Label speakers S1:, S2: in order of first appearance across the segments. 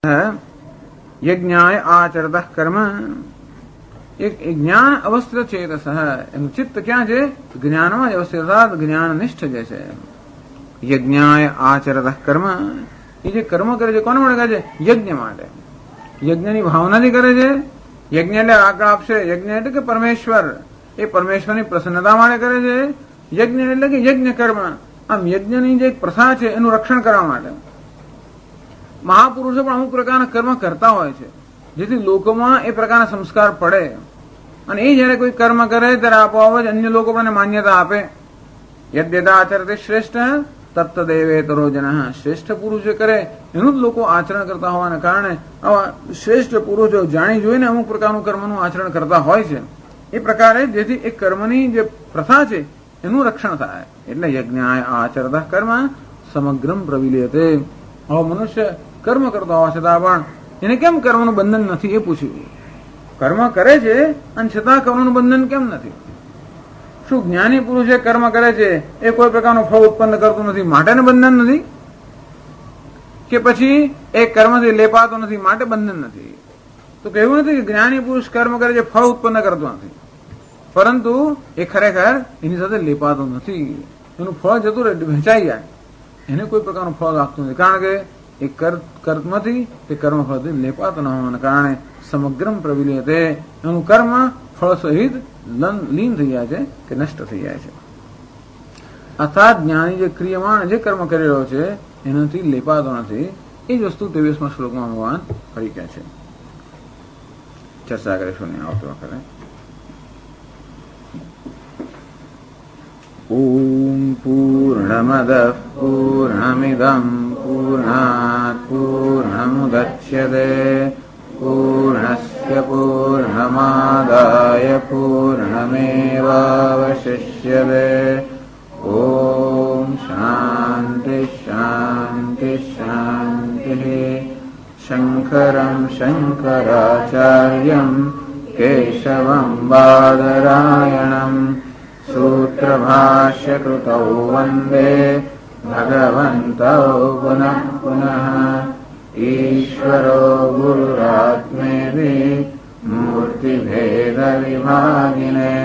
S1: यज्ञाय आचरतः कर्म एक ज्ञान अवस्थित चेतस एનું ચિત્ત ક્યાં છે? જ્ઞાનમાં અવસ્થિત જ્ઞાનનિષ્ઠ જે છે. યજ્ઞાય આચરતઃ કર્મ, એ જે કર્મ કરે છે કોને માટે કરે છે? યજ્ઞ માટે. યજ્ઞની ભાવનાથી કરે છે. યજ્ઞ એટલે આગળ આપશે. યજ્ઞ એટલે કે પરમેશ્વર, એ પરમેશ્વરની પ્રસન્નતા માટે કરે છે. યજ્ઞ એટલે કે યજ્ઞ કર્મ. આમ યજ્ઞની જે પ્રથા છે એનું રક્ષણ કરવા માટે મહાપુરુષો પણ અમુક પ્રકારના કર્મ કરતા હોય છે, જેથી લોકોમાં એ પ્રકારના સંસ્કાર પડે અને એ જયારે કોઈ કર્મ કરે ત્યારે આપોઆપ જ અન્ય લોકો પણ માન્યતા આપે. યદ્યદાચરતે શ્રેષ્ઠ તત્તદેવેતરો જનઃ. શ્રેષ્ઠ પુરુષ જે કરે એનું જ લોકો આચરણ કરતા હોવાના કારણે આવા શ્રેષ્ઠ પુરુષો જાણી જોઈને અમુક પ્રકારનું કર્મનું આચરણ કરતા હોય છે. એ પ્રકારે જેથી એ કર્મની જે પ્રથા છે એનું રક્ષણ થાય. એટલે યજ્ઞાય આચરતઃ કર્મ સમગ્રમ પ્રવિલીયતે. હવે મનુષ્ય કર્મ કરતો હોવા છતાં પણ એને કેમ કર્મનું બંધન નથી એ પૂછ્યું. કર્મ કરે છે અને છતાં કર્મનું બંધન કેમ નથી? શું જ્ઞાની પુરુષ કર્મ કરે છે એ કોઈ પ્રકારનું ફળ ઉત્પન્ન કરતું નથી માટે બંધન નથી? કે પછી એ કર્મથી લેપાતો નથી માટે બંધન નથી? તો કહેવું નથી કે જ્ઞાની પુરુષ કર્મ કરે છે ફળ ઉત્પન્ન કરતો નથી, પરંતુ એ ખરેખર એની સાથે લેપાતો નથી. એનું ફળ જતું રહે, વહેંચાઈ જાય, એને કોઈ પ્રકારનું ફળ લાગતું નથી. કારણ કે એ કર્મથી તે કર્મ ફળથી લેપાતો ન હોવાના કારણે સમગ્રમ પ્રવિલીયતે. એનું કર્મ ફળ સહિત લીન થઈ જાય છે કે નષ્ટ થઈ જાય છે. અર્થાત જ્ઞાની જે ક્રિયમાણ જે કર્મ કરી રહ્યો છે એનાથી લેપાતો નથી. એ જ વસ્તુ 23મા શ્લોકમાં ભગવાન ફરી કહે છે. ચર્ચા કરીશું આવતી વખતે. ઓમ પૂર્ણમદઃ પૂર્ણમિદં પૂર્ણાત પૂર્ણમુદચ્યતે પૂર્ણસ્ય પૂર્ણમાદાય પૂર્ણમેવાવશિષ્યતે. ઓમ શાંતિ શાંતિ શાંતિ. શંકરં શંકરાચાર્યં કેશવં બાદરાયણં સૂત્રભાષ્યકૃતૌ વંદે ભગવन्तौ પુનઃ પુનઃ. ઈશ્વરો ગુરુરાત્મેતિ મૂર્તિભેદવિભાગિને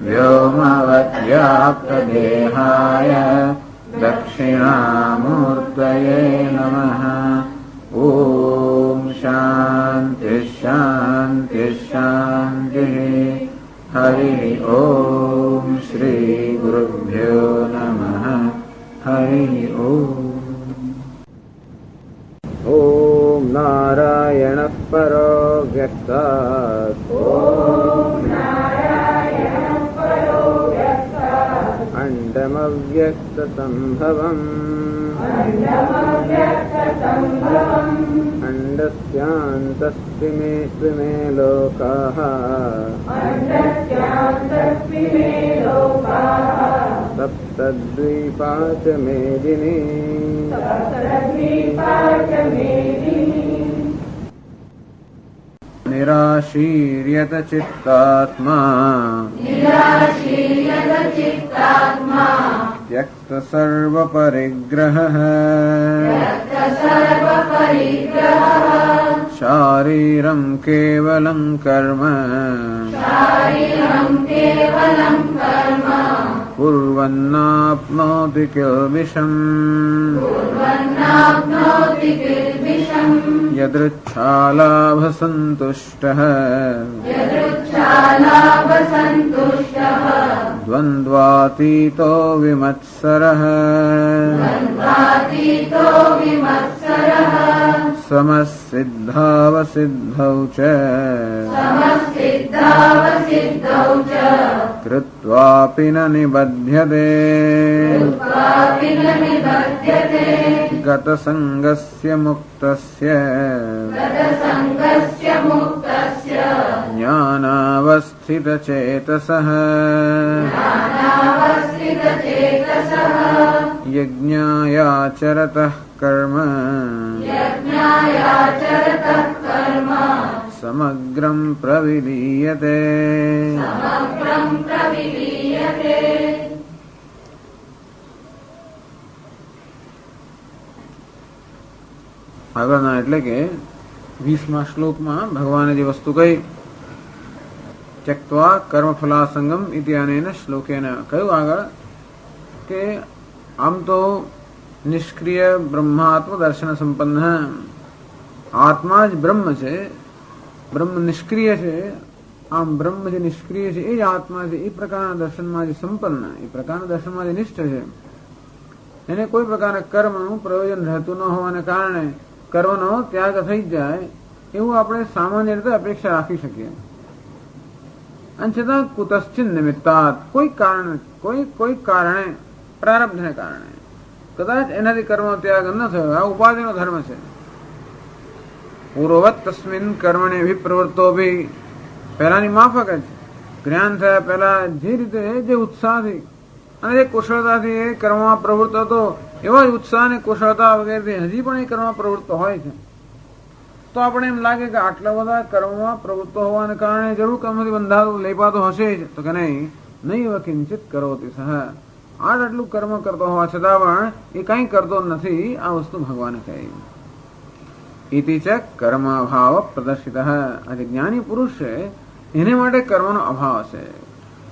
S1: વ્યોમવદ્વ્યાપ્તદેહાય દક્ષિણામૂર્તયે નમઃ. ઓમ શાંતિ શાંતિ શાંતિ. હરિ ઓમ શ્રી ગુરુભ્યો નમઃ. હરિ ઓમ. ઓમ નારાયણ પરો વ્યક્તાત અંડમવ્યક્ત સંભવમ અંડસ્યાંતસ્તિ મે લોકાઃ સપ્તદ્વીપા ચ મેદિની. નિરાશીર્યત ચિત્તાત્મા ત્યક્ત સર્વ પરિગ્રહઃ શારીરં કેવલં કર્મ कुर्वन्नाप्नोति किल्बिषम् यदृच्छालाभसन्तुष्टः द्वन्द्वातीतो विमत्सरः समसिद्धावसिद्धौ च कृत्वापि न निबध्यते गतसङ्गस्य मुक्तस्य ज्ञानावस्थितचेतसः यज्ञायाचरतः कर्म समग्रं प्रविलीयते. આગળના એટલે કે 20મા શ્લોકમાં ભગવાને જે વસ્તુ કહી, ત્યક્ત્વા કર્મફલાસંગમ ઇતિ અનેન શ્લોકેન કહ્યું આગળ કે આમ તો નિષ્ક્રિય બ્રહ્માત્મ દર્શન સંપન્ન, આત્મા જ બ્રહ્મ છે, બ્રહ્મ નિષ્ક્રિય છે, આમ બ્રહ્મ જે નિષ્ક્રિય છે એ જ આત્મા છે, એ પ્રકારના દર્શનમાં જે સંપન્ન, એ પ્રકારના દર્શનમાં જે નિષ્ઠ છે, એને કોઈ પ્રકારના કર્મનું પ્રયોજન રહેતું ન હોવાને કારણે કર્મનો ત્યાગ થઈ જાય એવું આપણે સામાન્ય રીતે અપેક્ષા રાખી શકીએ. અને છતાં કુતશ્ચિન નિમિત્તાત કોઈ કારણે પ્રારબ્ધને કારણે કદાચ એનાથી કર્મનો ત્યાગ ન થયો, આ ઉપાધિનો ધર્મ છે. પૂર્વવત તસ્મિન કર્મણે વિપ્રવૃત્તો ભી, પહેલાની માફક જ જ્ઞાન થયા પહેલા જે રીતે જે ઉત્સાહથી અને જે કુશળતાથી એ કર્મમાં પ્રવૃત્ત હતો એવા જ ઉત્સાહ અને કુશળતા વગેરેથી હજી પણ એ કર્મમાં પ્રવૃત્ત હોય છે, તો આપણે એમ લાગે કે આટલા બધા કર્મમાં પ્રવૃત્ત હોવાને કારણે જરૂર કર્મથી બંધાતો લેપાતો હશે જ, તો કે નહીં કિંચિત કરોતિ સહ, આટલું કર્મ કરતો હોવા છતાં પણ એ કંઈ કરતો નથી, આ વસ્તુ ભગવાને કહી. ઇતિ ચ કર્મ અભાવ પ્રદર્શિત, આજે જ્ઞાની પુરુષ છે એને માટે કર્મનો અભાવ છે.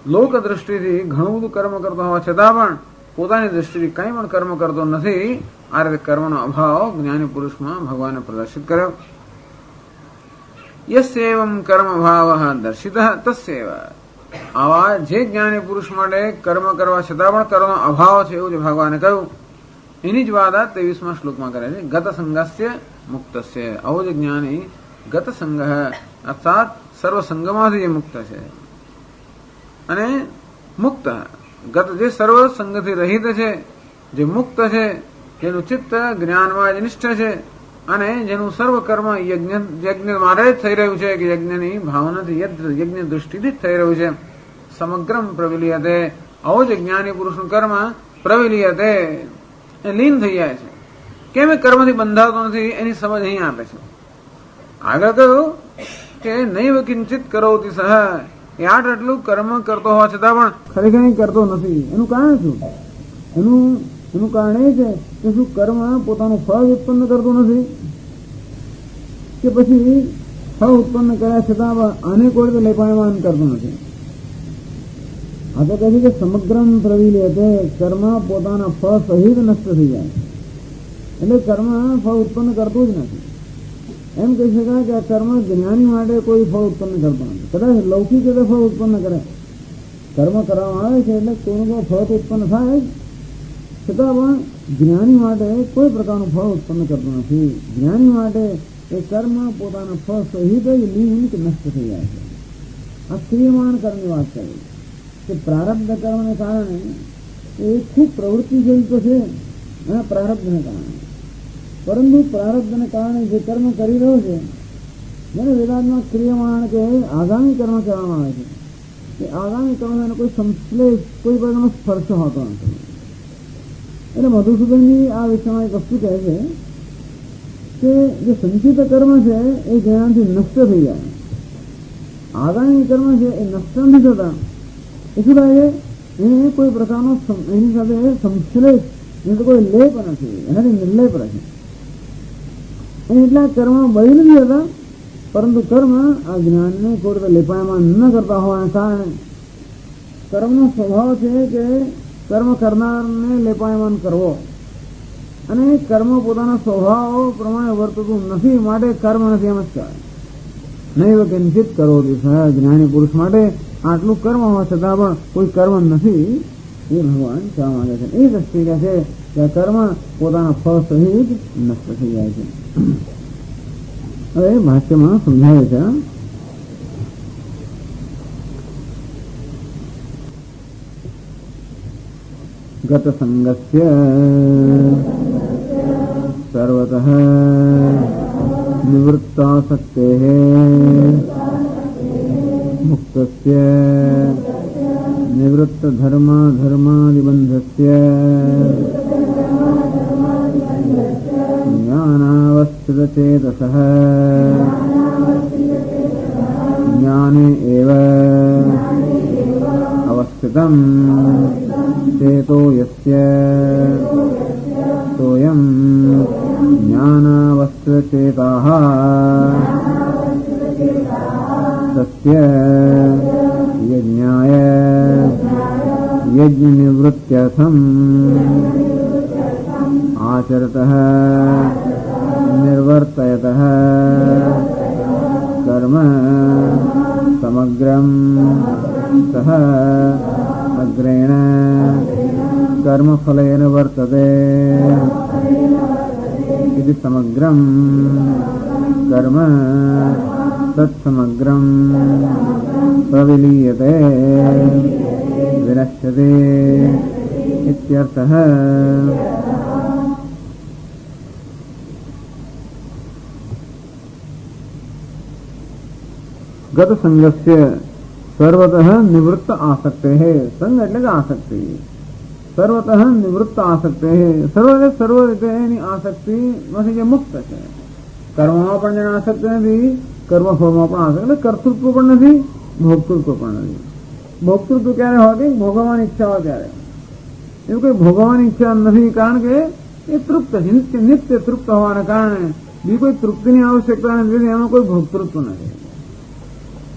S1: લોક દ્રષ્ટિથી ઘણું બધું કર્મ કરતો હોવા છતાં પણ પોતાની દ્રષ્ટિથી કંઈ પણ કર્મ કરતો નથી, આ રીતે કર્મનો અભાવ જ્ઞાની પુરુષમાં ભગવાને પ્રદર્શિત કર્યો. યસ્યૈવં કર્મ ભાવ દર્શિત તસ્યૈવ, આવા જે જ્ઞાની પુરુષ માટે કર્મ કરવા છતાં પણ કર્મનો અભાવ છે એવું જ ભગવાને કહ્યું. એની જ વાત આ 23મા શ્લોકમાં કરે છે. ગત સંગસ્ય મુક્તસ્ય, આવો જ જ્ઞાની ગત સંગ અર્થાત સર્વ સંગમાંથી જે મુક્ત છે, અને મુક્ત ગત જે સર્વ સંગથી રહિત છે, જે મુક્ત છે, જેનું ચિત્ત જ્ઞાનમાં જ નિષ્ઠ છે, અને જેનું સર્વ કર્મ યજ્ઞ માટે જ થઈ રહ્યું છે, કે યજ્ઞની ભાવનાથી યજ્ઞ દૃષ્ટિથી જ થઈ રહ્યું છે. સમગ્રમ પ્રવિલિયતે, આવો જ જ્ઞાની પુરુષનું કર્મ પ્રવિલિયતે એ લીન થઈ જાય છે. કેમ એ કર્મથી બંધાતો નથી એની સમજ અહીં આપે છે. આગળ કહ્યું કે નૈવ કિંચિત કરોતિ સહ, એ આટલું કર્મ કરતો હોવા છતાં પણ ખરેખર કરતો નથી. એનું કારણ શું? એનું કારણ એ છે કે શું કર્મ પોતાનું ફળ ઉત્પન્ન કરતું નથી, કે પછી ફળ ઉત્પન્ન કર્યા છતાં આને કોઈ રીતે લેપાયમાન કરતું નથી. આ તો કહે છે કે સમગ્રમ પ્રવિલિયતે, કર્મ પોતાના ફળ સહિત નષ્ટ થઈ જાય, એટલે કર્મ ફળ ઉત્પન્ન કરતું જ નથી. એમ કહી શકાય કે આ કર્મ જ્ઞાની માટે કોઈ ફળ ઉત્પન્ન કરતો નથી. કદાચ લૌકિક રીતે ફળ ઉત્પન્ન કરે, કર્મ કરવામાં આવે છે એટલે કોઈનું કોઈ ફળ ઉત્પન્ન થાય, છતાં પણ જ્ઞાની માટે કોઈ પ્રકારનું ફળ ઉત્પન્ન કરતું નથી. જ્ઞાની માટે એ કર્મ પોતાના ફળ સહિત જ લીન કે નષ્ટ થઈ જાય છે. આ ક્રિયમાન કર્મની વાત કરી કે પ્રારબ્ધ કર્મને કારણે એ ખૂબ પ્રવૃત્તિ જેવી તો છે એના પ્રારબ્ધને કારણે, પરંતુ પ્રારબ્ધને કારણે જે કર્મ કરી રહ્યો છે જેને વેદાંતમાં ક્રિયમાણ કે આગામી કર્મ કહેવામાં આવે છે, એ આગામી કર્મ એનો કોઈ સંશ્લેષ, કોઈ પ્રકારનો સ્પર્શ હોતો નથી. એટલે મધુસૂદનજી આ વિષયમાં એક વસ્તુ કહે છે કે જે સંચિત કર્મ છે એ જ્ઞાનથી નષ્ટ થઈ જાય, આગામી કર્મ છે એ નષ્ટ નથી થતા. એ શું થાય છે? એને કોઈ પ્રકારનો એની સાથે સંશ્લેષ, એનો કોઈ લેપ નથી, એનાથી નિર્લેપ રહે. એટલા કર્મ બળી નથી હતા, પરંતુ કર્મ આ જ્ઞાનને કોઈ રીતે લેપાયમાન ન કરતા હોવાને કારણે કર્મનો સ્વભાવ છે કે કર્મ કરનારને લેપાયમાન કરવો, અને કર્મ પોતાના સ્વભાવ પ્રમાણે વર્તતું નથી, માટે કર્મ નથી એમ જ કહેવાય. નૈવ કિંચિત કરોતિ સહ, જ્ઞાની પુરુષ માટે આટલું કર્મ હોવા છતાં પણ કોઈ કર્મ નથી, એ ભગવાન કહેવા માંગે છે. એ દ્રષ્ટિ કહે છે કે આ કર્મ પોતાના ફળ સહિત નષ્ટ થઈ જાય છે. હવે ભાષ્યમાં સમજાવે છે ગત સંગસ્ય સર્વતઃ નિવૃત્તાસક્તેઃ મુક્તસ્ય નિવૃત્ત ધર્માધિબંધસ્ય જ્ઞાનાવસ્થિતચેતસઃ જ્ઞાને એવ અવસ્થિતં ચેતો યસ્ય તોયં જ્ઞાનાવસ્થિતઃ स्वचेताः तस्य यज्ञाय यज्ञनिवृत्त्यर्थम् आचरतः निर्वर्तयतः कर्म समग्रं सह अग्रेण कर्मफलेन वर्तते इति समग्रं कर्म तत्समग्रं प्रविलीयते विनश्यते इत्यर्थः। गत संगस्य सर्वतः निवृत्त आसक्ते है। संग એટલે કે આસક્તિ સર્વતઃ નિવૃત્ત આસક્તે સર્વ રીતે એની આસક્તિ માંથી જે મુક્ત છે. કર્મમાં પણ જેને આસક્તિ નથી, કર્મફળમાં પણ આસક્તિ એટલે કર્તૃત્વ પણ નથી, ભોક્તૃત્વ પણ નથી. ભોક્તૃત્વ ક્યારે હોય કે ભોગવવાની ઈચ્છા હોય ત્યારે. એવું કઈ ભોગવવાની ઈચ્છા નથી, કારણ કે એ તૃપ્ત છે, નિત્ય તૃપ્ત હોવાને કારણે બીજી કોઈ તૃપ્તિની આવશ્યકતા નથી, એમાં કોઈ ભોક્તૃત્વ નથી.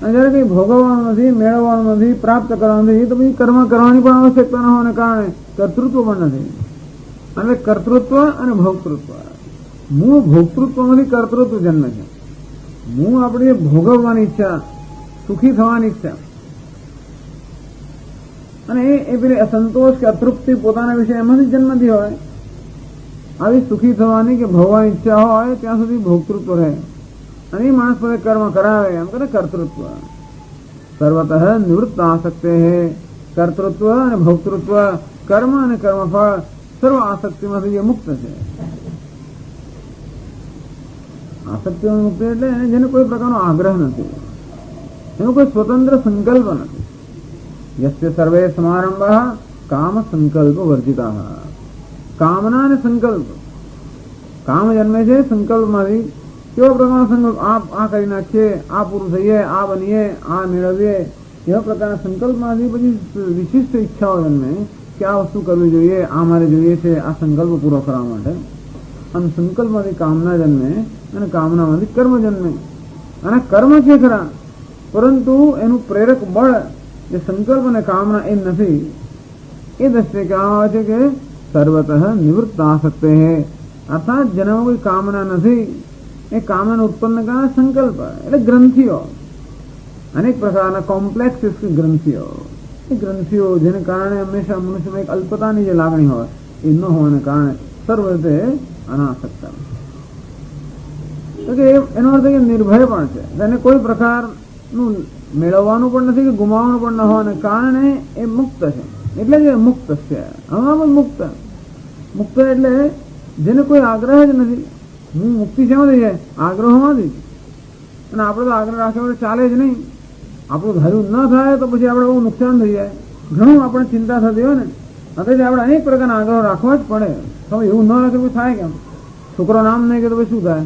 S1: અને જયારે કઈ ભોગવવાનું નથી, મેળવવાનું નથી, પ્રાપ્ત કરવાનું નથી, તો પછી કર્મ કરવાની પણ આવશ્યકતા ન હોવાને કારણે કર્તૃત્વ પણ નથી. અને કર્તૃત્વ અને ભોક્તૃત્વ, મૂળ ભોક્તૃત્વમાંથી કર્તૃત્વ જન્મે છે. મૂળ આપણી ભોગવવાની ઈચ્છા, સુખી થવાની ઈચ્છા, અને એ પેલી અસંતોષ કે અતૃપ્તિ પોતાના વિશે એમાંથી જન્મતી હોય. આવી સુખી થવાની કે ભોગવાની ઈચ્છા હોય ત્યાં સુધી ભોક્તૃત્વ રહે, અને એ માણસ પોતે કર્મ કરાવે, એમ કરે કર્તૃત્વ. સર્વતઃ નિવૃત્ત આસક્તે હે. કર્તૃત્વ અને ભોક્તૃત્વ, કર્મ અને કર્મફળ સર્વ આસક્તિમાંથી જે મુક્ત છે. આસક્તિમાં મુક્ત એટલે જેને કોઈ પ્રકારનો આગ્રહ નથી, એનો કોઈ સ્વતંત્ર સંકલ્પ નથી. યસ્ય સર્વે સમારંભ કામ સંકલ્પ વર્જિતા. કામના અને સંકલ્પ, કામ જન્મે છે સંકલ્પમાંથી. કેવો પ્રકારનો સંકલ્પ? આ કરી નાખીએ, આ પૂરું થઈએ, આ બનીએ, આ મેળવીએ, એવા પ્રકારના સંકલ્પમાંથી પછી વિશિષ્ટ ઈચ્છાઓ જન્મે કે આ વસ્તુ કરવી જોઈએ, આ મારે જોઈએ છે, આ સંકલ્પ પૂરો કરવા માટે. અને સંકલ્પમાંથી કામના જન્મે, અને કામનામાંથી કર્મ જન્મે. અને કર્મ છે ખરા, પરંતુ એનું પ્રેરક બળ જે સંકલ્પ અને કામના એ નથી. એ દ્રષ્ટિએ કહેવામાં આવે છે કે સર્વતઃ નિવૃત્ત આસક્તે હે. અર્થાત જેનામાં કોઈ કામના નથી, એ કામના ઉત્પન્ન કરનાર સંકલ્પ એટલે ગ્રંથિઓ, અનેક પ્રકારના કોમ્પ્લેક્સ ગ્રંથિઓ. એ ગ્રંથિઓ જેને કારણે હંમેશા મનુષ્યમાં એક અલ્પતાની જે લાગણી હોય એ ન હોવાને કારણે સર્વ રીતે અનાસક્તા. એનો અર્થ કે નિર્ભય પણ છે, તેને કોઈ પ્રકારનું મેળવવાનું પણ નથી કે ગુમાવવાનું પણ ન હોવાને કારણે એ મુક્ત છે. એટલે કે મુક્ત છે, હવામાં મુક્ત. મુક્ત એટલે જેને કોઈ આગ્રહ જ નથી. હું મુક્તિ શેમાંથી છે? આગ્રહોમાંથી. અને આપણે તો આગ્રહ રાખ્યા વગર ચાલે જ નહીં. આપણું ધાર્યું ન થાય તો પછી આપણે બહુ નુકસાન થઈ જાય. ઘણું આપણે ચિંતા થતી હોય ને, અત્યારે આપણે અનેક પ્રકારના આગ્રહ રાખવા જ પડે. તમે એવું ન રાખે તો થાય કેમ? છોકરો નામ નહીં કરે તો શું થાય?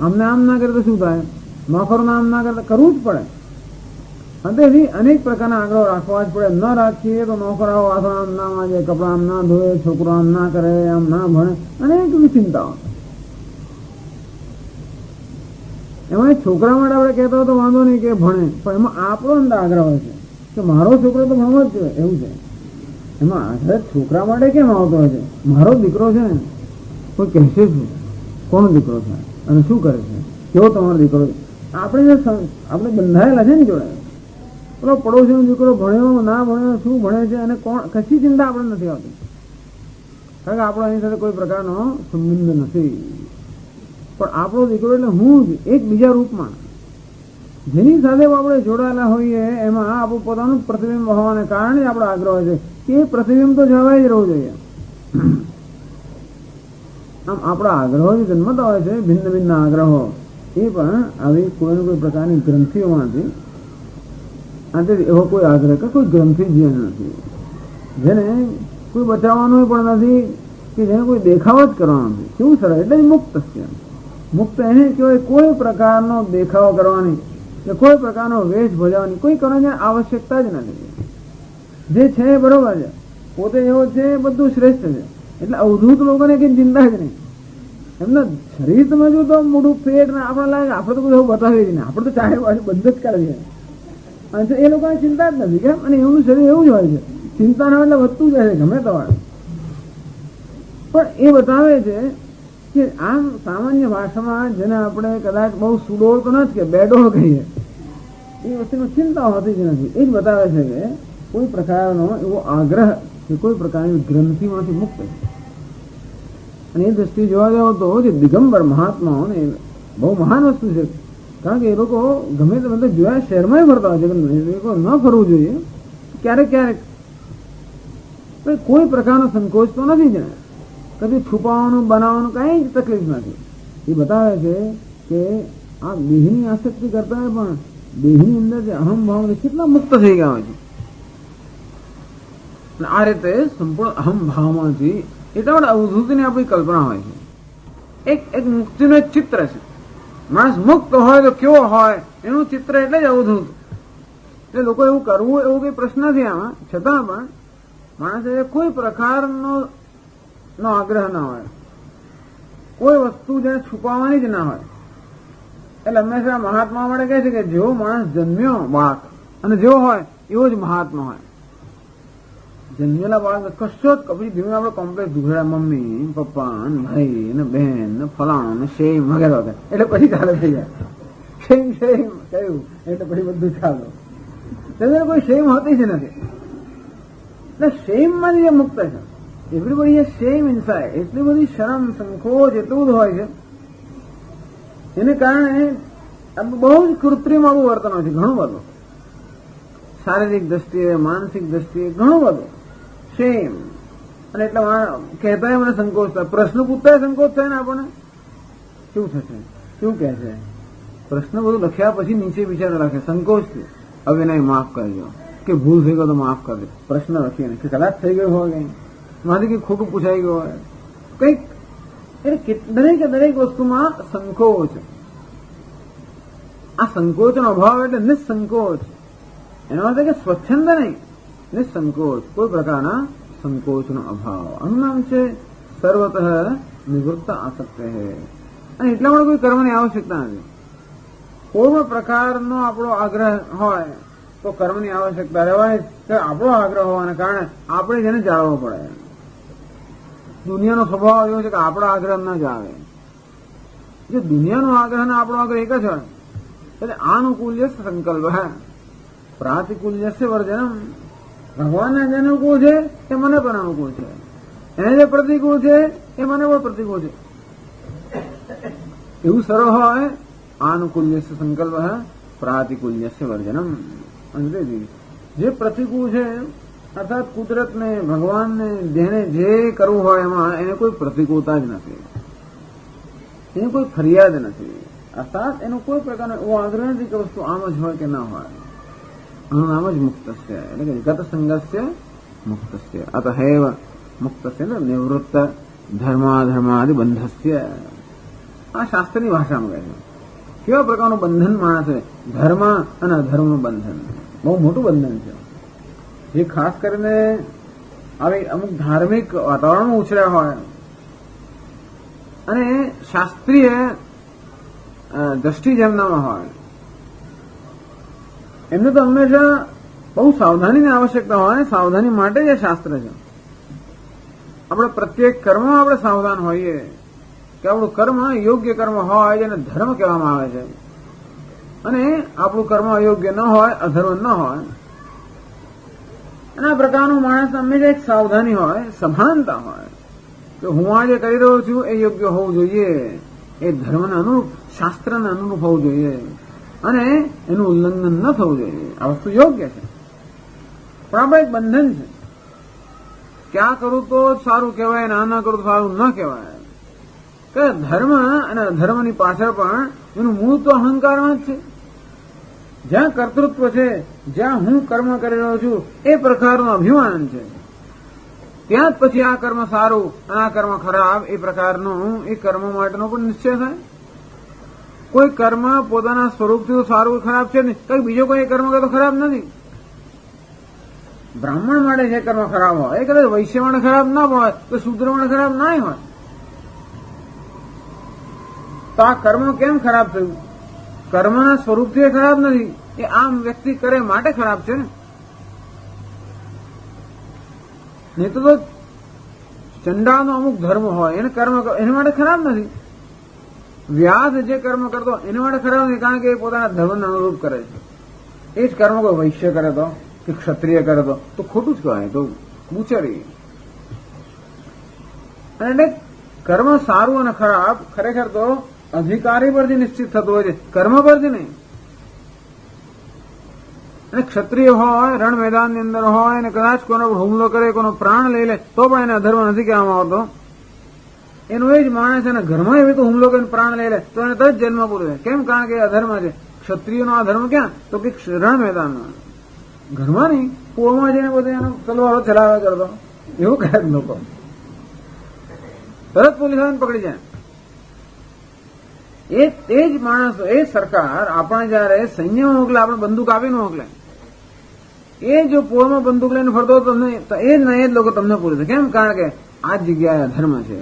S1: આમને આમ ના કરે તો શું થાય? નોકરો નામ ના કરે તો કરવું જ પડે. તેથી અનેક પ્રકારના આગ્રહ રાખવા જ પડે. ન રાખીએ તો નોકરાઓ વાસણ આમ ના વાંચે, કપડા આમ ના ધોવે, છોકરો આમ ના કરે, આમ ના ભણે, અનેક ચિંતાઓ. એમાં છોકરા માટે આપણે કહેતા હોય તો વાંધો નહીં કે ભણે, પણ એમાં આપણો અંદર આગ્રહ હોય છે કે મારો છોકરો તો ભણવો જ જોઈએ, એવું છે. એમાં આગ્રહ છોકરા માટે કેમ આવતો હોય છે? મારો દીકરો છે ને, કોઈ કહેશે શું? કોનો દીકરો છે અને શું કરે છે? કેવો તમારો દીકરો? આપણે બંધાયેલા છે ને જોડે. પેલો પડોશીનો દીકરો ભણ્યો ના ભણ્યો, શું ભણે છે અને કોણ, કશી ચિંતા આપણે નથી આવતી, કારણ કે આપણો એની સાથે કોઈ પ્રકારનો સંબંધ નથી. પણ આપણો દીકરો એટલે હું જ એક બીજા રૂપમાં, જેની સાથે આપણે જોડાયેલા હોઈએ એમાં આપણું પોતાનું પ્રતિબિંબ હોવાને કારણે આપણો આગ્રહ હોય છે કે એ પ્રતિબિંબ તો જળવાઈ જ રહેવું જોઈએ. આમ આપણા આગ્રહો જે જન્મતા હોય છે, ભિન્ન ભિન્ન આગ્રહો, એ પણ આવી કોઈને કોઈ પ્રકારની ગ્રંથિઓમાંથી. આથી એવો કોઈ આગ્રહ કે કોઈ ગ્રંથિ જ નથી, જેને કોઈ બચાવવાનું પણ નથી, કે જેને કોઈ દેખાવો જ કરવાનો નથી. કેવું સરળ! એટલે જ મુક્ત છે. મુક્ત એને કહેવાય કોઈ પ્રકારનો દેખાવો કરવાની કે કોઈ પ્રકારનો વેશ ભજવવાની કોઈ કરવાની આવશ્યકતા જ નથી. જે છે એ બરોબર છે, પોતે એવો છે, બધું શ્રેષ્ઠ છે. એટલે અવધૂત લોકોને કઈ ચિંતા જ નહીં.
S2: એમના શરીર તમે જો તો મોટું પેટ ને આપણે લાગે આપણે તો બધું બતાવીએ જ ને, આપણે તો ચારે બાજુ બંધ જ કરીએ. અને એ લોકોને ચિંતા જ નથી કેમ, અને એમનું શરીર એવું જ હોય છે, ચિંતા ના એટલે વધતું જાય છે ગમે તમારે. પણ એ બતાવે છે કે આમ સામાન્ય ભાષામાં જેને આપણે કદાચ બહુ સુડોળ તો નથી કે બેડોળ કહીએ, એ વસ્તુની ચિંતા હોતી જ નથી. એ જ બતાવે છે કે કોઈ પ્રકારનો એવો આગ્રહ કે કોઈ પ્રકારની ગ્રંથિમાંથી મુક્ત છે. અને એ દ્રષ્ટિએ જોવા જાવ તો જે દિગંબર મહાત્માઓ ને બહુ મહાન વસ્તુ છે. કારણ કે એ લોકો ગમે તે મતલબ જોયા શહેરમાં ફરતા હોય છે, એ લોકો ન ફરવું જોઈએ ક્યારેક ક્યારેક. કોઈ પ્રકારનો સંકોચ તો નથી જ, કદી છુપાવવાનું બનાવવાનું કઈ જ તકલીફ નથી. એ બતાવે છે કે આ દેહની આસક્તિ કરતા હોય પણ દેહની અંદર જે અહમ ભાવ કેટલા મુક્ત થઈ ગયા હોય છે. આ રીતે સંપૂર્ણ અહમ ભાવમાંથી એટલા માટે અવધૂતની આપણી કલ્પના હોય છે. એક મુક્તિનું એક ચિત્ર છે. માણસ મુક્ત હોય તો કેવો હોય એનું ચિત્ર એટલે જ અવધૂત. એટલે લોકો એવું કરવું એવું કઈ પ્રશ્ન નથી આમાં, છતાં પણ માણસે કોઈ પ્રકારનો આગ્રહ ના હોય, કોઈ વસ્તુ જેને છુપાવવાની જ ના હોય. એટલે હંમેશા મહાત્મા માટે કહે છે કે જેવો માણસ જન્મ્યો બાળક અને જેવો હોય એવો જ મહાત્મા હોય. જન્મેલા બાળક કશો જ પછી ધીમે આપણે કોમ્પ્લેક્સ દુખડા મમ્મી પપ્પા ને ભાઈ ને બહેન ને ફલાણો ને શેમ વગેરે વગેરે, એટલે પછી ચાલે થઈ જાય. શેમ શેમ કહ્યું એટલે પછી બધું ચાલો. તેને કોઈ શેમ હોતી જ નથી. એટલે શેમ માંથી જે મુક્ત છે, એવરીબડી એ શેમ ઇનસાઇડ, એટલી બધી શરમ સંકોચ એટલું બધું હોય છે. એને કારણે બહુ જ કૃત્રિમ આવું વર્તન હોય છે, ઘણું બધું શારીરિક દ્રષ્ટિએ માનસિક દ્રષ્ટિએ ઘણું બધું શેમ. અને એટલે કહેતા મને સંકોચ થાય, પ્રશ્ન પૂછતા સંકોચ થાય ને આપણને શું થશે શું કહે છે. પ્રશ્ન બધું લખ્યા પછી નીચે વિચાર રાખે સંકોચથી, હવે નહીં માફ કરજો કે ભૂલ થઈ ગયો તો માફ કરજો. પ્રશ્ન લખીને કે કદાચ થઈ ગયો હોય કઈ માથી કઈ ખોટું પૂછાઈ ગયું હોય કઈક, એટલે દરેક વસ્તુમાં સંકોચ. આ સંકોચનો અભાવ એટલે નિસંકોચ. એનો અર્થ કે સ્વચ્છંદ નહીં, નિસંકોચ, કોઈ પ્રકારના સંકોચનો અભાવ. આનું નામ છે સર્વતઃ નિવૃત્ત આસક્ત હે. અને એટલા માટે કોઈ કર્મની આવશ્યકતા નથી. કોઈ પણ પ્રકારનો આપણો આગ્રહ હોય તો કર્મની આવશ્યકતા રહેવાની. આપણો આગ્રહ હોવાને કારણે આપણે જેને જાળવવો પડે. દુનિયાનો સ્વભાવ એવો છે કે આપણો આગ્રહ ન જ આવે. જો દુનિયાનો આગ્રહ ને આપણો આગ્રહ એક જ હોય એટલે આનુકૂલ્ય સંકલ્પ હે પ્રાતિકૂલ્ય વર્જનમ. ભગવાનને જે અનુકૂળ છે એ મને પણ અનુકૂળ છે, એને જે પ્રતિકૂળ છે એ મને પણ પ્રતિકૂળ છે. એવું સરળ હોય આનુકૂલ્ય સંકલ્પ હે પ્રાતિકૂલ્ય વર્જનમ. અંગ્રેજી જે પ્રતિકૂળ છે અર્થાત કુદરતને ભગવાનને જેને જે કરવું હોય એમાં એને કોઈ પ્રતિકૂળતા જ નથી, એની કોઈ ફરિયાદ નથી. અર્થાત એનો કોઈ પ્રકારનો એવો આગ્રહ નથી કે વસ્તુ આમ જ હોય કે ના હોય. આનું નામ જ મુક્તસ્ય એટલે કે ગત સંગસ્ય મુક્તસ્ય. અતઃ મુક્તસ્ય એટલે નિવૃત્ત ધર્માધર્માદિ બંધસ્ય. આ શાસ્ત્રની ભાષામાં કહે છે કેવા પ્રકારનું બંધન માણસ છે. ધર્મ અને અધર્મનું બંધન બહુ મોટું બંધન છે, જે ખાસ કરીને આવી અમુક ધાર્મિક વાતાવરણમાં ઉછર્યા હોય અને શાસ્ત્રીય દ્રષ્ટિ જેમનામાં હોય એમને તો હંમેશા બહુ સાવધાનીની આવશ્યકતા હોય. સાવધાની માટે જ શાસ્ત્ર છે. આપણે પ્રત્યેક કર્મમાં આપણે સાવધાન હોઈએ કે આપણું કર્મ યોગ્ય કર્મ હોય જેને ધર્મ કહેવામાં આવે છે, અને આપણું કર્મ અયોગ્ય ન હોય, અધર્મ ન હોય. અને આ પ્રકારનું માણસ હંમેશા એક સાવધાની હોય, સભાનતા હોય કે હું આ જે કરી રહ્યો છું એ યોગ્ય હોવું જોઈએ, એ ધર્મને અનુરૂપ શાસ્ત્રને અનુરૂપ હોવું જોઈએ અને એનું ઉલ્લંઘન ન થવું જોઈએ. આ વસ્તુ યોગ્ય છે. પણ આપણે એક બંધન છે કે આ કરું તો સારું કહેવાય ને આ ન કરું તો સારું ન કહેવાય. કે ધર્મ અને અધર્મની પાછળ પણ એનું મૂળ તો અહંકારમાં જ છે. જ્યાં કર્તૃત્વ છે, જ્યાં હું કર્મ કરી રહ્યો છું એ પ્રકારનું અભિમાન છે, ત્યાં જ પછી આ કર્મ સારું અને આ કર્મ ખરાબ એ પ્રકારનું એ કર્મ માટેનો પણ નિશ્ચય થાય. કોઈ કર્મ પોતાના સ્વરૂપથી સારું ખરાબ છે ને કઈ બીજો કોઈ કર્મ તો ખરાબ નથી. બ્રાહ્મણ માટે જે કર્મ ખરાબ હોય એ કદાચ વૈશ્ય માટે ખરાબ ના હોય તો શૂદ્ર માટે ખરાબ ના હોય. તો આ કર્મ કેમ ખરાબ થયું? કર્મના સ્વરૂપથી એ ખરાબ નથી, એ આમ વ્યક્તિ કરે માટે ખરાબ છે ને. નહીં તો ચંડાળનો અમુક ધર્મ હોય એને કર્મ એના માટે ખરાબ નથી. વ્યાસ જે કર્મ કરતો એના માટે ખરાબ નથી, કારણ કે એ પોતાના ધર્મને અનુરૂપ કરે છે. એ જ કર્મ કોઈ વૈશ્ય કરે તો કે ક્ષત્રિય કરે તો ખોટું જ કહેવાય, તો ઉચરી. અને કર્મ સારું અને ખરાબ ખરેખર તો અધિકારી પરથી નિશ્ચિત થતું હોય છે, કર્મ પરથી નહીં. અને ક્ષત્રિય હોય, રણ મેદાનની અંદર હોય અને કદાચ કોનો હુમલો કરે, કોનો પ્રાણ લઈ લે તો પણ એને અધર્મ નથી કહેવામાં આવતો. એનું એ જ માણસ એના ઘરમાં એવી તો હુમલો કરીને પ્રાણ લઈ લે તો એને તરત જન્મ પૂરું. કેમ? કારણ કે એ અધર્મ છે. ક્ષત્રિયનો આ ધર્મ ક્યાં? તો કે રણ મેદાનમાં, ઘરમાં નહીં, કુવામાં જઈને બધે એનો તલવારો ચલાવ્યા કરતો. એવું કહે લોકો, તરત પોલીસ આવીને પકડી જાય. એ જ માણસો, એ સરકાર આપણે જયારે સૈન્યમાં મોકલે, આપણે બંદૂક આપીને મોકલે, એ જો પોળમાં બંદૂક લઈને ફરતો તમને એ જ નહીં, એ જ લોકો તમને પૂરે છે. કેમ? કારણ કે આ જગ્યાએ અધર્મ છે.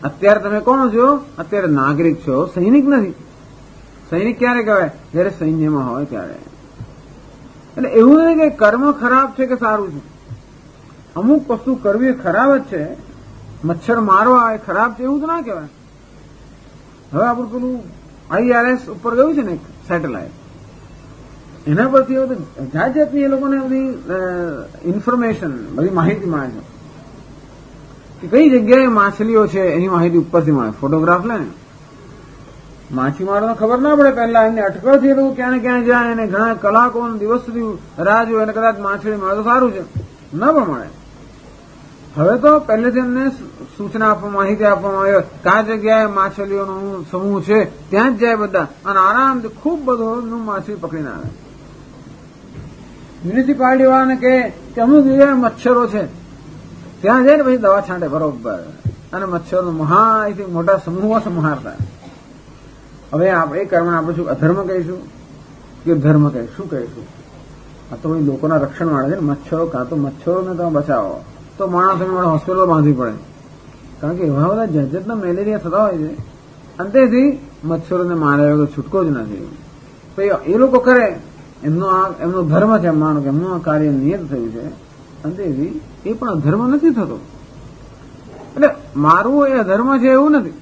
S2: અત્યારે તમે કોણ છો? અત્યારે નાગરિક છો, સૈનિક નથી. સૈનિક ક્યારે કહેવાય? જયારે સૈન્યમાં હોય ત્યારે. એટલે એવું નહીં કે કર્મ ખરાબ છે કે સારું છે. અમુક વસ્તુ કરવી ખરાબ જ છે. મચ્છર મારવા એ ખરાબ છે એવું તો ના કહેવાય. હવે આપણું પેલું IRS ઉપર ગયું છે ને સેટેલાઇટ, એના પરથી જાત જાતની એ લોકોને બધી ઇન્ફોર્મેશન, બધી માહિતી મળે છે કે કઈ જગ્યાએ માછલીઓ છે એની માહિતી ઉપરથી મળે. ફોટોગ્રાફ લે ને, માછીમારોને ખબર ના પડે પહેલા, એમને અટકળથી લોકો ક્યાં ને ક્યાં જાય અને ઘણા કલાકો દિવસ સુધી રાહ જોવે અને કદાચ માછલી મળે તો સારું છે, ન પણ મળે. હવે તો પહેલેથી એમને સૂચના આપવામાં, માહિતી આપવામાં આવે કયા જગ્યાએ માછલીઓનો સમૂહ છે ત્યાં જ જાય બધા અને આરામથી ખૂબ બધું માછલી પકડીને આવે. મ્યુનિસિપાલિટી વાળાને કે અમુક જગ્યાએ મચ્છરો છે ત્યાં જઈને પછી દવા છાંટે બરોબર અને મચ્છરનો મોટા સમૂહો સંહાર થાય. હવે એ કર્મને આપણે શું અધર્મ કહીશું કે ધર્મ કહીશું? શું કહીશું? આ તો ભાઈ લોકોના રક્ષણ માટે છે ને. મચ્છરો કાં તો મચ્છરોને તમે બચાવો તો માણસોને મારે હોસ્પિટલ બાંધવી પડે, કારણ કે એવા બધા જાતના મેલેરિયા થતા હોય છે. અંતેથી મચ્છરોને માર્યા વગર છૂટકો જ નથી. તો એ લોકો કરે એમનો ધર્મ છે, માનો કે એમનું આ કાર્ય નિયત થયું છે, અંતેથી એ પણ અધર્મ નથી થતો. એટલે મારવું એ અધર્મ છે એવું નથી.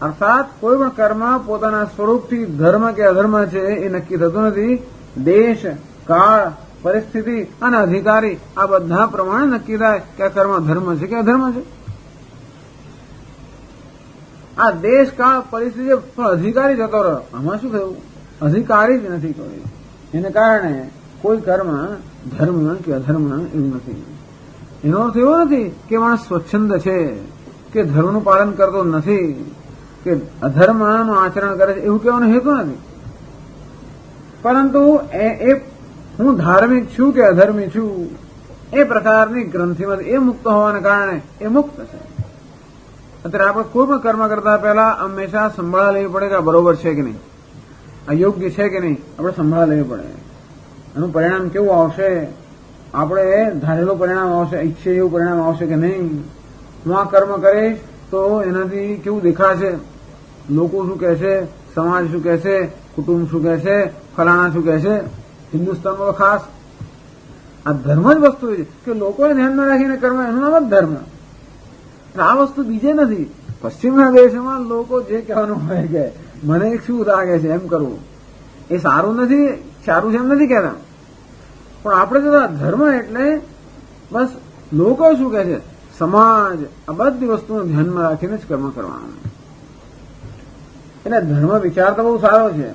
S2: અર્થાત કોઈ પણ કર્મ પોતાના સ્વરૂપથી ધર્મ કે અધર્મ છે એ નક્કી થતું નથી. દેશ, કાળ, પરિસ્થિતિ અને અધિકારી આ બધા પ્રમાણે નક્કી થાય કે આ કર્મ ધર્મ છે કે અધર્મ છે. આ દેશ, કાળ, પરિસ્થિતિ પણ અધિકારી જતો રહ્યો, આમાં શું થયું? અધિકારી જ નથી કોઈ. એને કારણે કોઈ કર્મ ધર્મ કે અધર્મ એવું નથી. એનો અર્થ એવો નથી કે માણસ સ્વચ્છંદ છે કે ધર્મનું પાલન કરતો નથી કે અધર્મનું આચરણ કરે છે એવું કહેવાનો હેતુ નથી. પરંતુ એ હું ધાર્મિક છું કે અધર્મી છું એ પ્રકારની ગ્રંથિમાંથી એ મુક્ત હોવાને કારણે એ મુક્ત છે. અત્યારે આપણે કોઈ પણ કર્મ કરતા પહેલા હંમેશા સંભાળ લેવી પડે કે આ બરોબર છે કે નહીં, અયોગ્ય છે કે નહીં, આપણે સંભાળ લેવી પડે. એનું પરિણામ કેવું આવશે? આપણે ધારેલું પરિણામ આવશે, ઈચ્છે એવું પરિણામ આવશે કે નહીં? હું આ કર્મ કરીશ તો એનાથી કેવું દેખાશે? લોકો શું કહેશે? સમાજ શું કહેશે? કુટુંબ શું કહેશે? ફલાણા શું કહેશે? હિન્દુસ્તાનમાં ખાસ આ ધર્મ જ વસ્તુ છે કે લોકોએ ધ્યાનમાં રાખીને કર્મ, એનું નામ જ ધર્મ. આ વસ્તુ બીજે નથી. પશ્ચિમના દેશોમાં લોકો જે કહેવાનું હોય કે મને શું લાગે છે એમ કરવું એ સારું નથી, સારું છે એમ નથી કહેતા. પણ આપણે જો ધર્મ એટલે બસ લોકો શું કહે છે, સમાજ, આ બધી વસ્તુને ધ્યાનમાં રાખીને જ કર્મ કરવાનું. એટલે ધર્મ વિચાર તો બહુ સારો છે,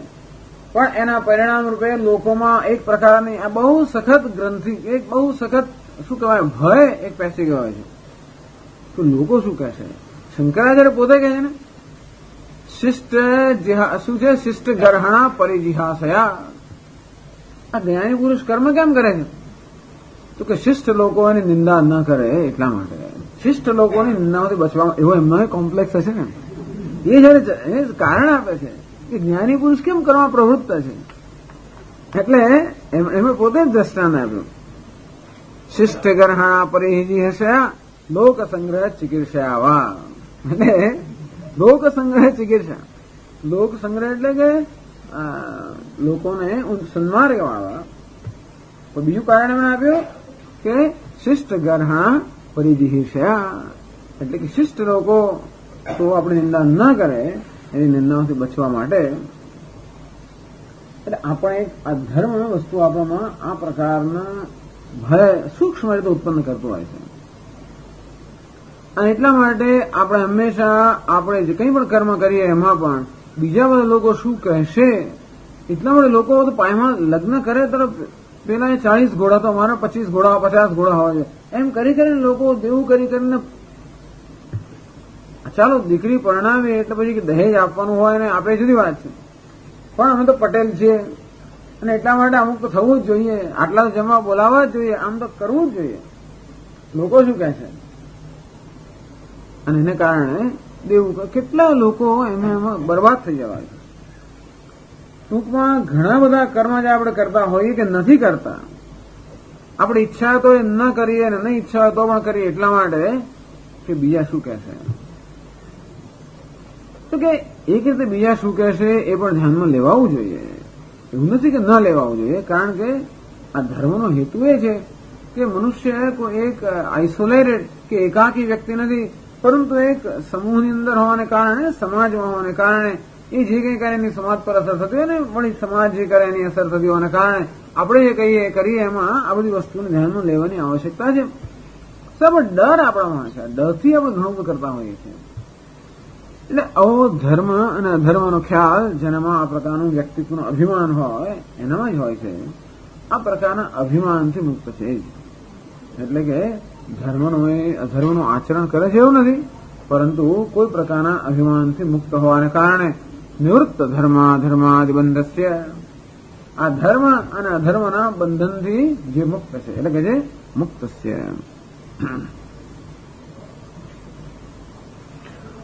S2: પણ એના પરિણામ રૂપે લોકોમાં એક પ્રકારની આ બહુ સખત ગ્રંથિ, એક બહુ સખત શું કહેવાય, ભય એક પેસી ગયો છે કે લોકો શું કહેશે. શંકરાચાર્ય પોતે કહે છે ને, શિષ્ટ શું છે? શિષ્ટ ગર્હણા પરિજિહાસયા. આ જ્ઞાની પુરુષ કર્મ કેમ કરે છે? તો કે શિષ્ટ લોકો એની નિંદા ન કરે એટલા માટે. શિષ્ટ લોકોની નિંદામાંથી બચવા એવો એમનો કોમ્પ્લેક્સ હશે ને, એ જયારે કારણ આપે છે કે જ્ઞાની પુરુષ કેમ કરવા પ્રવૃત્ત છે. એટલે એમણે પોતે જ દ્રષ્ટાંત આપ્યું. શિષ્ટ ગર્હણા પરિજિહાસયા લોક સંગ્રહ ચિકિત્સા વા. એટલે લોક સંગ્રહ ચિકિત્સા લોક સંગ્રહ એટલે કે લોકોને સન્માન વાળવા. તો બીજું કારણ એમણે આપ્યું કે શિષ્ટ ગર્હા પરિજિહિષયા, એટલે કે શિષ્ટ લોકો તો આપણી નિંદા ન કરે એની નિંદાઓથી બચવા માટે. એટલે આપણે આ ધર્મ વસ્તુ આપવામાં આ પ્રકારના ભય સૂક્ષ્મ રીતે ઉત્પન્ન કરતું હોય છે. અને એટલા માટે આપણે હંમેશા આપણે જે કંઈ પણ કર્મ કરીએ એમાં પણ બીજા બધા લોકો શું કહેશે એટલા માટે લોકો તો પાયમાં લગ્ન કરે તરફ પેલા 40 ઘોડા તો અમારા 25 ઘોડા 50 ઘોડા હોય છે એમ કરી કરીને લોકો દેવું કરી કરીને ચાલો દીકરી પરણાવે એટલે પછી દહેજ આપવાનું હોય ને આપે જુદી વાત છે, પણ અમે તો પટેલ છીએ અને એટલા માટે અમુક તો થવું જ જોઈએ, આટલા જમવા બોલાવવા જ જોઈએ, આમ તો કરવું જ જોઈએ. લોકો શું કહે છે અને એને કારણે દેવું કેટલા લોકો એમાં બરબાદ થઈ જવા છે. ટૂંકમાં ઘણા બધા કર્મ જે આપણે કરતા હોઈએ કે નથી કરતા, આપણે ઈચ્છા તો એ ન કરીએ અને નહીં ઈચ્છા તો પણ કરીએ એટલા માટે કે બીજા શું કહેશે. તો કે એક રીતે બીજા શું કહેશે એ પણ ધ્યાનમાં લેવાવું જોઈએ. એવું નથી કે ન લેવાવું જોઈએ, કારણ કે આ ધર્મનો હેતુ એ છે કે મનુષ્ય કોઈ એક આઇસોલેટેડ કે એકાકી વ્યક્તિ નથી, પરંતુ એક સમૂહની અંદર હોવાને કારણે, સમાજમાં હોવાને કારણે એ જે કંઈ કરે એની સમાજ પર અસર થતી હોય ને વળી સમાજ જે કરે એની અસર થતી હોવાને કારણે આપણે જે કહીએ કરીએ એમાં આ બધી વસ્તુને ધ્યાનમાં લેવાની આવશ્યકતા છે. સબ ડર આપણામાં છે, ડરથી આપણે ઘણું બધું કરતા હોઈએ છીએ. એટલે આવો ધર્મ અને અધર્મનો ખ્યાલ જેનામાં આ પ્રકારનું વ્યક્તિત્વનું અભિમાન હોય એનામાં જ હોય છે. આ પ્રકારના અભિમાનથી મુક્ત છે. એટલે કે ધર્મનો એ અધર્મનું આચરણ કરે છે એવું નથી, પરંતુ કોઈ પ્રકારના અભિમાનથી મુક્ત હોવાને કારણે નિવૃત્ત ધર્માધર્માદિબંધસ્ય, આ ધર્મ અને અધર્મના બંધનથી જે મુક્ત છે એટલે કે જે મુક્તસ્ય.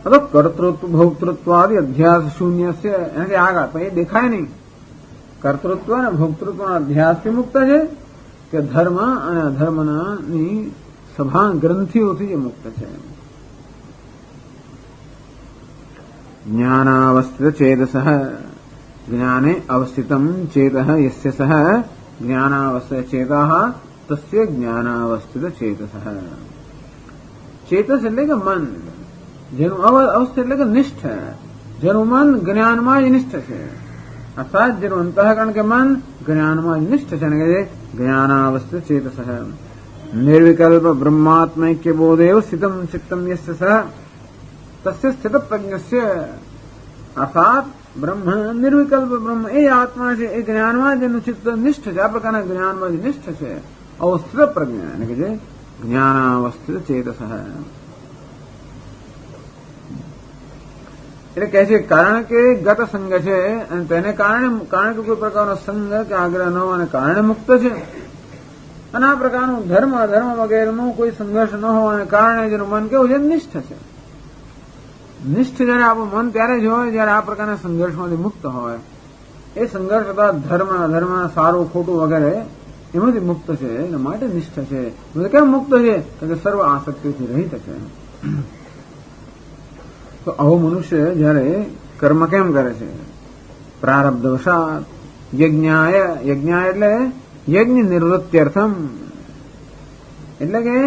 S2: હવે કર્તૃત્વ ભોક્તૃત્વાદિ અધ્યાસ શૂન્ય છે એનાથી આગળ પણ એ દેખાય નહીં. કર્તૃત્વ અને ભોક્તૃત્વના અધ્યાસથી મુક્ત છે કે ધર્મ અને અધર્મની સભા ગ્રંથિઓથી જે મુક્ત છે. જ્ઞાનાવસ્થિત ચેતસ, જ્ઞાને અવસ્થિતમ ચેત યસ્ય સહ જ્ઞાનાવસ્થિત ચેતા તસ્ય જ્ઞાનાવસ્થિત ચેતસ. ચેતસ એટલે કે મન, જેનું અવસ્થિત એટલે કે નિષ્ઠ, જેનું મન જ્ઞાનમાં જ નિષ્ઠ છે, અર્થાત જેનું અંતઃકરણ કે મન જ્ઞાનમાં જ નિષ્ઠ છે કે જ્ઞાનાવસ્થિત ચેતસ. નિર્વિકલ્પ બ્રહ્માત્મૈક્ય બોધેવ સ્થિતમ ચિત્તમ યસ્ય સહ તસ્ય સ્થિત પ્રજ્ઞસ્ય, અર્થાત બ્રહ્મ નિર્વિકલ્પ બ્રહ્મ એ આત્મા છે, એ જ્ઞાનમાં જેનું ચિત્ત નિષ્ઠ છે, આ પ્રકારના જ્ઞાનમાં જ નિષ્ઠ છે. અવસ્થિત પ્રજ્ઞા એટલે કે જે જ્ઞાનાવસ્થિત ચેતસ. એટલે કહે છે કારણ કે ગત સંગ છે અને તેને કારણે કે કોઈ પ્રકારનો સંગ કે આગ્રહ ન હોવાને કારણે મુક્ત છે. અને આ પ્રકારનું ધર્મ અધર્મ વગેરેનું કોઈ સંઘર્ષ ન હોવાને કારણે જેનું મન કેવું છે નિષ્ઠ છે. નિષ્ઠ જયારે આપણું મન ત્યારે જ હોય જયારે આ પ્રકારના સંઘર્ષમાંથી મુક્ત હોય. એ સંઘર્ષ હતા ધર્મ અધર્મ સારું ખોટું વગેરે એમાંથી મુક્ત છે, એના માટે નિષ્ઠ છે. કેમ મુક્ત છે? કે સર્વ આસક્તિથી રહિત છે. તો આવો મનુષ્ય જયારે કર્મ કેમ કરે છે? પ્રારબ્ધવશાત યજ્ઞાય, યજ્ઞાય એટલે યજ્ઞ નિવૃત્ત્યર્થમ, એટલે કે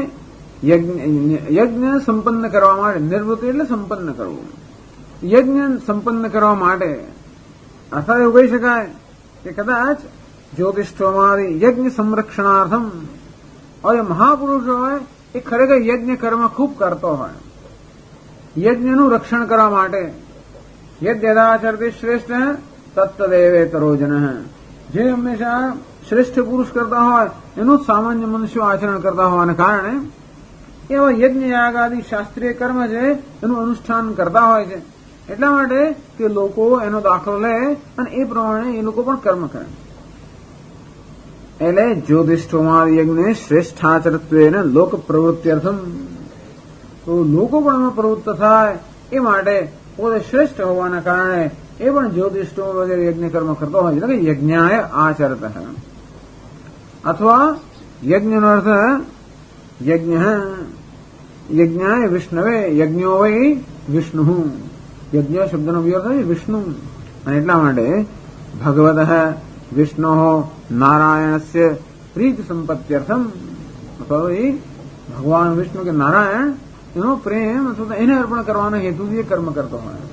S2: યજ્ઞ સંપન્ન કરવા માટે, નિવૃત્તિ એટલે સંપન્ન કરવું, યજ્ઞ સંપન્ન કરવા માટે. અર્થાત એવું કહી શકાય કે કદાચ જ્યોતિષ્ઠોમાદિ યજ્ઞ સંરક્ષણાર્થમ, હવે મહાપુરુષ હોય એ ખરેખર યજ્ઞ કર્મ ખૂબ કરતો હોય, યજ્ઞનું રક્ષણ કરવા માટે. યદ્યદાચરતિ શ્રેષ્ઠ તત્તદેવેતરો જનઃ, જે હંમેશા શ્રેષ્ઠ પુરુષ કરતા હોય એનું સામાન્ય મનુષ્યો આચરણ કરતા હોવાને કારણે એવા યજ્ઞ યાગ આદિ શાસ્ત્રીય કર્મ છે એનું અનુષ્ઠાન કરતા હોય છે. એટલા માટે કે લોકો એનો દાખલો લે અને એ પ્રમાણે એ લોકો પણ કર્મ કરે. એટલે જ્યોતિષ્ઠોમાદ યજ્ઞ શ્રેષ્ઠાચરત્વેન લોક પ્રવૃત્ત્યર્થમ, તો લોકો પણ એમાં પ્રવૃત્ત થાય એ માટે પોતે શ્રેષ્ઠ હોવાના કારણે એ પણ જ્યોતિષ્ઠો વગેરે યજ્ઞ કર્મ કરતો હોય છે. યજ્ઞાય આચરત, અથવા યજ્ઞનો અર્થ યજ્ઞ યજ્ઞાય વિષ્ણવે યજ્ઞો વૈ વિષ્ણુ, યજ્ઞ શબ્દનો અર્થ છે વિષ્ણુ, અને એટલા માટે ભગવતઃ વિષ્ણુ નારાયણસ્ય પ્રીતિ સંપત્ત્યર્થમ, અથવા એ ભગવાન વિષ્ણુ કે નારાયણ એનો પ્રેમ અથવા એને અર્પણ કરવાના હેતુથી એ કર્મ કરતો હોય.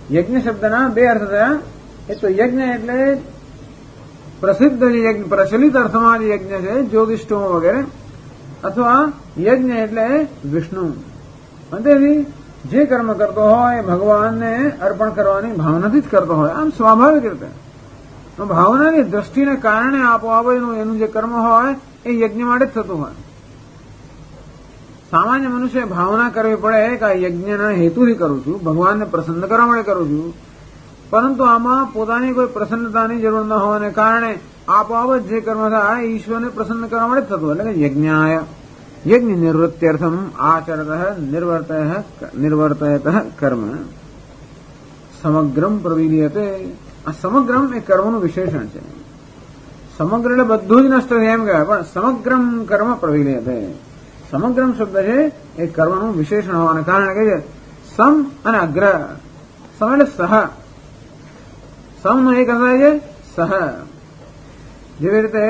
S2: યજ્ઞ શબ્દના બે અર્થ થયા. એક તો યજ્ઞ એટલે પ્રસિદ્ધ યજ્ઞ, પ્રચલિત અર્થમાં જે યજ્ઞ છે જ્યોતિષ્ઠોમ વગેરે, અથવા યજ્ઞ એટલે વિષ્ણુ. તેથી જે કર્મ કરતો હોય ભગવાનને અર્પણ કરવાની ભાવનાથી જ કરતો હોય, આમ સ્વાભાવિક રીતે ભાવનાની દ્રષ્ટિને કારણે આપોઆપ એનું જે કર્મ હોય એ યજ્ઞ માટે જ થતું હોય. સામાન્ય મનુષ્ય ભાવના કરવી પડે કે આ યજ્ઞના હેતુથી કરું છું, ભગવાનને પ્રસન્ન કરવા માટે કરું છું, પરંતુ આમાં પોતાની કોઈ પ્રસન્નતાની જરૂર ન હોવાને કારણે આપોઆપ જ જે કર્મ થાય ઈશ્વરને પ્રસન્ન કરવા માટે જ થતું. એટલે કે યજ્ઞાય યજ્ઞ નિવૃત્ત્યર્થમ આચરતઃ નિર્વર્તયતઃ કર્મ સમગ્રમ પ્રવિલીયતે. આ સમગ્રમ એ કર્મનું વિશેષણ છે. સમગ્ર એટલે બધું જ નષ્ટ થાય એમ કહેવાય, પણ સમગ્રમ કર્મ પ્રવિલીયતે. સમગ્રમ શબ્દ છે એ કર્મનું વિશેષણ હોવાને કારણે કહે છે સમ અને અગ્ર. સમ એટલે સહ, સમનો એક અર્થ થાય છે સહ. જેવી રીતે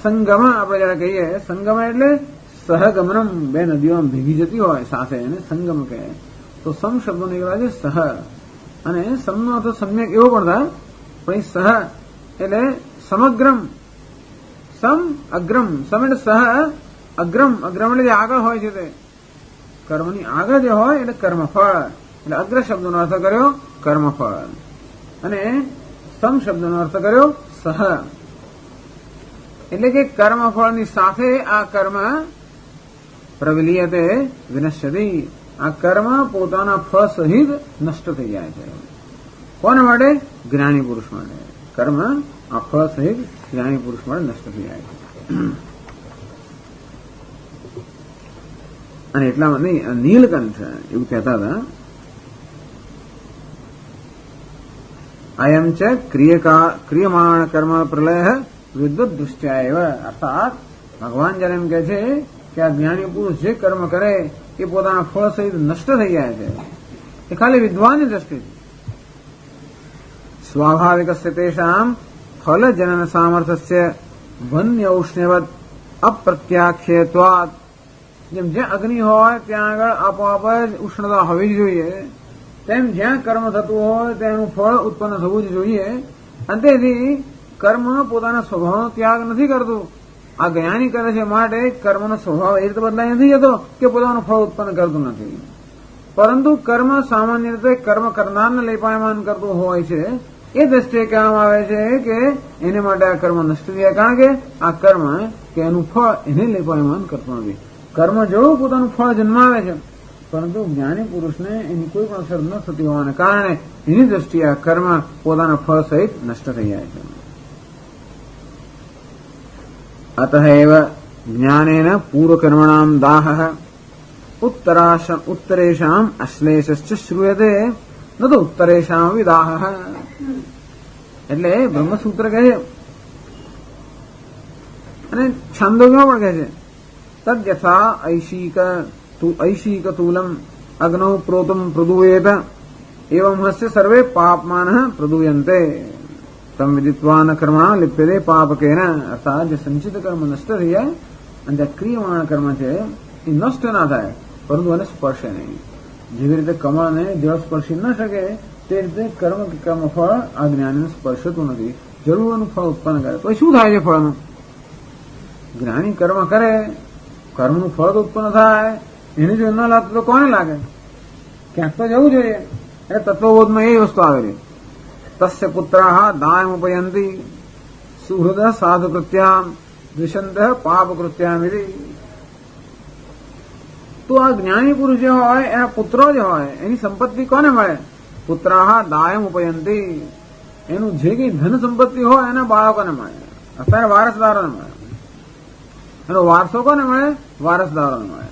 S2: સંગમ આપણે જયારે કહીએ, સંગમ એટલે સહગમનમ, બે નદીઓ ભેગી જતી હોય સાથે એને સંગમ કહે. તો સમ શબ્દો નીકળે છે સહ, અને સમનો અર્થ સમ્યક એવો પણ થાય, પણ એ સહ એટલે સમગ્રમ. સમ અગ્રમ, સમ એટલે સહ, અગ્રમ, અગ્રમ એટલે જે આગળ હોય છે તે કર્મની આગળ જે હોય એટલે કર્મફળ. એટલે અગ્ર શબ્દનો અર્થ કર્યો કર્મફળ, અને સમ શબ્દનો અર્થ કર્યો સહ. એટલે કે કર્મફળની સાથે આ કર્મ પ્રવિલીયતે વિનશ્યતિ, આ કર્મ પોતાના ફળ સહિત નષ્ટ થઈ જાય છે. કોના માટે? જ્ઞાની પુરુષ માટે. કર્મ આ ફળ સહિત જ્ઞાની પુરુષ માટે નષ્ટ થઈ જાય છે. અને એટલામાં નહીં, નીલકંઠ એવું કહેતા હતા, અયમ ચ ક્રિયમાણ કર્મ પ્રલય વિદ્યુત દૃષ્ટ્યા એવ. અર્થાત ભગવાન જયારે એમ કહે છે કે આ જ્ઞાની પુરુષ જે કર્મ કરે એ પોતાના ફળ સહિત નષ્ટ થઈ જાય છે, એ ખાલી વિદ્વાનની દ્રષ્ટિથી. સ્વાભાવિકસ્ય તેષામ ફલ જનન સામર્થ્યસ્ય વન્ય ઉષ્ણવત અપ્રત્યાખ્યત્વાત. જેમ જ્યાં અગ્નિ હોય ત્યાં આગળ આપોઆપ જ ઉષ્ણતા હોવી જ જોઈએ, તેમ જ્યાં કર્મ થતું હોય તેનું ફળ ઉત્પન્ન થવું જ જોઈએ. અને તેથી કર્મ પોતાના સ્વભાવનો ત્યાગ નથી કરતું. આ જ્ઞાની કરે છે માટે કર્મનો સ્વભાવ એ રીતે બદલાઈ નથી જતો કે પોતાનું ફળ ઉત્પન્ન કરતું નથી, પરંતુ કર્મ સામાન્ય રીતે કર્મ કરનારને લેપાયમાન કરતું હોય છે. એ દ્રષ્ટિએ કહેવામાં આવે છે કે એને માટે આ કર્મ નષ્ટ થયા, કારણ કે આ કર્મ કે એનું ફળ એને લેપાયમાન કરતું નથી. કર્મ જરૂર પોતાનું ફળ જન્માવે છે, પરંતુ જ્ઞાની પુરુષને એની કોઈ પણ અસર ન થતી હોવાને કારણે એની દ્રષ્ટિએ આ કર્મ પોતાના ફળ સહિત નષ્ટ થઈ જાય છે. અતઃ એવ જ્ઞાનેન પૂર્વકર્મણામ દાહ ઉત્તરેષામ અશ્લેષશ્ચ શ્રૂયતે ન તો ઉત્તરેષામ વિદાહ. એટલે બ્રહ્મસૂત્ર કહે છે, અને છાંદોગ્યમાં પણ કહે છે, તદ્યથા ઐશિક તૂલમ અગ્નૌ પ્રોતમ પ્રદૂયેત એવં હસ્ય સર્વે પાપમાનઃ પ્રદૂયન્તે તમ વિદિત્વા ન કર્મણા લિપ્યતે પાપકેન. અર્થાત જે સંચિત કર્મ નષ્ટ થઈ જાય અને જે ક્રિયમાણ કર્મ છે એ નષ્ટ ના થાય, પરંતુ એને સ્પર્શે નહીં. જેવી રીતે કમળને જળ સ્પર્શી ન શકે તે રીતે કર્મફળ આ જ્ઞાનીને સ્પર્શતું નથી, જરૂર એનું ફળ ઉત્પન્ન કરે. તો શું થાય છે ફળનું? જ્ઞાની કર્મ કરે, કર્મનું ફળ ઉત્પન્ન થાય, એની જો ન લાગતું તો કોને લાગે? ક્યાંક તો જવું જોઈએ. એટલે તત્વબોધમાં એ વસ્તુ આવેલી, તસ્ય પુત્રાઃ દાયમુપયંતી સુહૃદ સાધુ કૃત્યામ દ્વિષંત પાપ કૃત્યામ. તો આ જ્ઞાની પુરુષ જે હોય એના પુત્રો જે હોય એની સંપત્તિ કોને મળે? પુત્રાઃ દાયમુપયંતી, એનું જે કઈ ધન સંપત્તિ હોય એના બાળકોને મળે, અત્યારે વારસદારોને મળે. એનો વારસો કોને મળે? વારસદારોને મળે.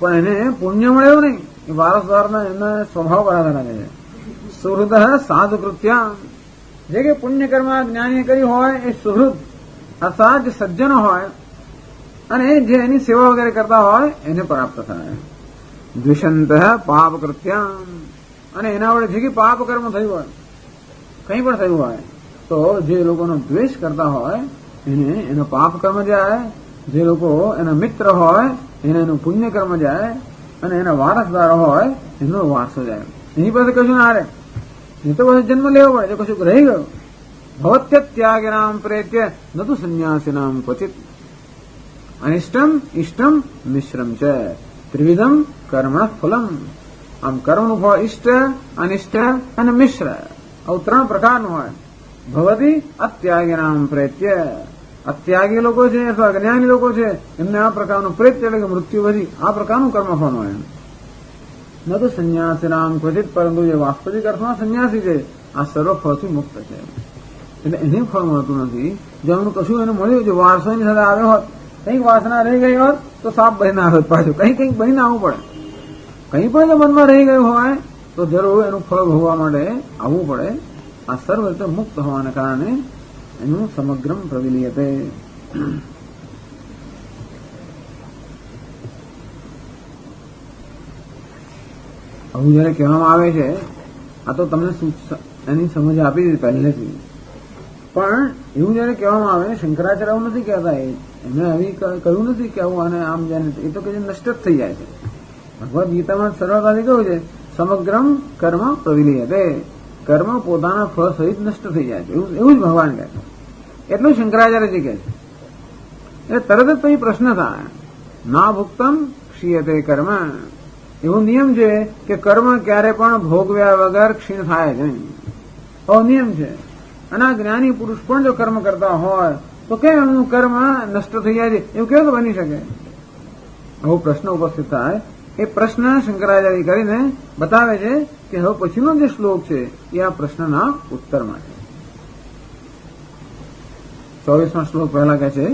S2: પણ એને પુણ્ય મળે એવું નહીં, એ વારસદારના એમના સ્વભાવ બરાબર લાગે છે. સુહૃદ સાધુ કૃત્યામ, જે કે પુણ્ય કર્મ જ્ઞાનીએ કર્યું હોય એ સુહૃદ અર્થાત જે સજ્જનો હોય અને જે એની સેવા વગેરે કરતા હોય એને પ્રાપ્ત થાય. દ્વિષંત પાપ કૃત્યામ, અને એના વડે જે કંઈ પાપ કર્મ થયું હોય, કંઈ પણ થયું હોય, તો જે લોકોનો દ્વેષ કરતા હોય એને એનો પાપ કર્મ જાય, જે લોકો એના મિત્ર હોય એને એનું પુણ્ય કર્મ જાય, અને એના વારસદાર હોય એનો વારસો જાય. એની પાસે કશું ના રહે, એ તો પછી જન્મ લેવો પડે. જો કશું રહી ગયું, ભવત્યત્યાગિનામ પ્રેત્ય ન તો સંન્યાસિનામ ક્વચિત અનિષ્ટમ ઇષ્ટમ મિશ્રમ છે ત્રિવિધમ કર્મ ફલમ. આમ કર્મનું ફળ ઇષ્ટ, અનિષ્ટ અને મિશ્ર, આવું 3 પ્રકારનું હોય. ભવતી અત્યાગિનામ પ્રેત્ય, અત્યાગી લોકો છે અથવા જ્ઞાની લોકો છે એમને આ પ્રકારનું પ્રેત્ય એટલે કે મૃત્યુ પછી આ પ્રકારનું કર્મફળ હોય. ન તો સંન્યાસિનામ ક્વચિત, પરંતુ જે વાસ્તવિક અર્થમાં સંન્યાસી છે આ સર્વ ફળથી મુક્ત છે, એટલે એને ફળ મળતું નથી. જો એમનું કશું એને મળ્યું, જો વારસો એની સાથે આવ્યો હોત, કંઈક વાસના રહી ગઈ હોત તો સાપ બનીને આવે પાછું, કંઈક બનીને આવવું પડે. કંઈ પણ જો મનમાં રહી ગયું હોય તો જરૂર એનું ફળ ભોગવા માટે આવવું પડે. આ સર્વ રીતે મુક્ત હોવાને કારણે એનું સમગ્રમ પ્રવિલીયતે. આવું જયારે કહેવામાં આવે છે, આ તો તમને એની સમજ આપી દીધી પહેલેથી, પણ એવું જયારે કહેવામાં આવે, શંકરાચાર્ય આવું નથી કહેતા, એમને આવી કહ્યું નથી કે આવું અને આમ જાય, એ તો કે નષ્ટ જ થઈ જાય છે. ભગવદ્ ગીતામાં સરળતાથી કહ્યું છે સમગ્રમ કર્મ પ્રવિલીયતે, કર્મ પોતાના ફળ સહિત નષ્ટ થઈ જાય છે, એવું જ ભગવાન કહે છે. એટલું શંકરાચાર્યજી કહે છે. એટલે તરત જ પછી પ્રશ્ન થાય, ના ભુક્તમ ક્ષીયતે કર્મ. એવો નિયમ છે કે કર્મ ક્યારે પણ ભોગવ્યા વગર ક્ષીણ થાય છે, એવો નિયમ છે. અને આ જ્ઞાની પુરુષ પણ જો કર્મ કરતા હોય તો કેમ એમનું કર્મ નષ્ટ થઈ જાય છે, એવું કેવું બની શકે? આવો પ્રશ્ન ઉપસ્થિત થાય. એ પ્રશ્ન શંકરાચાર્ય કરીને બતાવે છે કે હવે પછીનો જે શ્લોક છે એ આ પ્રશ્નના ઉત્તરમાં છે. 24મા શ્લોક પહેલા કહે છે,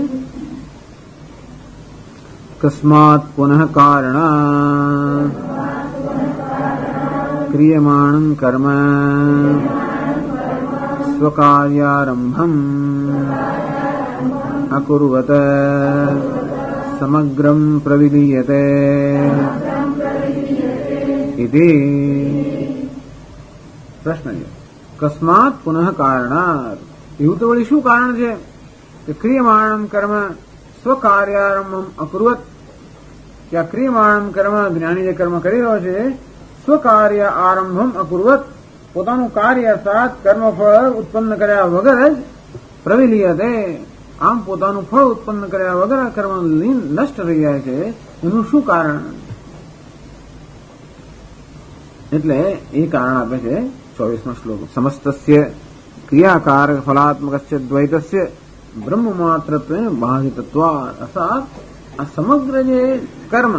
S2: કસ્માત પુનઃ કારણ ક્રિયમાણં કર્મ સ્વકાર્યારંભમ અકુર્વત સમગ્રમ પ્રવિલીયતે ઇતિ. પ્રશ્ન છે કસ્માત પુનઃ કારણાત, એવું તો વળી શું કારણ છે કે ક્રિયમાણમ કર્મ સ્વકાર્યારંભમ અકુર્વત, કે આ ક્રિયમાણમ કર્મ જ્ઞાની જે કર્મ કરી રહ્યો છે સ્વકાર્ય આરંભમ અકુર્વત, પોતાનું કાર્ય અર્થાત કર્મફળ ઉત્પન્ન કર્યા વગર જ પ્રવિલીયતે, આમ પોતાનું ફળ ઉત્પન્ન કર્યા વગર આ કર્મ નષ્ટ થઈ જાય છે, એનું શું કારણ? એટલે એ કારણ આપે છે 24મા શ્લોક. સમસ્તસ્ય ક્રિયાકાર ફલાત્મકસ્ય દ્વૈતસ્ય બ્રહ્મ માત્રત્વેન બાધિતત્વાत्, અર્થાત આ સમગ્ર જે કર્મ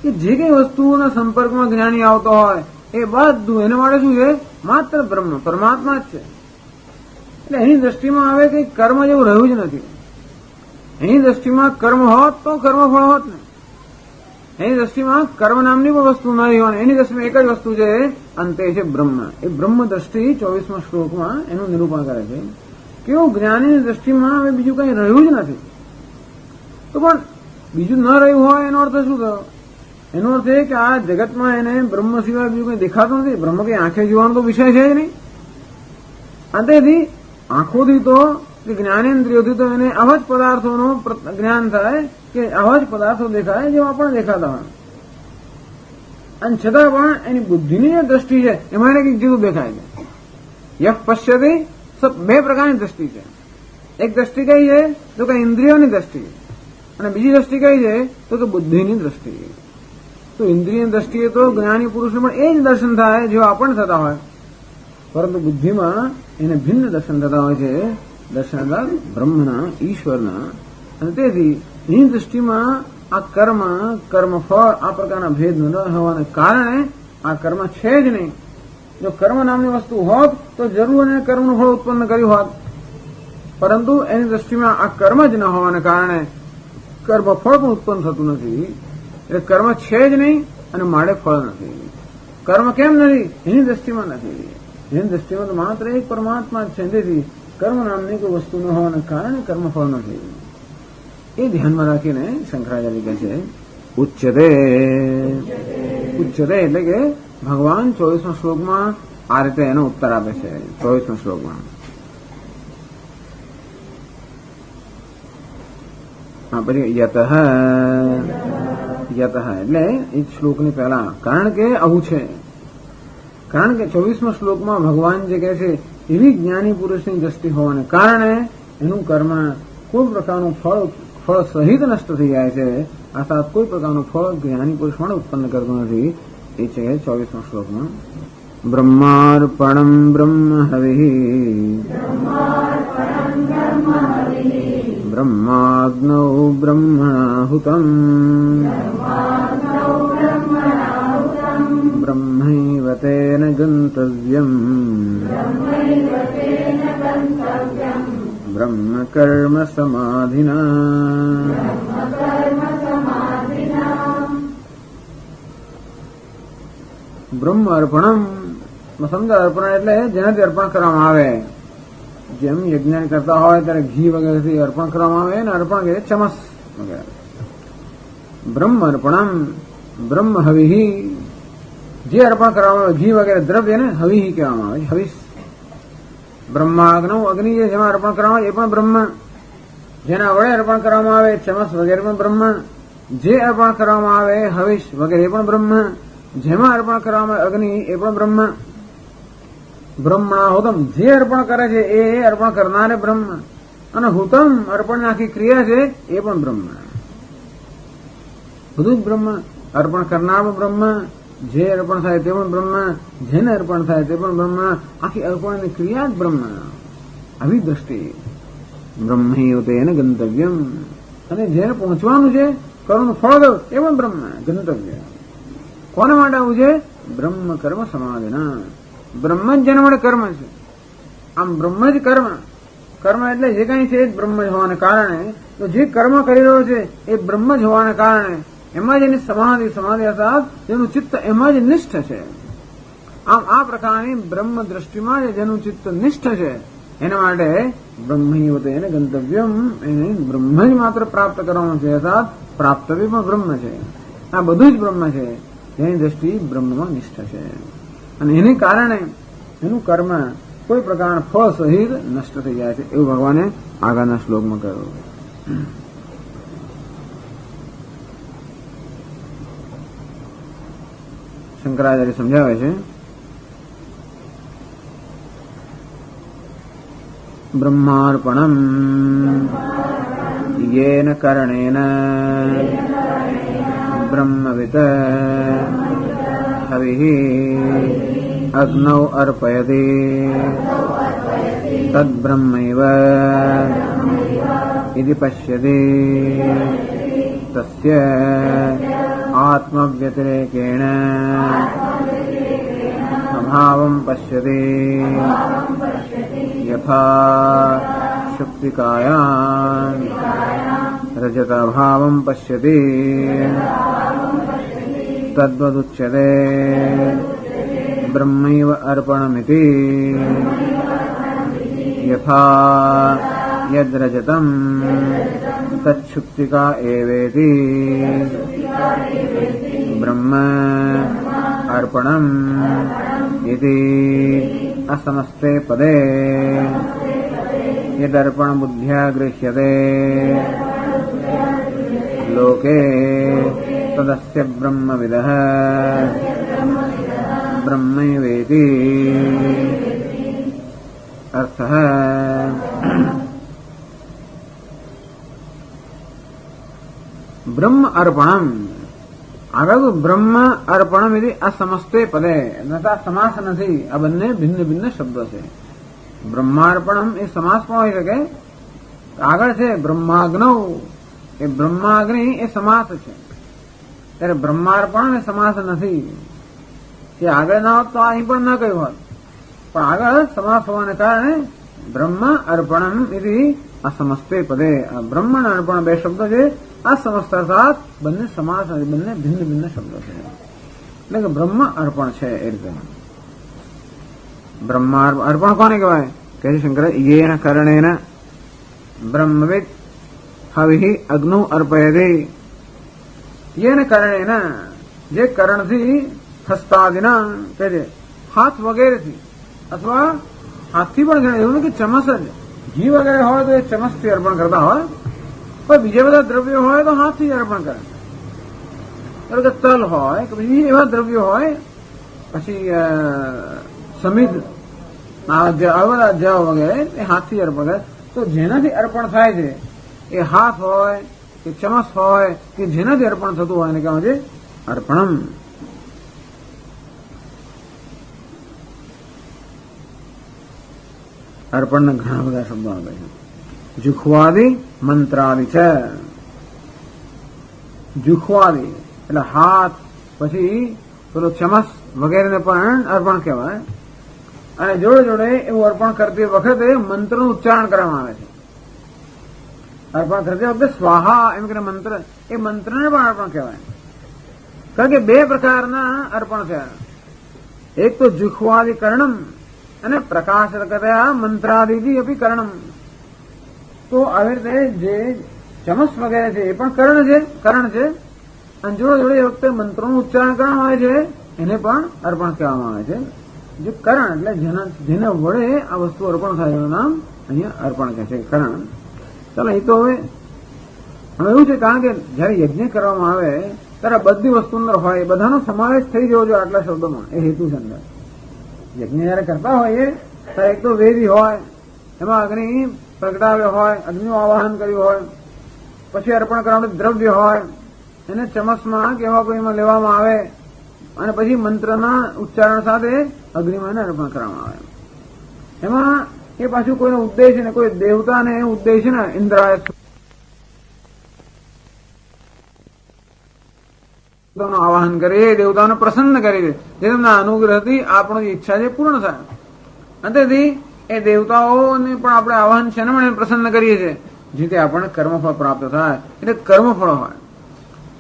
S2: કે જે કઈ વસ્તુઓના સંપર્કમાં જ્ઞાની આવતો હોય એ બધું એના માટે શું છે? માત્ર બ્રહ્મ, પરમાત્મા જ છે. એટલે એની દ્રષ્ટિમાં આવે કે કર્મ જેવું રહ્યું જ નથી. એની દ્રષ્ટિમાં કર્મ હોત તો કર્મફળ હોત ને, એની દ્રષ્ટિમાં કર્મ નામની પણ વસ્તુ ન રહી હોય, એની દ્રષ્ટિમાં એક જ વસ્તુ છે, અંતે છે બ્રહ્મ. એ બ્રહ્મ દ્રષ્ટિ 24મા શ્લોકમાં એનું નિરૂપણ કરે છે કે એવું જ્ઞાનીની દ્રષ્ટિમાં હવે બીજું કઈ રહ્યું જ નથી. તો પણ બીજું ન રહ્યું હોય એનો અર્થ શું થયો? એનો અર્થ એ કે આ જગતમાં એને બ્રહ્મ સિવાય બીજું કઈ દેખાતું નથી. બ્રહ્મ કઈ આંખે જોવાનો તો વિષય છે જ નહીં. અંતેથી આંખોથી તો કે જ્ઞાનેન્દ્રિયોથી તો એને આવા જ પદાર્થોનું જ્ઞાન થાય કે આવા જ પદાર્થો દેખાય જેવા આપણને દેખાતા હોય, અને છતાં પણ એની બુદ્ધિની જે દ્રષ્ટિ છે એમાં એને કંઈક જુદું દેખાય છે. યહ પશ્યતિ, બે પ્રકારની દ્રષ્ટિ છે. એક દ્રષ્ટિ કઈ છે તો કે ઇન્દ્રિયોની દ્રષ્ટિ, અને બીજી દ્રષ્ટિ કઈ છે તો કે બુદ્ધિની દ્રષ્ટિ. તો ઇન્દ્રિયની દ્રષ્ટિએ તો જ્ઞાની પુરુષને પણ એ જ દર્શન થાય જેવા આપણને થતા હોય, પરંતુ બુદ્ધિમાં એને ભિન્ન દર્શન થતા હોય છે, દર્શન બ્રહ્મના, ઈશ્વરના. અને તેથી એની દ્રષ્ટિમાં આ કર્મફળ આ પ્રકારના ભેદ ન હોવાને કારણે આ કર્મ છે જ નહીં. જો કર્મ નામની વસ્તુ હોત તો જરૂર એને કર્મનું ફળ ઉત્પન્ન કર્યું હોત, પરંતુ એની દ્રષ્ટિમાં આ કર્મ જ ન હોવાને કારણે કર્મફળ પણ ઉત્પન્ન થતું નથી. એટલે કર્મ છે જ નહીં અને માડે ફળ નથી. કર્મ કેમ નથી? એની દ્રષ્ટિમાં નથી. એની દ્રષ્ટિમાં તો માત્ર એક પરમાત્મા જ છે. તેથી કર્મ નામની કોઈ વસ્તુ ન હોવાને કારણે કર્મફળ નથી. એ ધ્યાનમાં રાખીને શંકરાચાર્ય કહે છે ઉચ્ચતે. ઉચ્ચતે એટલે કે ભગવાન 24મા શ્લોકમાં આ રીતે એનો ઉત્તર આપે છે. 24મા શ્લોકમાં પછી યતઃ એટલે એ શ્લોકની પહેલા, કારણ કે આવું છે. કારણ કે 24મા શ્લોકમાં ભગવાન જે કહે છે એવી જ્ઞાની પુરુષની દ્રષ્ટિ હોવાને કારણે એનું કર્મ કોઈ પ્રકારનું ફળ સહિત નષ્ટ થઈ જાય છે, અર્થાત કોઈ પ્રકારનું ફળ જ્ઞાની પુરુષ પણ ઉત્પન્ન કરતું નથી. એ છે 24મા શ્લોકમાં. બ્રહ્માર્પણમ બ્રહ્મ હવિઃ બ્રહ્માગ્નૌ બ્રહ્મણાહુતમ બ્રહ્મૈવ તેન ગંતવ્યમ બ્રહ્મ કર્મ સમાધિના. બ્રહ્મ અર્પણમ, સમજો અર્પણ એટલે જેનાથી અર્પણ કરવામાં આવે. જેમ યજ્ઞ કરતા હોય ત્યારે ઘી વગેરેથી અર્પણ કરવામાં આવે ને અર્પણ કે ચમસ વગેરે. બ્રહ્મ અર્પણમ બ્રહ્મ હવિઃ, જે અર્પણ કરવામાં આવે ઘી વગેરે દ્રવ્ય ને હવિઃ કહેવામાં આવે. હવિષ બ્રહ્માગ્નૌ, અગ્નિ જેમાં અર્પણ કરવામાં આવે એ પણ બ્રહ્મ. જેના વડે અર્પણ કરવામાં આવે ચમસ વગેરે પણ બ્રહ્મ. જે અર્પણ કરવામાં આવે હવિષ વગેરે એ પણ બ્રહ્મ. જેમાં અર્પણ કરવામાં આવે અગ્નિ એ પણ બ્રહ્મ. બ્રહ્મણાહુતમ, જે અર્પણ કરે છે એ અર્પણ કરનારે બ્રહ્મ. અને હુતમ, અર્પણની આખી ક્રિયા છે એ પણ બ્રહ્મ. બધું જ બ્રહ્મ. અર્પણ કરનાર પણ બ્રહ્મ, જે અર્પણ થાય તે પણ બ્રહ્મ, જેને અર્પણ થાય તે પણ બ્રહ્મ. આખી અર્પણની ક્રિયા જ બ્રહ્મ. આવી દ્રષ્ટિ. બ્રહ્મૈવ તેન ગંતવ્યમ, અને જેને પહોંચવાનું છે કર્મનું ફળ એ પણ બ્રહ્મ ગંતવ્ય. કોના માટે આવું છે? બ્રહ્મ કર્મ સમાધિના. બ્રહ્મ જ જેના માટે કર્મ છે. આમ બ્રહ્મ જ કર્મ. કર્મ એટલે જે કઈ છે એ જ બ્રહ્મ જ હોવાને કારણે, તો જે કર્મ કરી રહ્યો છે એ બ્રહ્મ જ હોવાને કારણે એમાં જ એની સમાધિ અર્થાત જેનું ચિત્ત એમાં જ નિષ્ઠ છે. આમ આ પ્રકારની બ્રહ્મ દ્રષ્ટિમાં જેનું ચિત્ત નિષ્ઠ છે એના માટે બ્રહ્મૈવ તેન ગંતવ્યમ, એને બ્રહ્મ જ માત્ર પ્રાપ્ત કરવાનું છે, અર્થાત પ્રાપ્તવ્ય પણ બ્રહ્મ છે. આ બધું જ બ્રહ્મ છે. એની દ્રષ્ટિ બ્રહ્મમાં નિષ્ઠ છે અને એને કારણે એનું કર્મ કોઈ પ્રકારના ફળ સહિત નષ્ટ થઈ જાય છે, એવું ભગવાને આગળના શ્લોકમાં કહ્યું. શંકરાચાર્ય સમજાવે છે, બ્રહ્માર્પણમ યેન કર્ણેન બ્રહ્મવિત હવિઃ અગ્નૌ અર્પયતિ તદ્બ્રહ્મૈવ ઇતિ પશ્યતિ તસ્ય આત્મવ્યતિરેકેણ અભાવં પશ્યતિ યથા શુક્તિકાયાં રજતાભાવં પશ્યતિ તદ્વદુચ્યતે બ્રહ્મૈવ અર્પણમિતિ યથા યદ્રજતં તચ્શુક્તિકા એવેતિ બ્રહ્મ અર્પણમ ઇતિ અસમસ્તે પદે યદર્પણ બુદ્ધ્યા ગૃહ્યતે લોકે તદસ્ય બ્રહ્મવિદઃ બ્રહ્મૈવેતિ. અર્થઃ બ્રહ્મ અર્પણમ, આગળ બ્રહ્મ અર્પણમ એટલે આ સમસ્તે પદે નતા સમાસ નથી, આ બંને ભિન્ન ભિન્ન શબ્દો છે. બ્રહ્માર્પણમ એ સમાસ પણ હોઈ શકે. આગળ છે બ્રહ્માગ્નૌ, એ બ્રહ્માગ્નિ એ સમાસ છે, ત્યારે બ્રહ્માર્પણ એ સમાસ નથી. એ આગળ ના હોત તો અહીં પણ ન કહ્યું હોત, પણ આગળ સમાસ હોવાને કારણે બ્રહ્મ અર્પણમ એટલે અસમસ્તે પદે. બ્રહ્મ અને અર્પણ બે શબ્દો છે, અસમસ્ત અર્થાત બંને સમાસ, બંને ભિન્ન ભિન્ન શબ્દો છે, એટલે કે બ્રહ્મ અર્પણ છે. એ રીતે બ્રહ્મ અર્પણ કોને કહેવાય? કહે છે શંકર, યેન કર્ણેન બ્રહ્મવિદ હવિઃ અગ્નૌ અર્પયતે. યેન કર્ણેન, જે કર્ણથી હસ્તાદિના કે છે હાથ વગેરેથી અથવા હાથથી પણ ગણાય. એવું નહીં કે ચમચ જ ઘી વગેરે હોય તો એ ચમચથી અર્પણ કરતા હોય, પણ બીજા બધા દ્રવ્યો હોય તો હાથથી જ અર્પણ કરે. ધારો કે તલ હોય કે બીજી એવા દ્રવ્યો હોય, પછી સમિધ આવા જવ વગેરે એ હાથથી અર્પણ કરે. તો જેનાથી અર્પણ થાય છે એ હાથ હોય કે ચમચ હોય કે જેનાથી અર્પણ થતું હોય એને કહેવાય છે અર્પણમ. અર્પણના ઘણા બધા શબ્દો આવે છે. જુખવાદી મંત્રાદિ છે. જુખવાદી એટલે હાથ પછી પેલો ચમચ વગેરેને પણ અર્પણ કહેવાય. અને જોડે જોડે એવું અર્પણ કરતી વખતે મંત્રનું ઉચ્ચારણ કરવામાં આવે છે. અર્પણ કરતી વખતે સ્વાહા એમ કરીને મંત્ર, એ મંત્રને પણ અર્પણ કહેવાય. કારણ કે બે પ્રકારના અર્પણ થયા, એક તો જુખવાદી કર્ણમ અને પ્રકાશ કર્યા મંત્રાદિથી અપી કર્ણમ. તો આવી રીતે જે ચમચ વગેરે છે એ પણ કર્ણ છે અને જોડે જોડે એ વખતે મંત્રોનું ઉચ્ચારણ કરવામાં આવે છે એને પણ અર્પણ કહેવામાં આવે છે. જે કરણ એટલે જેના વડે આ વસ્તુ અર્પણ થાય એનું નામ અહીંયા અર્પણ કહે છે, કરણ. ચાલો એ તો હવે એવું છે, કારણ કે જયારે યજ્ઞ કરવામાં આવે ત્યારે બધી વસ્તુ અંદર હોય, બધાનો સમાવેશ થઈ જવો જોઈએ આટલા શબ્દોમાં, એ હેતુ છે અંદર. યજ્ઞ જયારે કરતા હોઈએ ત્યારે એક તો વેદી હોય, એમાં અગ્નિ પ્રગટાવ્યો હોય, અગ્નિનું આવાહન કર્યું હોય, પછી અર્પણ કરવાનું દ્રવ્ય હોય, એને ચમચમાં કે એવા કોઈમાં લેવામાં આવે અને પછી મંત્રના ઉચ્ચારણ સાથે અગ્નિમાં અર્પણ કરવામાં આવે. એમાં એ પાછું કોઈનો ઉદ્દેશ ને કોઈ દેવતાને ઉદ્દેશ ને ઇન્દ્રાય આવાહન કરી દેવતાઓને પ્રસન્ન કરી દે, જે તેમના અનુગ્રહથી આપણી ઈચ્છા જે પૂર્ણ થાય. અને તેથી એ દેવતાઓને પણ આપણે આવાહન છે ને પ્રસન્ન કરીએ છીએ જેથી આપણને કર્મફળ પ્રાપ્ત થાય. એટલે કર્મફળ હોય,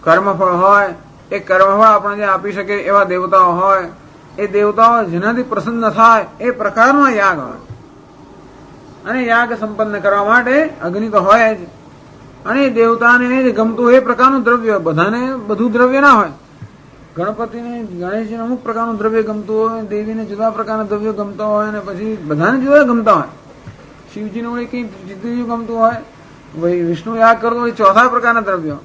S2: કર્મફળ હોય એ કર્મફળ આપણને જે આપી શકે એવા દેવતાઓ હોય, એ દેવતાઓ જેનાથી પ્રસન્ન થાય એ પ્રકારનો યાગ હોય. અને યાગ સંપન્ન કરવા માટે અગ્નિ તો હોય જ. અને દેવતાને ગમતું એ પ્રકારનું દ્રવ્ય, બધાને બધું દ્રવ્ય ના હોય. ગણપતિને ગણેશજીને અમુક પ્રકારનું દ્રવ્ય ગમતું હોય, દેવીને જુદા પ્રકારના દ્રવ્યો ગમતા હોય, અને પછી બધાને જુદા ગમતા હોય. શિવજીને વળી કઈ જુદું ગમતું હોય, વિષ્ણુ યાગ કરતો હોય ચોથા પ્રકારના દ્રવ્યો.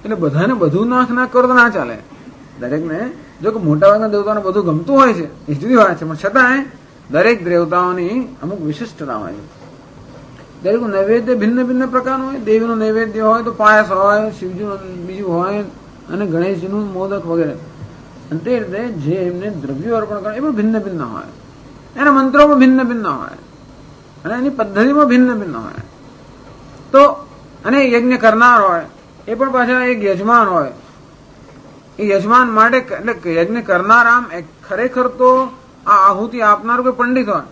S2: એટલે બધાને બધું નાખ કરો તો ના ચાલે. દરેકને જો કે મોટા ભાગના દેવતાઓને બધું ગમતું હોય છે એ જુદી વાત છે, પણ છતાંય દરેક દેવતાઓની અમુક વિશિષ્ટતા હોય છે. દરેક નૈવેદ્ય ભિન્ન ભિન્ન પ્રકારનું હોય. દેવીનું નૈવેદ્ય હોય તો પાયસ હોય, શિવજીનું બીજું હોય, અને ગણેશજીનું મોદક વગેરે. અને તે રીતે જે એમને દ્રવ્યો અર્પણ કરે એ પણ ભિન્ન ભિન્ન હોય, એના મંત્રો પણ ભિન્ન ભિન્ન હોય, અને એની પદ્ધતિમાં ભિન્ન ભિન્ન હોય. તો અને યજ્ઞ કરનાર હોય એ પણ પાછા એક યજમાન હોય. એ યજમાન માટે એટલે યજ્ઞ કરનાર આમ ખરેખર તો આ આહુતિ આપનાર કોઈ પંડિત હોય,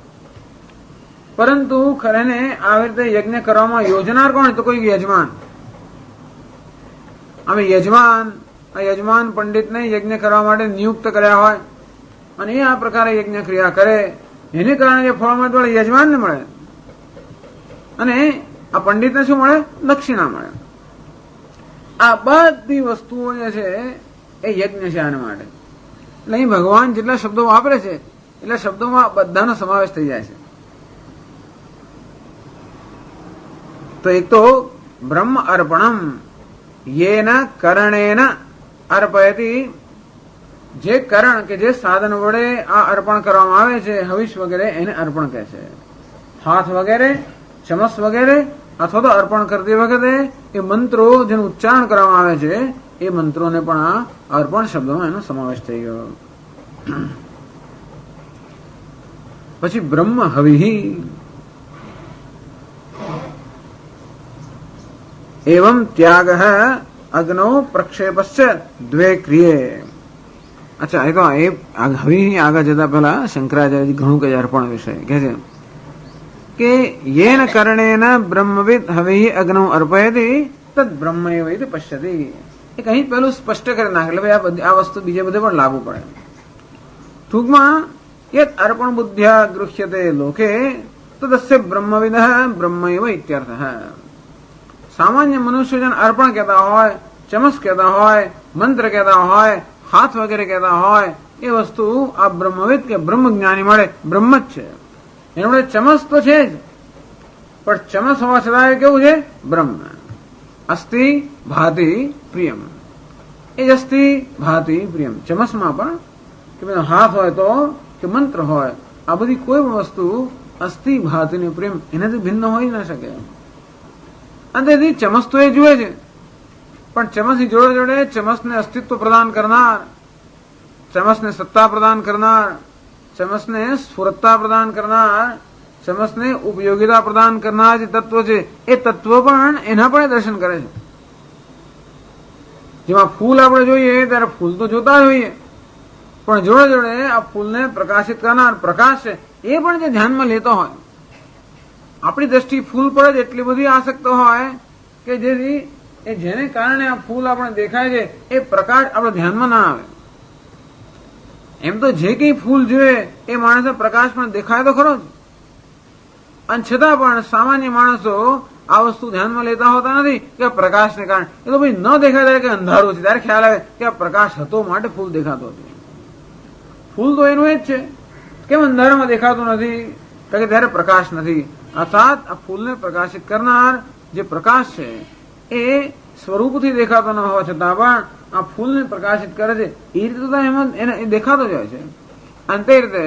S2: પરંતુ ખરેને આવી રીતે યજ્ઞ કરવામાં યોજનાર કોણ? તો કોઈ યજમાન. અમે યજમાન પંડિતને યજ્ઞ કરવા માટે નિયુક્ત કર્યા હોય અને એ આ પ્રકારે યજ્ઞ ક્રિયા કરે, એને કારણે જે ફળ મળે તો યજમાનને મળે અને આ પંડિતને શું મળે? દક્ષિણા મળે. આ બધી વસ્તુઓ જે છે એ યજ્ઞ છે આના માટે. એટલે અહીં ભગવાન જેટલા શબ્દો વાપરે છે એટલા શબ્દોમાં બધાનો સમાવેશ થઈ જાય છે. તો એક તો બ્રહ્મ અર્પણમ યેન કરણેન અર્પયતિ, જે કરણ કે જે સાધન વડે આ અર્પણ કરવામાં આવે છે હવિષ વગેરે એને અર્પણ કહે છે. હાથ વગેરે, ચમચ વગેરે અથવા તો અર્પણ કરતી વખતે એ મંત્રો જેનું ઉચ્ચારણ કરવામાં આવે છે એ મંત્રોને પણ આ અર્પણ શબ્દમાં એનો સમાવેશ થઈ ગયો. પછી બ્રહ્મ હવિહી एवं त्याग अग्नो प्रक्षेपश्च द्वे क्रिये. अच्छा, એ તો હવે આગળ જતા પહેલા શંકરાચાર્ય ઘણું કઈ અર્પણ વિષય કે છે કે યેન કર્ણેન બ્રહ્મવિદ હવે અગ્નો અર્પયતિ તદ બ્રહ્મૈવ ઇતિ પશ્યતિ. એ કहीं પેલું સ્પષ્ટ કરી નાખે એટલે ભાઈ આ વસ્તુ બીજે બધે પણ લાગુ પડે. ટૂંકમાં યત અર્પણ બુદ્ધ્યા ગૃહ્યતે લોકે તદસ્ય બ્રહ્મવિદ બ્રહ્મૈવ ઇત્યર્થઃ. સામાન્ય મનુષ્ય જન અર્પણ કહેતા હોય, ચમચ કહેતા હોય, મંત્ર કહેતા હોય, હાથ વગેરે કહેતા હોય, એ વસ્તુ આ બ્રહ્મવિદ કે બ્રહ્મ જ્ઞાની મળે બ્રહ્મ જ છે. એના વડે ચમસ તો છે જ, પણ ચમસ હોવા છતાં કેવું છે? બ્રહ્મ. અસ્થિ ભાતિ પ્રિયમ, એ જ અસ્થિ ભાતિ પ્રિયમ. ચમસમાં પણ કે બધો હાથ હોય તો કે મંત્ર હોય, આ બધી કોઈ પણ વસ્તુ અસ્થિ ભાતિ ને પ્રેમ એનાથી ભિન્ન હોઈ ન શકે. અને તેથી ચમસ તો એ જુએ છે, પણ ચમસની જોડે જોડે ચમસને અસ્તિત્વ પ્રદાન કરનાર, ચમસને સત્તા પ્રદાન કરનાર, ચમસને સ્ફુરતા પ્રદાન કરનાર, ચમસને ઉપયોગિતા પ્રદાન કરનાર જે તત્વ છે એ તત્વ પણ એના પણ દર્શન કરે છે. જેમાં ફૂલ આપણે જોઈએ ત્યારે ફૂલ તો જોતા જોઈએ, પણ જોડે જોડે આ ફૂલને પ્રકાશિત કરનાર પ્રકાશ છે એ પણ જે ધ્યાનમાં લેતો હોય, આપણી દ્રષ્ટિ ફૂલ પર જ એટલી બધી આસક્ત હોય કે જેથી એ જેને કારણે આ ફૂલ આપણે દેખાય છે એ પ્રકાશ આપણા ધ્યાનમાં ના આવે. એમ તો જે કઈ ફૂલ જોઈએ એ માણસને પ્રકાશ પણ દેખાય તો ખરો જ, અને છતાં પણ સામાન્ય માણસો આ વસ્તુ ધ્યાનમાં લેતા હોતા નથી કે પ્રકાશને કારણે. એ તો ભાઈ ન દેખાય ત્યારે કે અંધારું છે ત્યારે ખ્યાલ આવે કે આ પ્રકાશ હતો માટે ફૂલ દેખાતો હતો. ફૂલ તો એનું એ જ છે, કેમ અંધારામાં દેખાતું નથી? કારણ કે ત્યારે પ્રકાશ નથી. અર્થાત આ ફૂલને પ્રકાશિત કરનાર જે પ્રકાશ છે એ સ્વરૂપથી દેખાતો ન હોવા છતાં પણ આ ફૂલને પ્રકાશિત કરે છે. એ રીતે તો એમાં એને દેખાતો જ હોય છે. અને તે રીતે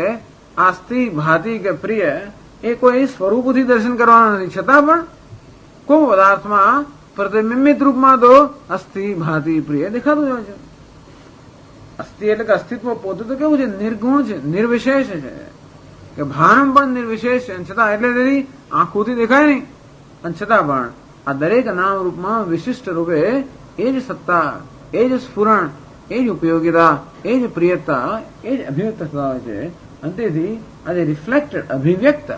S2: આસ્થિ ભાતિ કે પ્રિય એ કોઈ સ્વરૂપથી દર્શન કરવાના નથી, છતાં પણ કોઈ પદાર્થમાં પ્રતિબિંબિત રૂપમાં તો અસ્થિ ભાતિ પ્રિય દેખાતું જ હોય છે. અસ્થિ એટલે કે અસ્તિત્વ પોતે તો કેવું છે? નિર્ગુણ છે, નિર્વિશેષ છે, કે ભાન પણ નિર્વિશેષ છે, છતાં એટલે તેની આંખોથી દેખાય નહીં, અને છતાં પણ આ દરેક નામ રૂપમાં વિશિષ્ટ રૂપે એ જ સત્તા, એ જ સ્ફુરણ, એ જ ઉપયોગિતા, એ જ પ્રિયતા, એ જ અભિવ્યક્ત થતા હોય છે. અને તેથી આજે રિફ્લેક્ટેડ અભિવ્યક્ત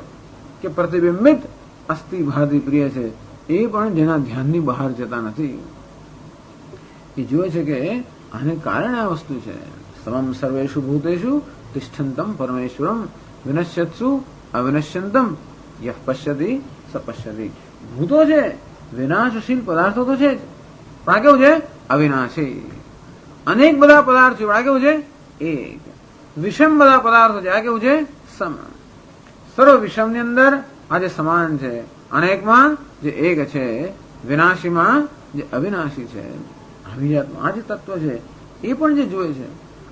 S2: કે પ્રતિબિંબિત અસ્થિ ભાતિ પ્રિય છે એ પણ જેના ધ્યાનની બહાર જતા નથી. એ જુએ છે કે આને કારણે આ વસ્તુ છે. સમમ સર્વેષુ ભૂતેષુ તિષ્ઠંતમ પરમેશ્વરમ વિનશ્યત્સુ અવિનશ્યંતમ યહ પશ્યતિ સ પશ્યતિ. ભૂતો છે, વિનાશશીલ પદાર્થો તો છે જ, પણ આ કેવું છે? અવિનાશી. અનેક બધા પદાર્થો છે, પણ આ કેવું છે? એક. વિષમ બધા પદાર્થો છે, આ કેવું છે? સમ. સર્વ વિષમની અંદર આ જે સમાન છે, અનેકમાં જે એક છે, વિનાશીમાં જે અવિનાશી છે, અભિજાતમાં આ જે તત્વ છે એ પણ જે જુએ છે.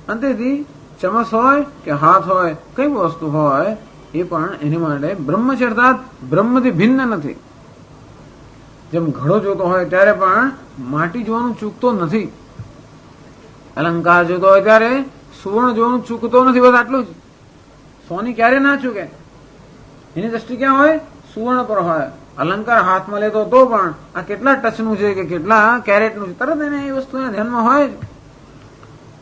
S2: અંતેથી ચમસ હોય કે હાથ હોય, કઈ વસ્તુ હોય એ પણ એની માટે બ્રહ્મ છે, અર્થાત બ્રહ્મથી ભિન્ન નથી. જેમ ઘડો જોતો હોય ત્યારે પણ માટી જોવાનું ચૂકતો નથી, અલંકાર જોતો હોય ત્યારે સુવર્ણ જોવાનું ચૂકતો નથી, બસ આટલું જ. સોની ક્યારે ના ચૂકે, એની દ્રષ્ટિ ક્યાં હોય? સુવર્ણ પર હોય. અલંકાર હાથમાં લેતો તો પણ આ કેટલા ટચનું છે કે કેટલા કેરેટનું છે, તરત એને એ વસ્તુ ધ્યાનમાં હોય જ.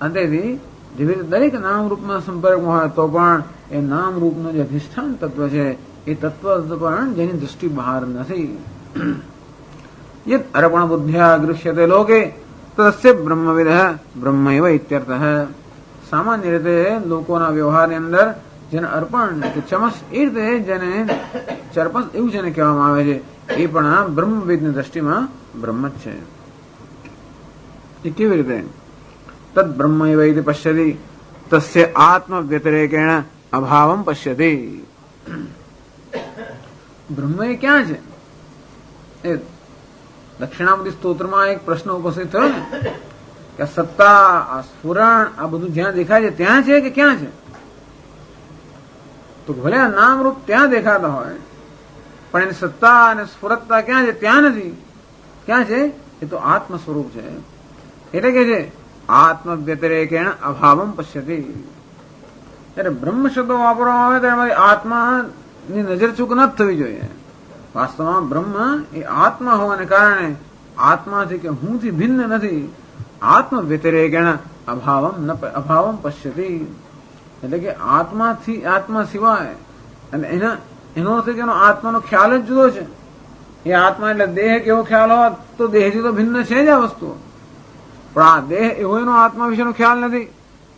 S2: અંતેથી જેવી રીતે દરેક નામ રૂપના સંપર્કમાં હોય તો પણ એ નામ રૂપનું જે અધિષ્ઠાન તત્વ છે એ તત્વ પણ જેની દ્રષ્ટિ બહાર નથી. યદ અર્પણ બુદ્ધ્યા ગૃહ્યતે લોકે તસ્ય બ્રહ્મવિદ બ્રહ્મૈવ ઇત્યર્થ. સામાન્ય રીતે લોકોના વ્યવહારની અંદર જેને અર્પણ કે ચમસ એ રીતે જેને ચરપસ એવું જેને કહેવામાં આવે છે એ પણ આ બ્રહ્મવિદની દ્રષ્ટિમાં બ્રહ્મ જ છે. એ કેવી રીતે? તદ બ્રહ્મૈવ ઇતિ પશ્યતિ તસ્ય આત્મ વ્યતિરેકેણ અભાવમ પશ્યતિ. બ્રહ્મ એ ક્યાં છે? એ દક્ષિણામૂર્તિ સ્તોત્રમાં એક પ્રશ્ન ઉપસ્થિત થયો ને કે સત્તા, આ સ્ફુરણ, આ બધું જ્યાં દેખાય છે ત્યાં છે કે ક્યાં છે? તો ભલે આ નામ રૂપ ત્યાં દેખાતા હોય પણ એની સત્તા અને સ્ફુરતતા ક્યાં છે? ત્યાં નથી. ક્યાં છે? એ તો આત્મ સ્વરૂપ છે. એટલે કે છે આત્મ વ્યતિરેકેણ અભાવમ પશ્યતિ. ત્યારે બ્રહ્મ શબ્દ વાપરવામાં આવે ત્યારે આત્માની નજર ચૂક ન થવી જોઈએ. વાસ્તવમાં બ્રહ્મ એ આત્મા હોવાને કારણે આત્માથી કે હુંથી ભિન્ન નથી. આત્મ વ્યતિરેકેણ અભાવમ પશ્યતિ. એટલે કે આત્માથી, આત્મા સિવાય, અને એનો અર્થ કે આત્માનો ખ્યાલ જ જુદો છે. એ આત્મા એટલે દેહ કેવો ખ્યાલ હોત તો દેહથી તો ભિન્ન છે જ આ વસ્તુ, પણ આ દેહ એવો એનો આત્મા વિશેનો ખ્યાલ નથી.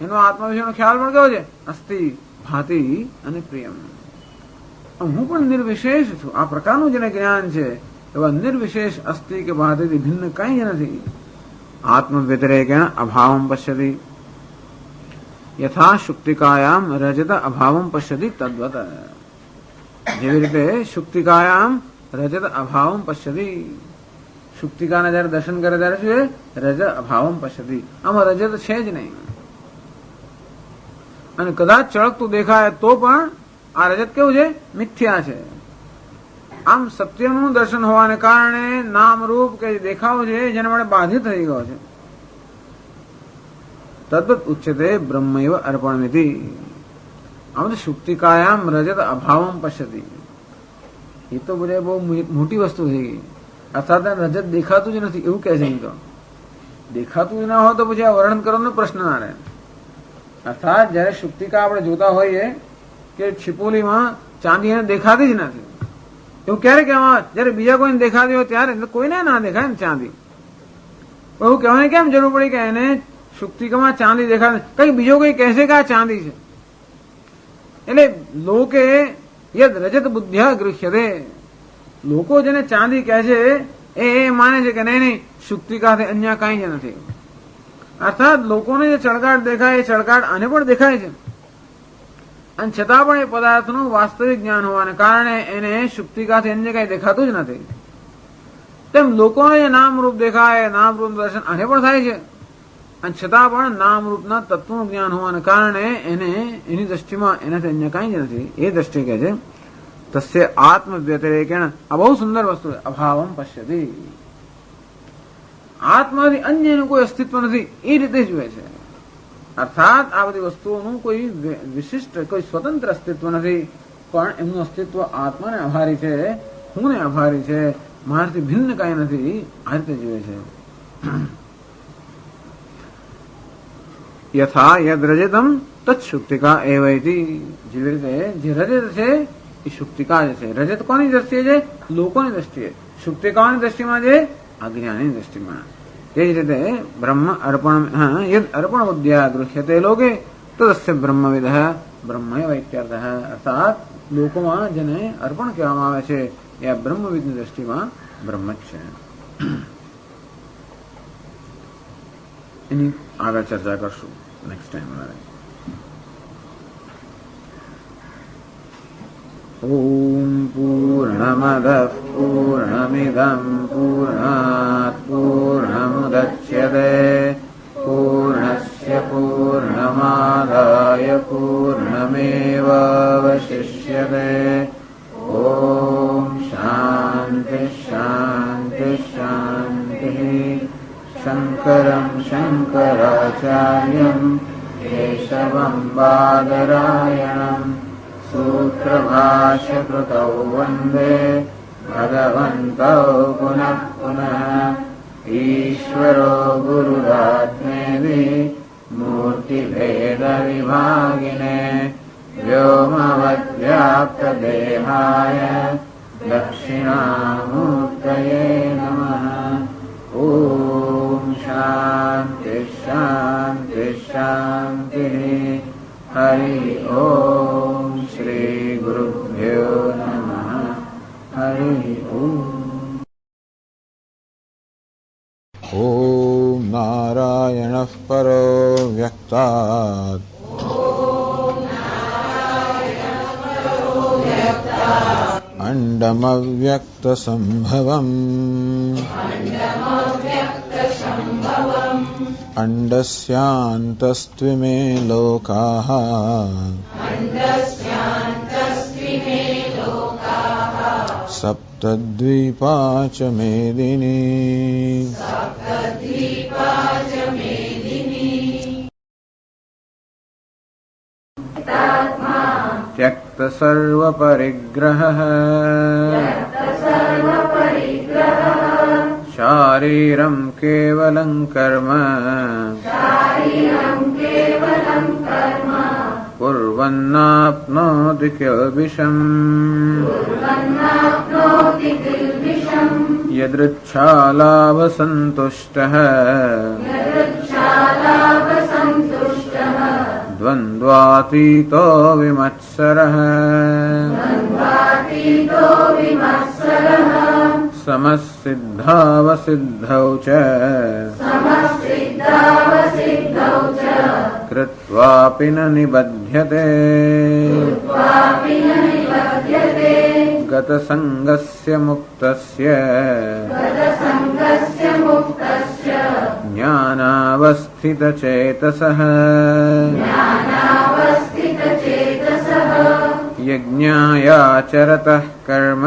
S2: એનો આત્મા વિશેનો ખ્યાલ પણ કેવો છે? અસ્થિ ભાતિ અને પ્રિયમ. હું પણ નિર્વિશેષ છું. આ પ્રકારનું જેને જ્ઞાન છે એવા નિર્વિશેષ અસ્થિ કે ભાતિથી ભિન્ન કઈ જ નથી. આત્મ વ્યતિરેકેણ અભાવમ પશ્યતિ. યથા શુક્તિકાયામ રજત અભાવમ પશ્યતિ તદ્વત. જેવી રીતે શુક્તિકાયામ રજત અભાવમ પશ્યતિ, શુક્તિકાના જયારે દર્શન કરે ત્યારે શું છે? રજ અભાવમ પશ્યતિ. આમાં રજત છે જ નહીં, અને કદાચ ચળકતું દેખાય તો પણ આ રજત કેવું છે? મિથ્યા છે. આમ સત્યનું દર્શન હોવાને કારણે નામ રૂપ કે દેખાવ છે જેના માટે બાધિત થઈ ગયો છે. તદ્વત ઉચ્યતે બ્રહ્મૈવ અર્પણમિતિ. આમ તો શુક્તિકાયામ રજત અભાવમ પશ્યતિ, એ તો બધા બહુ મોટી વસ્તુ થઈ ગઈ. અર્થાત રજત દેખાતું જ નથી એવું કહે છે. તો દેખાતું જ ના હોય તો પછી આ વર્ણન કરવાનો પ્રશ્ન ના રહે. અર્થાત જયારે શુક્તિકા આપણે જોતા હોઈએ કે છીપોલીમાં ચાંદી એને દેખાતી જ નથી, એવું ક્યારે કહેવામાં? જયારે બીજા કોઈને દેખાતી હોય ત્યારે, કોઈને ના દેખાય ને ચાંદી. એવું કહેવાની કેમ જરૂર પડી કે એને શુક્તિકામાં ચાંદી દેખાય? કઈ બીજો કોઈ કહેશે કે આ ચાંદી છે. એટલે લોકે યદ રજત બુદ્ધ્યા ગૃહ્યતે, લોકો જેને ચાંદી કહે છે એ માને છે કે નહીં શુક્તિકાથી અન્ય કઈ જ નથી. અર્થાત લોકોને જે ચળકાટ દેખાય એ ચળકાટ આને પણ દેખાય છે, અને છતાં પણ એ પદાર્થનું વાસ્તવિક જ્ઞાન હોવાને કારણે એને શુક્તિકાથી અન્ય કઈ દેખાતું જ નથી. તેમ લોકોને જે નામરૂપ દેખાય, નામરૂપ દર્શન આને પણ થાય છે, અને છતાં પણ નામરૂપના તત્વનું જ્ઞાન હોવાને કારણે એને એની દ્રષ્ટિમાં એનાથી અન્ય કઈ જ નથી. એ દ્રષ્ટિ કહે છે તસ્ય આત્મ વ્યતિરેકેણ. આ બહુ સુંદર વસ્તુ છે. અભાવમ પશ્યતિ, આત્માથી અન્ય એનું કોઈ અસ્તિત્વ નથી એ રીતે જુએ છે. અર્થાત આ બધી વસ્તુઓનું કોઈ વિશિષ્ટ કોઈ સ્વતંત્ર અસ્તિત્વ નથી, પણ એમનું અસ્તિત્વ આત્માને આભારી છે, હુંને આભારી છે, મારાથી ભિન્ન કઈ નથી, આ રીતે જુએ છે. યથા યદ રજતમ તત્ શુક્તિકા એવૈતિ. જેવી રીતે જે રજત છે એ શુક્તિકા જ છે. રજત કોની દ્રષ્ટિએ છે? લોકોની દ્રષ્ટિએ. શુક્તિકાની દ્રષ્ટિમાં છે અજ્ઞાની દ્રષ્ટિમાં. તે જ રીતે બ્રહ્મ અર્પણ યદ અર્પણ બુદ્ધ્યા ગૃહ્યતે લોકે તદસ્ય બ્રહ્મવિદ બ્રહ્મૈવ ઇત્યર્થ. અર્થાત લોકોમાં જેને અર્પણ કહેવામાં આવે છે એ આ બ્રહ્મવિદની દ્રષ્ટિમાં બ્રહ્મ જ છે. એની આગળ ચર્ચા કરશું નેક્સ્ટ ટાઈમ. ઓમ પૂર્ણમદઃ પૂર્ણમિદં પૂર્ણાત પૂર્ણમુદચ્યતે પૂર્ણસ્ય પૂર્ણમાદાય પૂર્ણમેવાવશિષ્યતે. ઓમ શાંતિ શાંતિ શાંતિ. શંકરં શંકરાચાર્યં કેશવં બાદરાયણં સૂત્રભાષ્યકૃતૌ વંદે ભગવन्तौ પુનઃ પુનઃ. ઈશ્વરો ગુરુરાત્મેતિ મૂર્તિભેદવિભાગિને વ્યોમવદ્વ્યાપ્તદેહાય દક્ષિણામૂર્તયે નમઃ. ઓમ શાંતિ શાંતિ શાંતિ. હરિ ઓમ શ્રી ગુરુભ્યો નમઃ. હરિ ઓમ.
S3: ઓમ નારાયણઃ પરો વ્યક્તાत् અંડમવ્યક્તસંભવम् અંડસ્યાन्तસ્ત્વિમે લોકાઃ સપ્તદ્વીપા ચ મેદિની.
S2: त्यक्त सर्व परिग्रह शारीरं केवलं कर्म कुर्वन्नाप्नोति किल्बिषम्. यदृच्छालाभसन्तुष्टः द्वन्द्वातीतो विमत्सरः समसिद्धावसिद्धौ च
S1: કૃત્વાપી ન નિબધ્યતે ગત સંગસ્ય મુક્તસ્ય જ્ઞાનાવસ્થિત ચેતસઃ યજ્ઞાયાચરતઃ કર્મ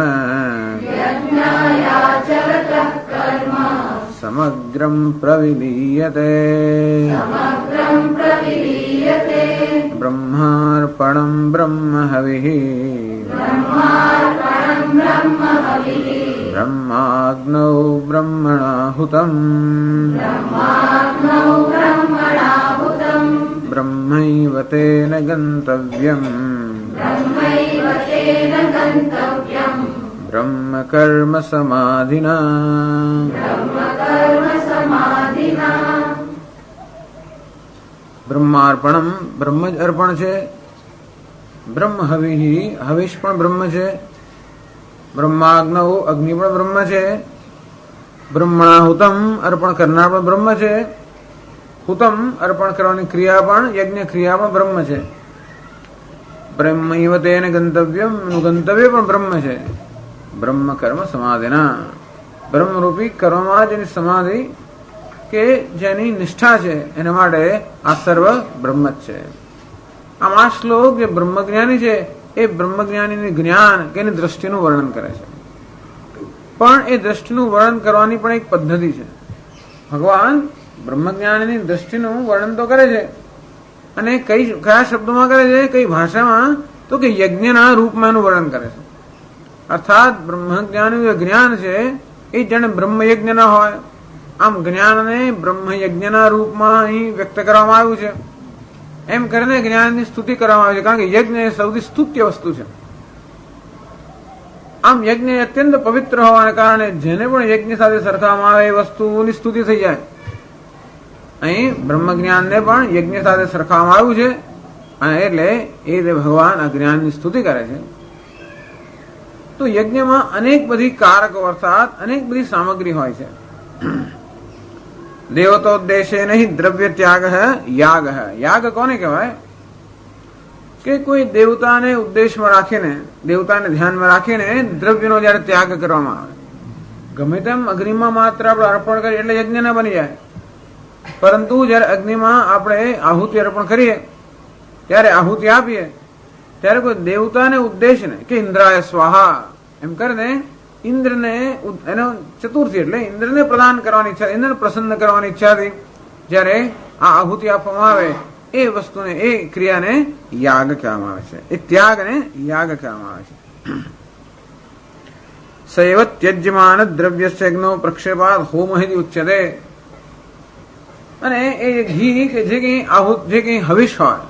S1: સમગ્રમ પ્રવિલીયતે બ્રહ્માર્પણમ બ્રહ્મહવિઃ બ્રહ્માગ્નૌ બ્રહ્મણાહુતમ બ્રહ્મૈવ તેન ગંતવ્યમ બ્રહ્મ કર્મ સમાધિના બ્રહ્માર્પણમ બ્રહ્મ જ અર્પણ છે, બ્રહ્મ હવિઃ હવિષ પણ બ્રહ્મ છે, બ્રહ્માગ્નૌ અગ્નિ પણ બ્રહ્મ છે, બ્રહ્મણાહુતમ અર્પણ કરનાર પણ બ્રહ્મ છે, હુતમ અર્પણ કરવાની ક્રિયા પણ યજ્ઞ ક્રિયા પણ બ્રહ્મ છે. બ્રહ્મૈવ તેન ગંતવ્યમ ગંતવ્ય પણ બ્રહ્મ છે. બ્રહ્મ કર્મ સમાધિના બ્રહ્મરૂપી કર્મમાં જેની સમાધિ કે જેની નિષ્ઠા છે એના માટે આ સર્વ બ્રહ્મ જ છે. આમ આ શ્લોક જે બ્રહ્મજ્ઞાની છે એ બ્રહ્મજ્ઞાનીની જ્ઞાન કે એની દ્રષ્ટિનું વર્ણન કરે છે. પણ એ દ્રષ્ટિનું વર્ણન કરવાની પણ એક પદ્ધતિ છે. ભગવાન બ્રહ્મજ્ઞાનીની દ્રષ્ટિનું વર્ણન તો કરે છે અને કયા શબ્દોમાં કરે છે, કઈ ભાષામાં, તો કે યજ્ઞના રૂપમાં એનું વર્ણન કરે છે. અર્થાત બ્રહ્મજ્ઞાનનું જે જ્ઞાન છે એ જાણે બ્રહ્મયજ્ઞ ના હોય આમ જ્ઞાનને બ્રહ્મયજ્ઞના રૂપમાં અહીં વ્યક્ત કરવામાં આવ્યું છે. એમ કરીને જ્ઞાનની સ્તુતિ કરવામાં આવે છે, કારણ કે યજ્ઞ એ સૌથી સ્તુત્ય વસ્તુ છે. આમ યજ્ઞ અત્યંત પવિત્ર હોવાને કારણે જેને પણ યજ્ઞ સાથે સરખાવવામાં આવે એ વસ્તુની સ્તુતિ થઈ જાય. અહીં બ્રહ્મજ્ઞાનને પણ યજ્ઞ સાથે સરખાવવામાં આવ્યું છે અને એટલે એ ભગવાન આ જ્ઞાનની સ્તુતિ કરે છે. તો યજ્ઞમાં અનેક બધી કારકો અર્થાત અનેક બધી સામગ્રી હોય છે. દેવતોદ્દેશે નહીં દ્રવ્ય ત્યાગ યાગ. યાગ કોને કહેવાય કે કોઈ દેવતાને ઉદ્દેશમાં રાખીને, દેવતાને ધ્યાનમાં રાખીને દ્રવ્યનો જયારે ત્યાગ કરવામાં આવે. ગમે તેમ અગ્નિમાં માત્ર આપણે અર્પણ કરીએ એટલે યજ્ઞ ના બની જાય, પરંતુ જયારે અગ્નિમાં આપણે આહુતિ અર્પણ કરીએ ત્યારે આહુતિ આપીએ ત્યારે કોઈ દેવતાને ઉદ્દેશને કે ઇન્દ્રાય સ્વાહા એમ કરીને ઇન્દ્રને એનો ચતુર્થી એટલે ઇન્દ્રને પ્રદાન કરવાની ઈચ્છા, ઇન્દ્રને પ્રસન્ન કરવાની ઈચ્છાથી જયારે આ આહુતિ આપવામાં આવે એ વસ્તુને, એ ક્રિયાને યાગ કહેવામાં આવે છે. એ ત્યાગને યાગ કહેવામાં આવે છે. સૈવ ત્યજ્યમાન દ્રવ્યસ્ય યજ્ઞો પ્રક્ષેપાદ હોમહિ ઉચ્યતે. અને એ ઘી કે જે કઈ જે કઈ હવિષ હોય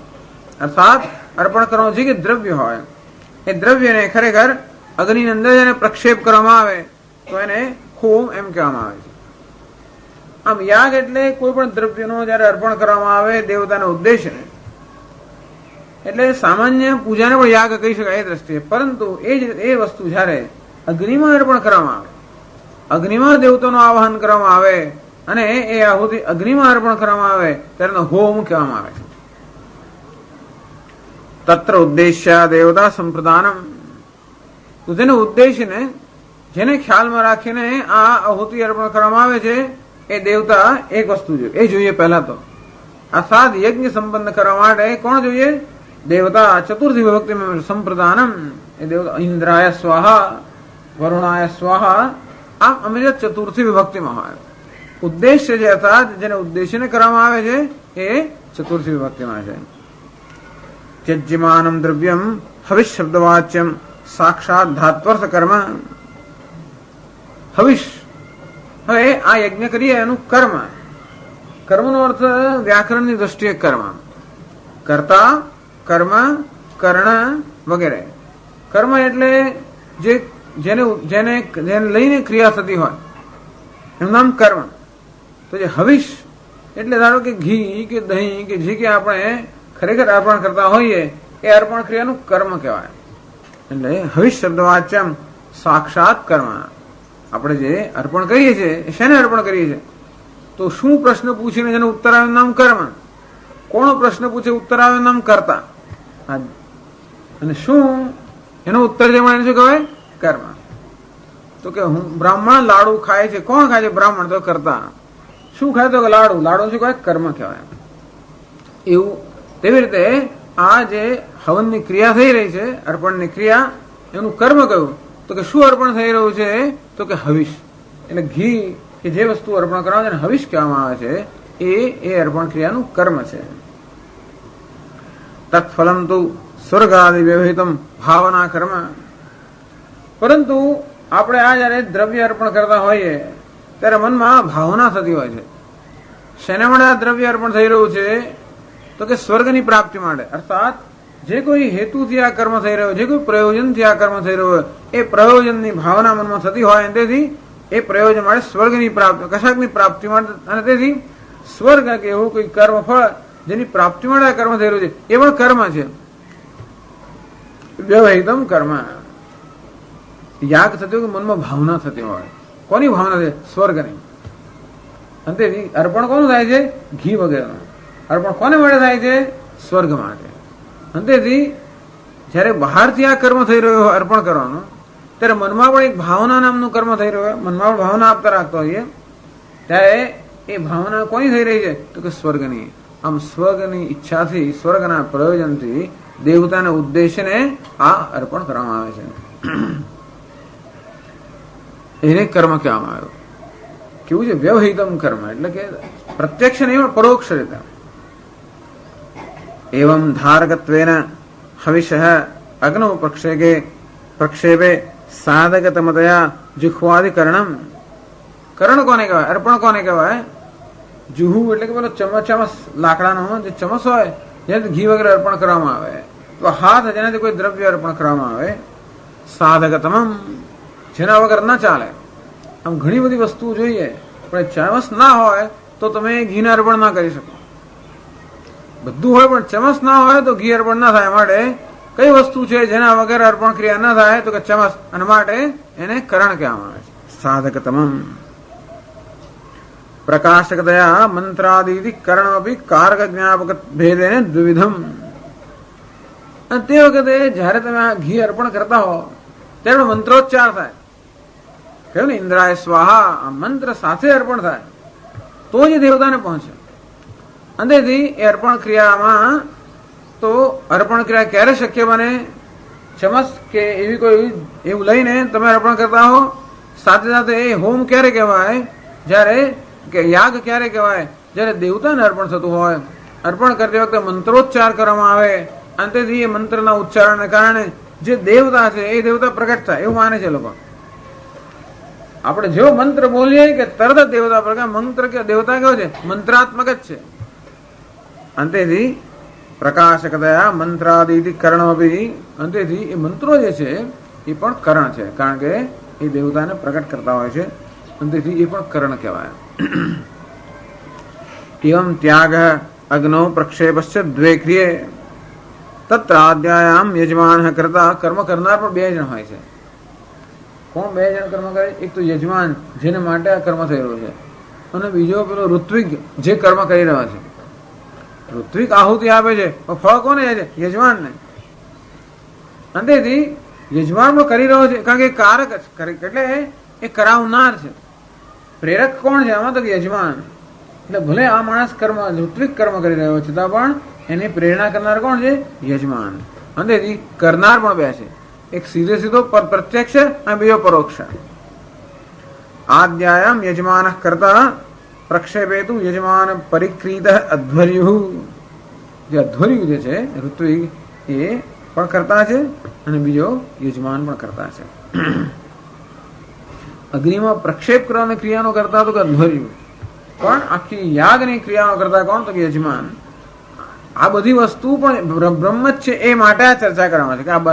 S1: અર્થાત અર્પણ કરવાનું જે કઈ દ્રવ્ય હોય એ દ્રવ્યને ખરેખર અગ્નિની અંદર જેને પ્રક્ષેપ કરવામાં આવે તો એને હોમ એમ કહેવામાં આવે છે. આમ યાગ એટલે કોઈ પણ દ્રવ્યનો જયારે અર્પણ કરવામાં આવે દેવતાને ઉદ્દેશને, એટલે સામાન્ય પૂજાને પણ યાગ કહી શકાય એ દ્રષ્ટિએ. પરંતુ એ વસ્તુ જયારે અગ્નિમાં અર્પણ કરવામાં આવે, અગ્નિમાં દેવતાનું આવાહન કરવામાં આવે અને એ આહુતિ અગ્નિમાં અર્પણ કરવામાં આવે ત્યારે હોમ કહેવામાં આવે છે. તત્ર ઉદ્દેશ્ય દેવતા સંપ્રદાનમ. જેને ઉદ્દેશને, જેને ખ્યાલમાં રાખીને આ આહુતિ અર્પણ કરવામાં આવે છે એ દેવતા એક વસ્તુ જોઈએ, એ જોઈએ પહેલા તો. અર્થાત યજ્ઞ સંપન્ન કરવા માટે કોણ જોઈએ? દેવતા. ચતુર્થી વિભક્તિ સંપ્રદાનમ. એ દેવતા ઇન્દ્રાય સ્વાહા, વરુણાય સ્વાહા. આમ અમે ચતુર્થી વિભક્તિમાં હોય. ઉદ્દેશ્ય જે અર્થાત જેને ઉદ્દેશ્યને કરવામાં આવે છે એ ચતુર્થી વિભક્તિમાં છે. ત્યજ્યમાનમ દ્રવ્યમ હવિષ શબ્દવાચ્યમ સાક્ષાત ધાત્વર્થ કર્મ. હવિષ, હવે આ યજ્ઞ કરીએ એનું કર્મ. કર્મનો અર્થ વ્યાકરણની દ્રષ્ટિએ કર્મ, કર્તા, કર્મ, કર્ણ વગેરે. કર્મ એટલે જેને લઈને ક્રિયા થતી હોય એનું નામ કર્મ. તો જે હવિષ એટલે ધારો કે ઘી કે દહીં કે જે કે આપણે ખરેખર અર્પણ કરતા હોઈએ એ અર્પણ ક્રિયાનું કર્મ કહેવાય. એટલે હવિષ શબ્દ વાચ્યમ સાક્ષાત કર્મ. આપણે જે અર્પણ કરીએ છીએ એ શેને અર્પણ કરીએ છીએ? તો શું પ્રશ્ન પૂછીને જેનું ઉત્તર આવે નામ કર્મ. કોનો પ્રશ્ન પૂછે ઉત્તર આવે નામ કર્તા, અને શું એનો ઉત્તર જે મળે શું કહેવાય? કર્મ. તો કે હું બ્રાહ્મણ લાડુ ખાય છે, કોણ ખાય છે? બ્રાહ્મણ. તો કર્તા. શું ખાય? તો લાડુ. લાડુ શું કહેવાય? કર્મ કહેવાય. એવું તેવી રીતે આ જે હવનની ક્રિયા થઈ રહી છે, અર્પણની ક્રિયા, એનું કર્મ કયું? તો કે શું અર્પણ થઈ રહ્યું છે? તો કે હવિષ. એટલે ઘી કે જે વસ્તુ અર્પણ કરવામાં આવે છે હવિષ કહેવામાં આવે છે, એ અર્પણ ક્રિયાનું કર્મ છે. તત્ફલમ તો સ્વર્ગાદિ વ્યવહિતમ ભાવના કર્મ. પરંતુ આપણે આ જયારે દ્રવ્ય અર્પણ કરતા હોઈએ ત્યારે મનમાં ભાવના થતી હોય છે. શેના માટે આ દ્રવ્ય અર્પણ થઈ રહ્યું છે? તો કે સ્વર્ગની પ્રાપ્તિ માટે. અર્થાત જે કોઈ હેતુથી આ કર્મ થઈ રહ્યો, જે કોઈ પ્રયોજનથી આ કર્મ થઈ રહ્યો હોય, એ પ્રયોજનની ભાવના મનમાં થતી હોય, અને તેથી એ પ્રયોજન માટે સ્વર્ગની પ્રાપ્તિ, કશાકની પ્રાપ્તિ માટે, અને તેથી સ્વર્ગ કે એવું કોઈ કર્મ ફળ જેની પ્રાપ્તિ માટે આ કર્મ થઈ રહ્યું છે એ પણ કર્મ છે. વ્યવહિતમ કર્મ. યાગ થતી હોય મનમાં ભાવના થતી હોય. કોની ભાવના છે? સ્વર્ગની. અને તેથી અર્પણ કોનું થાય છે? ઘી વગેરેનું. અર્પણ કોને માટે થાય છે? સ્વર્ગ માટે. અને તેથી જયારે બહારથી આ કર્મ થઈ રહ્યો હોય અર્પણ કરવાનું, ત્યારે મનમાં પણ એક ભાવના નામનું કર્મ થઈ રહ્યું હોય, મનમાં પણ ભાવના આપતા રાખતો હોઈએ, ત્યારે એ ભાવના કોની થઈ રહી છે? તો કે સ્વર્ગની. આમ સ્વર્ગની ઈચ્છાથી, સ્વર્ગના પ્રયોજનથી દેવતાના ઉદ્દેશ્યને આ અર્પણ કરવામાં આવે છે. એને કર્મ કહેવામાં આવ્યું. કેવું છે? વ્યવહિતમ કર્મ. એટલે કે પ્રત્યક્ષ નહીં પણ પરોક્ષ રીતે. એવં ધારકત્વેન હવિષઃ અગ્નૌ પ્રક્ષેપે સાધકતમતયા જુહ્વાદિકરણમ. કરણ કોને કહેવાય? અર્પણ કોને કહેવાય? જુહુ એટલે કે પેલો ચમચ લાકડાનો જે ચમચ હોય, જેનાથી ઘી વગેરે અર્પણ કરવામાં આવે, તો હાથ જેનાથી કોઈ દ્રવ્ય અર્પણ કરવામાં આવે, સાધકતમમ, જેના વગર ના ચાલે. આમ ઘણી બધી વસ્તુ જોઈએ, પણ ચમચ ના હોય તો તમે ઘીને અર્પણ ના કરી શકો. બધું હોય પણ ચમચ ના હોય તો ઘી અર્પણ ના થાય. માટે કઈ વસ્તુ છે જેના વગર અર્પણ ક્રિયા ના થાય? તો કે ચમચ. અને માટે એને કરણ કહેવામાં આવે છે. સાધકતમમ. પ્રકાશકતયા મંત્રાદિ કર્ણમપી કારક જ્ઞાપક ભેદેને દ્વિવિધમ. અને તે વખતે જયારે તમે આ ઘી અર્પણ કરતા હો ત્યારે મંત્રોચ્ચાર થાય. કહ્યું ને, ઇન્દ્રાય સ્વાહા. આ મંત્ર સાથે અર્પણ થાય તો જ દેવતાને પહોંચે. અંતેથી એ અર્પણ ક્રિયામાં તો અર્પણ ક્રિયા ક્યારે શક્ય બને? ચમચ કે એવી કોઈ એવું લઈને તમે અર્પણ કરતા હો. સાથે સાથે એ હોમ ક્યારે કહેવાય? જ્યારે કે યાગ ક્યારે કહેવાય? જ્યારે દેવતાને અર્પણ થતું હોય. અર્પણ કરતી વખતે મંત્રોચ્ચાર કરવામાં આવે, અંતેથી એ મંત્રના ઉચ્ચારણને કારણે જે દેવતા છે એ દેવતા પ્રગટ થાય એવું માને છે લોકો. આપણે જેવો મંત્ર બોલીએ કે તરત જ દેવતા પ્રગટ. મંત્ર કે દેવતા કેવો છે? મંત્રાત્મક જ છે. અંતેથી પ્રકાશકતયા મંત્રાદિ કર્ણમપી. અંતેથી એ મંત્રો જે છે એ પણ કરણ છે, કારણ કે એ દેવતાને પ્રગટ કરતા હોય છે. અંતેથી એ પણ કરણ કહેવાય. એવં ત્યાગ અગ્નૌ પ્રક્ષેપશ્ચ દ્વે ક્રિયે તત્ર આદ્યાયામ યજમાન કરતા. કર્મ કરનાર પણ બે જણ હોય છે. કોણ બે જણ કર્મ કરે? એક તો યજમાન, જેને માટે આ કર્મ થઈ રહ્યું છે, અને બીજો પેલો ઋત્વિક, જે કર્મ કરી રહ્યો છે. ઋત્વિક આહુતિ આપે છે, ફળ કોને જાય છે? યજમાનને. અંતેથી યજમાન પણ કરી રહ્યો છે, કારણ કે કારક એટલે એ કરાવનાર છે. પ્રેરક કોણ છે આમાં? તો યજમાન. એટલે ભલે આ માણસ કર્મ ઋત્વિક કર્મ કરી રહ્યો છે, છતાં પણ એની પ્રેરણા કરનાર કોણ છે? યજમાન. અંતેથી કરનાર પણ બે છે. એક સીધે સીધો પ્રત્યક્ષ અને બીજો પરોક્ષ. આદ્યાયામ યજમાન કરતા પ્રક્ષેપેતુ યજમાન પરિક્રીત અધ્વર્યુ. જે અધ્વર્યુ જે છે ઋત્વિક એ પણ કરતા છે, અને બીજો યજમાન પણ કરતા છે. અગ્નિમાં પ્રક્ષેપ કરવાની ક્રિયાનો કરતા તો કે અધ્વર્યુ, પણ આખી યાગની ક્રિયાનો કરતા કોણ? તો કે યજમાન. આ બધી વસ્તુ પણ બ્રહ્મ જ છે એ માટે આ ચર્ચા કરવામાં છે કે આ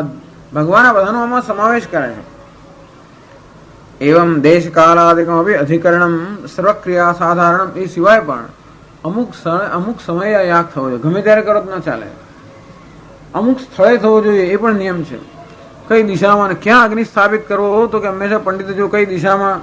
S1: ભગવાન આ બધાનો આમાં સમાવેશ કરે છે. એવમ દેશ કાલાદિકમ અધિકરણમ સર્વક્રિયા સાધારણમ. એ સિવાય પણ અમુક સમયે યાગ થવો જોઈએ. ગમે ત્યારે કરો તો ના ચાલે. અમુક સ્થળે થવો જોઈએ એ પણ નિયમ છે. કઈ દિશામાં ક્યાં અગ્નિ સ્થાપિત કરવો? તો કે હંમેશા પંડિતો જો કઈ દિશામાં,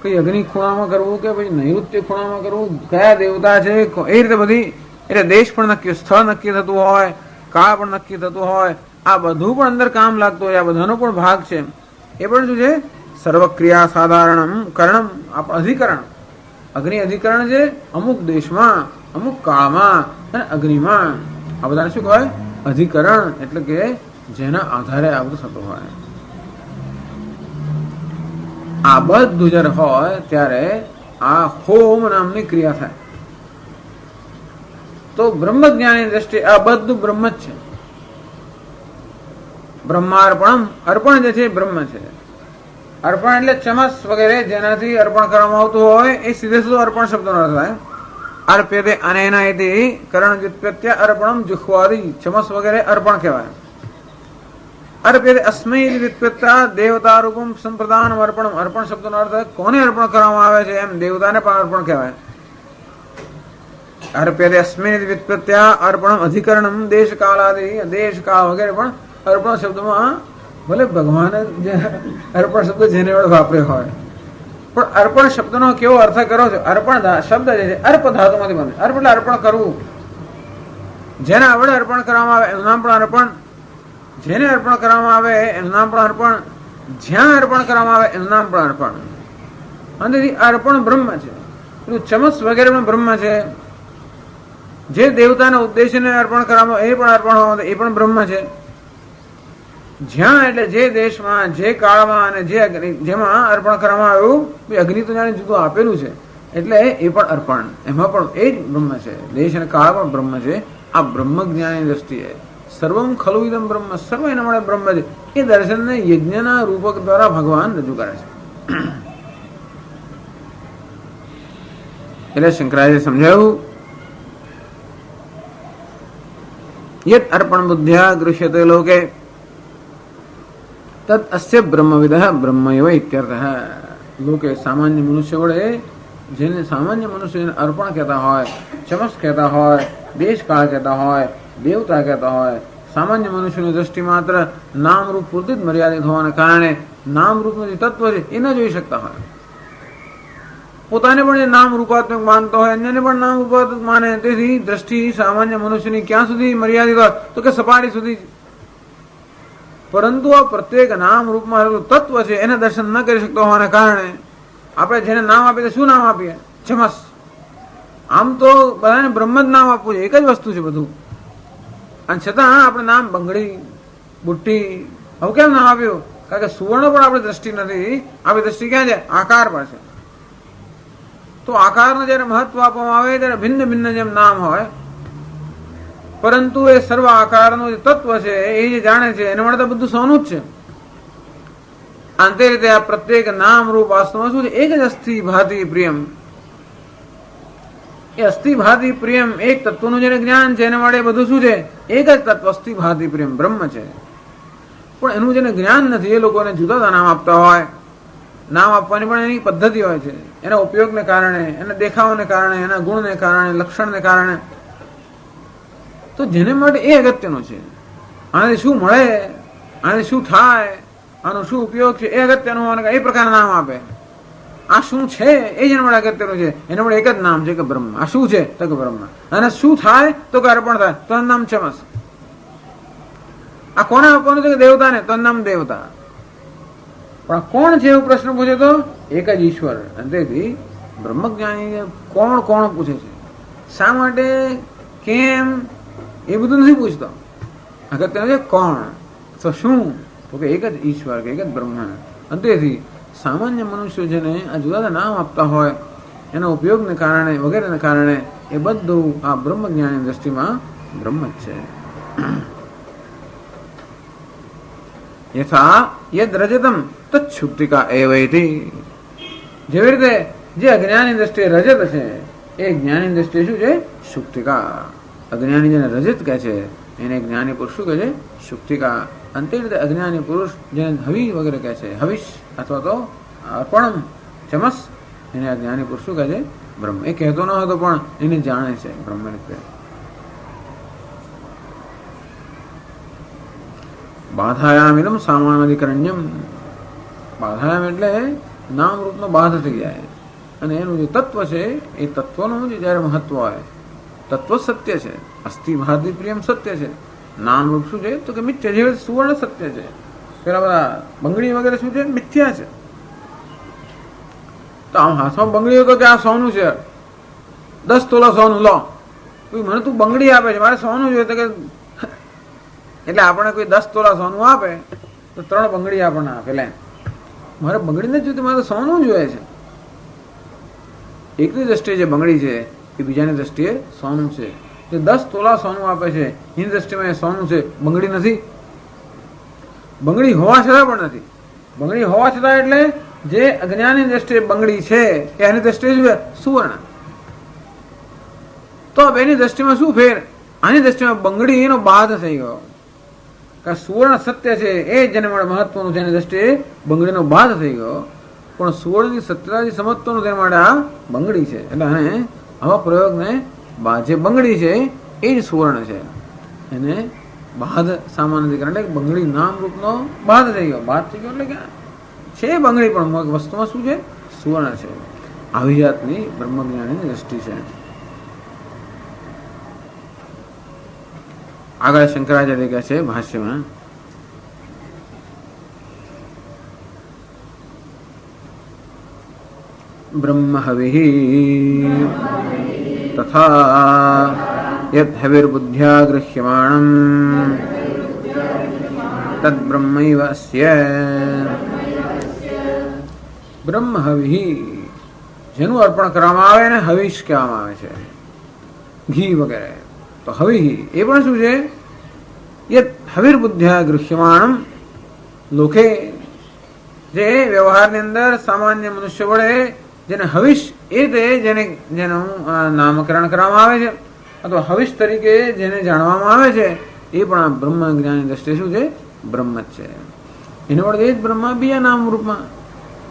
S1: કઈ અગ્નિ ખૂણામાં કરવું કે પછી નૈઋત્ય ખૂણામાં કરવું, કયા દેવતા છે, એ રીતે બધી એટલે દેશ પણ નક્કી, સ્થળ નક્કી થતું હોય, કાળ પણ નક્કી થતું હોય, આ બધું પણ અંદર કામ લાગતું હોય, આ બધાનો પણ ભાગ છે. એ પણ શું છે? સર્વક્રિયા સાધારણમ કરણમ, અધિકરણ, અગ્નિ અધિકરણ છે અમુક દેશમાં, અમુક કાળમાં અને અગ્નિમાં. આ બધાને શું કહેવાય? અધિકરણ. એટલે કે જેના આધારે આ બધું થતું હોય. આ બધું જયારે હોય ત્યારે આ હોમ નામની ક્રિયા થાય. તો બ્રહ્મ જ્ઞાનની દ્રષ્ટિએ આ બધું બ્રહ્મ જ છે. બ્રહ્માર્પણમ, અર્પણ જે છે બ્રહ્મ છે. અર્પણ એટલે ચમસ વગેરે જેનાથી અર્પણ કરવામાં આવતું હોય એ સીધે સીધો અર્પણ શબ્દનો અર્થ થાય. અર્પ્યતે અનેના ઇતિ કરણ વ્યુત્પત્ત્ય અર્પણમ જુહ્વાદી, ચમસ વગેરે અર્પણ કહેવાય. અર્પ્યતે અસ્મૈ વ્યુત્પત્ત્યા દેવતા રૂપમ સંપ્રદાનમ અર્પણમ, અર્પણ શબ્દનો અર્થ કોને અર્પણ કરવામાં આવે છે એમ દેવતાને પણ અર્પણ કહેવાય. અર્પ્યતે અસ્મૈ વ્યુત્પત્ત્યા અર્પણમ અધિકરણમ દેશ કાલાદિ, દેશ કાળ વગેરે પણ અર્પણ શબ્દમાં ભલે ભગવાને જે અર્પણ શબ્દ જેને વડે વાપર્યો હોય, પણ અર્પણ શબ્દનો કેવો અર્થ કરો છો? અર્પણ શબ્દ જે છે અર્પ ધાતુમાંથી બને. અર્પ એટલે અર્પણ કરવું. જેના વડે અર્પણ કરવામાં આવે એનું નામ પણ અર્પણ, જેને અર્પણ કરવામાં આવે એનું નામ પણ અર્પણ, જ્યાં અર્પણ કરવામાં આવે એનું નામ પણ અર્પણ. અને અર્પણ બ્રહ્મ છે. પેલું ચમસ વગેરે પણ બ્રહ્મ છે. જે દેવતાના ઉદ્દેશ્યને અર્પણ કરવામાં એ પણ અર્પણ હોવા એ પણ બ્રહ્મ છે. જ્યાં એટલે જે દેશમાં, જે કાળમાં અને જે અગ્નિ જેમાં અર્પણ કરવામાં આવ્યું, અગ્નિ તો જાણે જુદું આપેલું છે એટલે એ પણ અર્પણ, એમાં પણ એ જ બ્રહ્મ છે. દેશ અને કાળ પણ બ્રહ્મ છે. આ બ્રહ્મ જ્ઞાનની દ્રષ્ટિએ સર્વમ ખલુ ઇદમ બ્રહ્મ, સર્વ એના માટે બ્રહ્મ છે. એ દર્શનને યજ્ઞના રૂપક દ્વારા ભગવાન રજૂ કરે છે. એટલે શંકરાચાર્ય સમજાવ્યું, યત અર્પણ બુદ્ધ્યા ગૃહ્યતે લોકે તદ અસ્ય બ્રહ્મવિદઃ બ્રહ્મૈવ ઇત્યર્થઃ. લોકે સામાન્ય મનુષ્ય વડે જેને સામાન્ય મનુષ્યને અર્પણ કહેતા હોય, ચમસ કહેતા હોય, દેશ કાળ કહેતા હોય, દેવતા કહેતા હોય, સામાન્ય મનુષ્યની દ્રષ્ટિ માત્ર નામરૂપ પૂરતી જ મર્યાદિત હોવાને કારણે નામરૂપનું જે તત્વ છે એ ન જોઈ શકતા હોય. પોતાને પણ એ નામ રૂપાત્મક માનતો હોય, અન્યને પણ નામ રૂપાત્મક માને. તેથી દ્રષ્ટિ સામાન્ય મનુષ્યની ક્યાં સુધી મર્યાદિત હોય? તો કે સપાટી સુધી. પરંતુ આ પ્રત્યેક નામ રૂપમાં રહેલું તત્વ છે એને દર્શન ન કરી શકતો હોવાને કારણે આપણે જેને નામ આપીએ શું નામ આપીએ? ચમસ. આમ તો બધાને બ્રહ્મ જ નામ આપવું છે, એક જ વસ્તુ છે બધું. અને છતાં આપણે નામ બંગડી, બુટ્ટી આવું કેમ નામ આપ્યું? કારણ કે સુવર્ણ પણ આપણી દ્રષ્ટિ નથી. આપણી દ્રષ્ટિ ક્યાં છે? આકાર પર છે. તો આકારને જયારે મહત્વ આપવામાં આવે ત્યારે ભિન્ન ભિન્ન જેમ નામ હોય, પરંતુ એ સર્વ આકારનું જે તત્વ છે એ જે જાણે છે એના માટે તો બધું સોનું જ છે. અંતે રીતે આ પ્રત્યેક નામ રૂપ વાસ્તવમાં શું છે? એક જ અસ્થિ ભાતિ પ્રિયમ. એ અસ્થિ ભાતિ પ્રિયમ એક તત્વનું જેને જ્ઞાન છે એના માટે બધું શું છે? એક જ તત્વ અસ્થિ ભાતિ પ્રિયમ બ્રહ્મ છે. પણ એનું જેને જ્ઞાન નથી એ લોકોને જુદા જુદા નામ આપતા હોય. નામ આપવાની પણ એની પદ્ધતિ હોય છે, એના ઉપયોગને કારણે, એના દેખાવને કારણે, એના ગુણને કારણે, લક્ષણને કારણે. તો જેને માટે એ અગત્યનું છે. આનાથી શું મળે, આનાથી શું થાય, આનો શું ઉપયોગ છે એ અગત્યનું હોવાને એ પ્રકારના નામ આપે. આ શું છે એ જેના માટે અગત્યનું છે એના માટે એક જ નામ છે કે બ્રહ્મ. આ શું છે તો કે બ્રહ્મ. અને શું થાય તો કે અર્પણ થાય તો નામ ચમસ. આ કોને આપવાનું છે? કે દેવતાને, તો નામ દેવતા. પણ કોણ છે એવું પ્રશ્ન પૂછે તો એક જ ઈશ્વર. અને તેથી બ્રહ્મજ્ઞાની કોણ કોણ પૂછે છે, શા માટે, કેમ, એ બધું નથી પૂછતો. અગત્યનું છે કોણ, તો શું, તો કે એક જ ઈશ્વર, કે એક જ બ્રહ્મ. અને તેથી સામાન્ય મનુષ્યો જેને આ જુદા જુદા નામ આપતા હોય એના ઉપયોગને કારણે વગેરેને કારણે એ બધું આ બ્રહ્મજ્ઞાની દ્રષ્ટિમાં બ્રહ્મ જ છે. યથા યદ રજતમ તત્શુક્તિકા એવૈતિ. જેવી રીતે જે અજ્ઞાની દ્રષ્ટિએ રજત છે એ જ્ઞાની દ્રષ્ટિએ શું છે? શુક્તિકા. અજ્ઞાની જેને રજત કહે છે એને જ્ઞાની પુરુષ શું કહે છે? શુક્તિકા. અંતે રીતે અજ્ઞાની પુરુષ જેને હવિ વગેરે કહે છે, હવિષ અથવા તો અર્પણમ ચમસ, એને અજ્ઞાની પુરુષ શું કહે છે? બ્રહ્મ. એ કહેતો ન હતો પણ એને જાણે છે બ્રહ્મ રીતે. બાધાયામિદમ સામાનાધિકરણ્યમ. બાધાયામ એટલે નામ રૂપનો બાધ થઈ જાય અને એનું જે તત્વ છે એ તત્વનું જયારે મહત્વ હોય તત્વ સત્ય છે, અસ્થિ ભાતિ પ્રિયમ સત્ય છે, નામ રૂપ શું છે તો કે મિથ્યા છે, સુવર્ણ સત્ય છે, પેલા બધા બંગડી વગેરે શું છે મિથ્યા છે. તો આમ હાથમાં બંગડી હોય તો કે આ સોનું છે, 10 તોલા સોનું લો, મને તું બંગડી આપે છે, મારે સોનું જોઈએ તો કે એટલે આપણે કોઈ 10 તોલા સોનું આપે તો 3 બંગડી આપણને આપે. લે મારે બંગડી નથી જોઈતી, મારે સોનું જોઈએ છે. એકની દ્રષ્ટિએ જે બંગડી છે એ બીજાની દ્રષ્ટિએ સોનું છે. જે 10 તોલા સોનું આપે છે એની દ્રષ્ટિમાં એ સોનું છે, બંગડી નથી. બંગડી હોવા છતાં પણ નથી. બંગડી હોવા છતાં એટલે જે અજ્ઞાની દ્રષ્ટિએ બંગડી છે એ એની દ્રષ્ટિએ શું છે સુવર્ણ. તો એની દ્રષ્ટિમાં શું ફેર? આની દ્રષ્ટિમાં બંગડી એનો બાદ થઈ ગયો. સુવર્ણ સત્ય છે એ જેને માટે મહત્વનું છે એની દ્રષ્ટિએ બંગડીનો બાદ થઈ ગયો, પણ સુવર્ણની સત્યતાથી સમજવાનું તેના માટે આ બંગડી છે. એટલે આને આવા પ્રયોગને જે બંગડી છે એ જ સુવર્ણ છે, એને બાદ સામાન્ય દીકરા એટલે બંગડી નામ રૂપનો બાદ થઈ ગયો. બાદ થઈ ગયો એટલે કે છે બંગડી પણ વસ્તુમાં શું છે સુવર્ણ છે. આવી જાતની બ્રહ્મજ્ઞાનીની દ્રષ્ટિ છે. આગળ શંકરાચાર્ય કહે છે ભાષ્યમાં, બ્રહ્મ હવિ તથા યદ હવિર્બુદ્ધ્યા ગૃહ્યમાણં તદ બ્રહ્મૈવ અસ્ય. બ્રહ્મ હવિ જેનું અર્પણ કરવામાં આવે ને હવિષ કહેવામાં આવે છે, ઘી વગેરે. તો હવિ એ પણ શું છે? યદ હવિર્બુદ્ધ્યા ગૃહ્યમાણં, લોકે જે વ્યવહારની અંદર સામાન્ય મનુષ્ય વડે જેને હવિષ એ તે જેનું નામકરણ કરવામાં આવે છે અથવા હવિષ તરીકે જેને જાણવામાં આવે છે એ પણ આ બ્રહ્મ જ્ઞાની દ્રષ્ટિએ શું છે? બ્રહ્મ જ છે. એનો વડે એ જ બ્રહ્મ બીજા નામ રૂપમાં,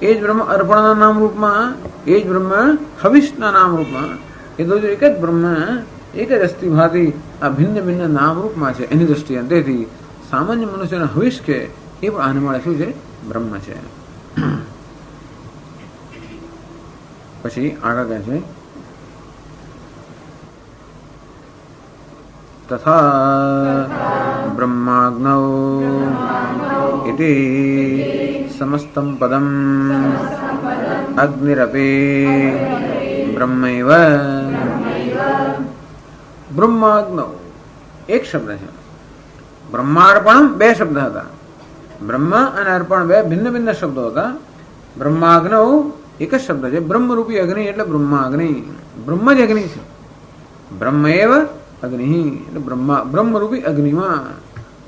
S1: એ જ બ્રહ્મ અર્પણના નામ રૂપમાં, એ જ બ્રહ્મ હવિષના નામ રૂપમાં, એ તો એક જ બ્રહ્મ એક જ અસ્થિ ભાતિ આ ભિન્ન ભિન્ન નામ રૂપમાં છે. એની દ્રષ્ટિએ અંતેથી સામાન્ય મનુષ્યનો હવિષ કે એ પણ આને મળે શું છે? બ્રહ્મ છે. પછી આગળ કહે છે તથા બ્રહ્માગ્નૌ ઇતિ સમસ્તમ પદમ અગ્નિરપી બ્રહ્મૈવ. બ્રહ્માગ્નૌ એક શબ્દ છે, બ્રહ્માર્પણમ 2 શબ્દ હતા. બ્રહ્મ અને અર્પણ 2 ભિન્ન ભિન્ન શબ્દો હતા. બ્રહ્માગ્નૌ એક જ શબ્દ છે. બ્રહ્મરૂપી અગ્નિ એટલે બ્રહ્માગ્નિ, બ્રહ્મ જ અગ્નિ છે. બ્રહ્મૈવ અગ્નિ એટલે બ્રહ્મરૂપી અગ્નિમાં,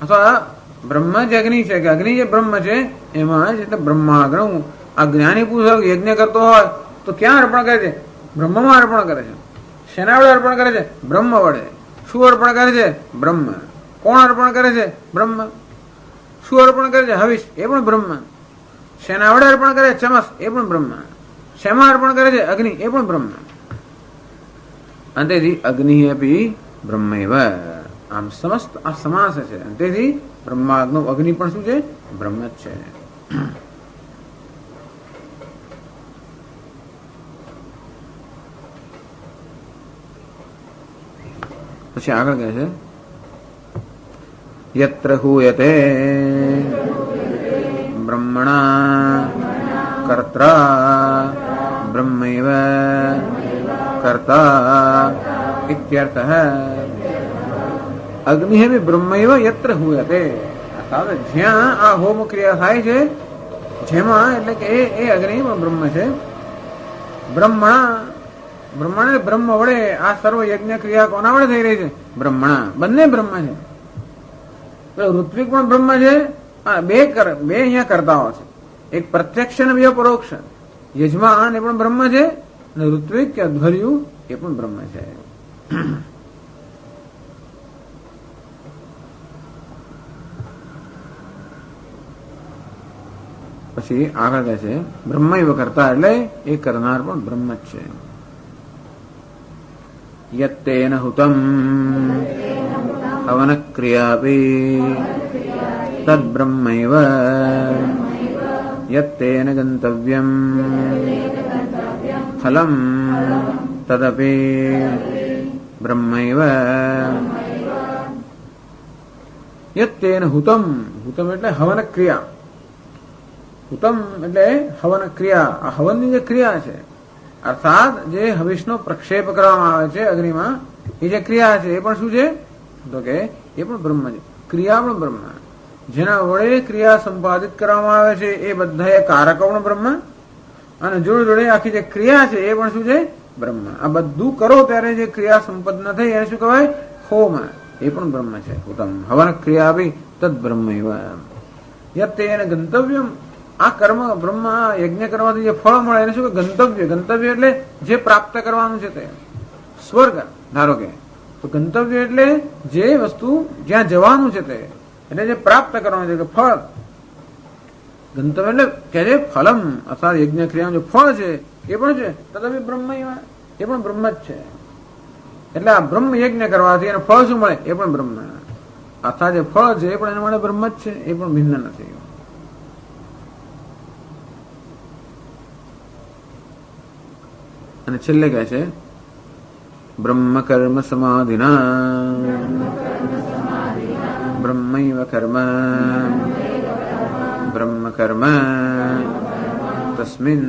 S1: અથવા બ્રહ્મ જ અગ્નિ છે કે અગ્નિ જે બ્રહ્મ છે એમાં જ એટલે બ્રહ્માગ્નૌ. આ જ્ઞાની પુરુષ યજ્ઞ કરતો હોય તો ક્યાં અર્પણ કરે છે? બ્રહ્મમાં અર્પણ કરે છે. શેના વડે અર્પણ કરે છે? બ્રહ્મ વડે. શું અર્પણ કરે છે? બ્રહ્મ. કોણ અર્પણ કરે છે? બ્રહ્મ. શું અર્પણ કરે છે? હવિષ, એ પણ બ્રહ્મ. શેના વડે અર્પણ કરે? ચમસ, એ પણ બ્રહ્મ. શેમાં અર્પણ કરે છે? અગ્નિ, એ પણ બ્રહ્મ. અંતેથી અગ્નિ અપી બ્રહ્મૈવ. આમ સમસ્ત આ સમાસ છે. અંતેથી બ્રહ્માગ્નો અગ્નિ પણ શું છે? બ્રહ્મ જ છે. પછી આગળ કહે છે યત્ર હૂયતે બ્રહ્મણા કર્તા બ્રહ્મૈવ કર્તા ઇત્યર્થઃ. અગ્નિ હે બ્રહ્મૈવ યત્ર હૂયતે, જ્યાં આ હોમ ક્રિયા થાય છે જેમાં, એટલે કે એ અગ્નિ પણ બ્રહ્મ છે. બ્રહ્મણા બ્રહ્મણ બ્રહ્મ વડે આ સર્વ યજ્ઞ ક્રિયા કોના વડે થઈ રહી છે? બ્રહ્મણા. બંને બ્રહ્મ છે. ઋત્વિક પણ બ્રહ્મ છે. બે અહીંયા કરતાઓ છે, એક પ્રત્યક્ષ અને બીજો પરોક્ષ. યજમાન એ પણ બ્રહ્મ છે અને ઋત્વિક કે અધ્વર્યુ એ પણ બ્રહ્મ છે. પછી આગળ કહે છે બ્રહ્મૈવ કરતા એટલે એ કરનાર પણ બ્રહ્મ જ છે. યત્તેન હુતમ હવન ક્રિયાપી તદ બ્રહ્મૈવ યત્તેન ગંતવ્યમ ફલમ તદપી બ્રહ્મૈવ યત્તેન હુતમ. હુતમ એટલે હવન ક્રિયા. હુતમ એટલે હવન ક્રિયા. આ હવનની જે ક્રિયા છે અર્થાત જે હવિષનો પ્રક્ષેપ કરવામાં આવે છે અગ્નિમાં, એ જે ક્રિયા છે એ પણ શું છે તો કે એ પણ બ્રહ્મ છે. ક્રિયા પણ બ્રહ્મ. જેના વડે ક્રિયા સંપાદિત કરવામાં આવે છે એ બધા એ કારકો પણ બ્રહ્મ, અને જોડે જોડે આખી જે ક્રિયા છે એ પણ શું છે બ્રહ્મ. આ બધું કરો ત્યારે જે ક્રિયા સંપન્ન થઈ એને શું કહેવાય હોમ. એ પણ બ્રહ્મ છે. ઉત્તમ હવન ક્રિયા બી તદ બ્રહ્મ યત્તે એને ગંતવ્યમ. આ કર્મ બ્રહ્મ યજ્ઞ કરવાથી જે ફળ મળે એને શું ગંતવ્ય. ગંતવ્ય એટલે જે પ્રાપ્ત કરવાનું છે તે સ્વર્ગ ધારો કે, તો ગંતવ્ય એટલે જે વસ્તુ જ્યાં જવાનું છે તે, એટલે જે પ્રાપ્ત કરવાનું છે કે ફળ. ગંતવ્ય એટલે કે જે ફલમ અર્થાત યજ્ઞ ક્રિયાનું જે ફળ છે એ પણ છે તદપી બ્રહ્મ, એ પણ બ્રહ્મ જ છે. એટલે આ બ્રહ્મ યજ્ઞ કરવાથી એને ફળ શું મળે એ પણ બ્રહ્મ. અર્થાત જે ફળ છે એ પણ એના માટે બ્રહ્મ જ છે, એ પણ ભિન્ન નથી. અને છેલ્લે કહે છે બ્રહ્મ કર્મ સમાધિના બ્રહ્મૈવ કર્મ બ્રહ્મ કર્મ તસ્મિન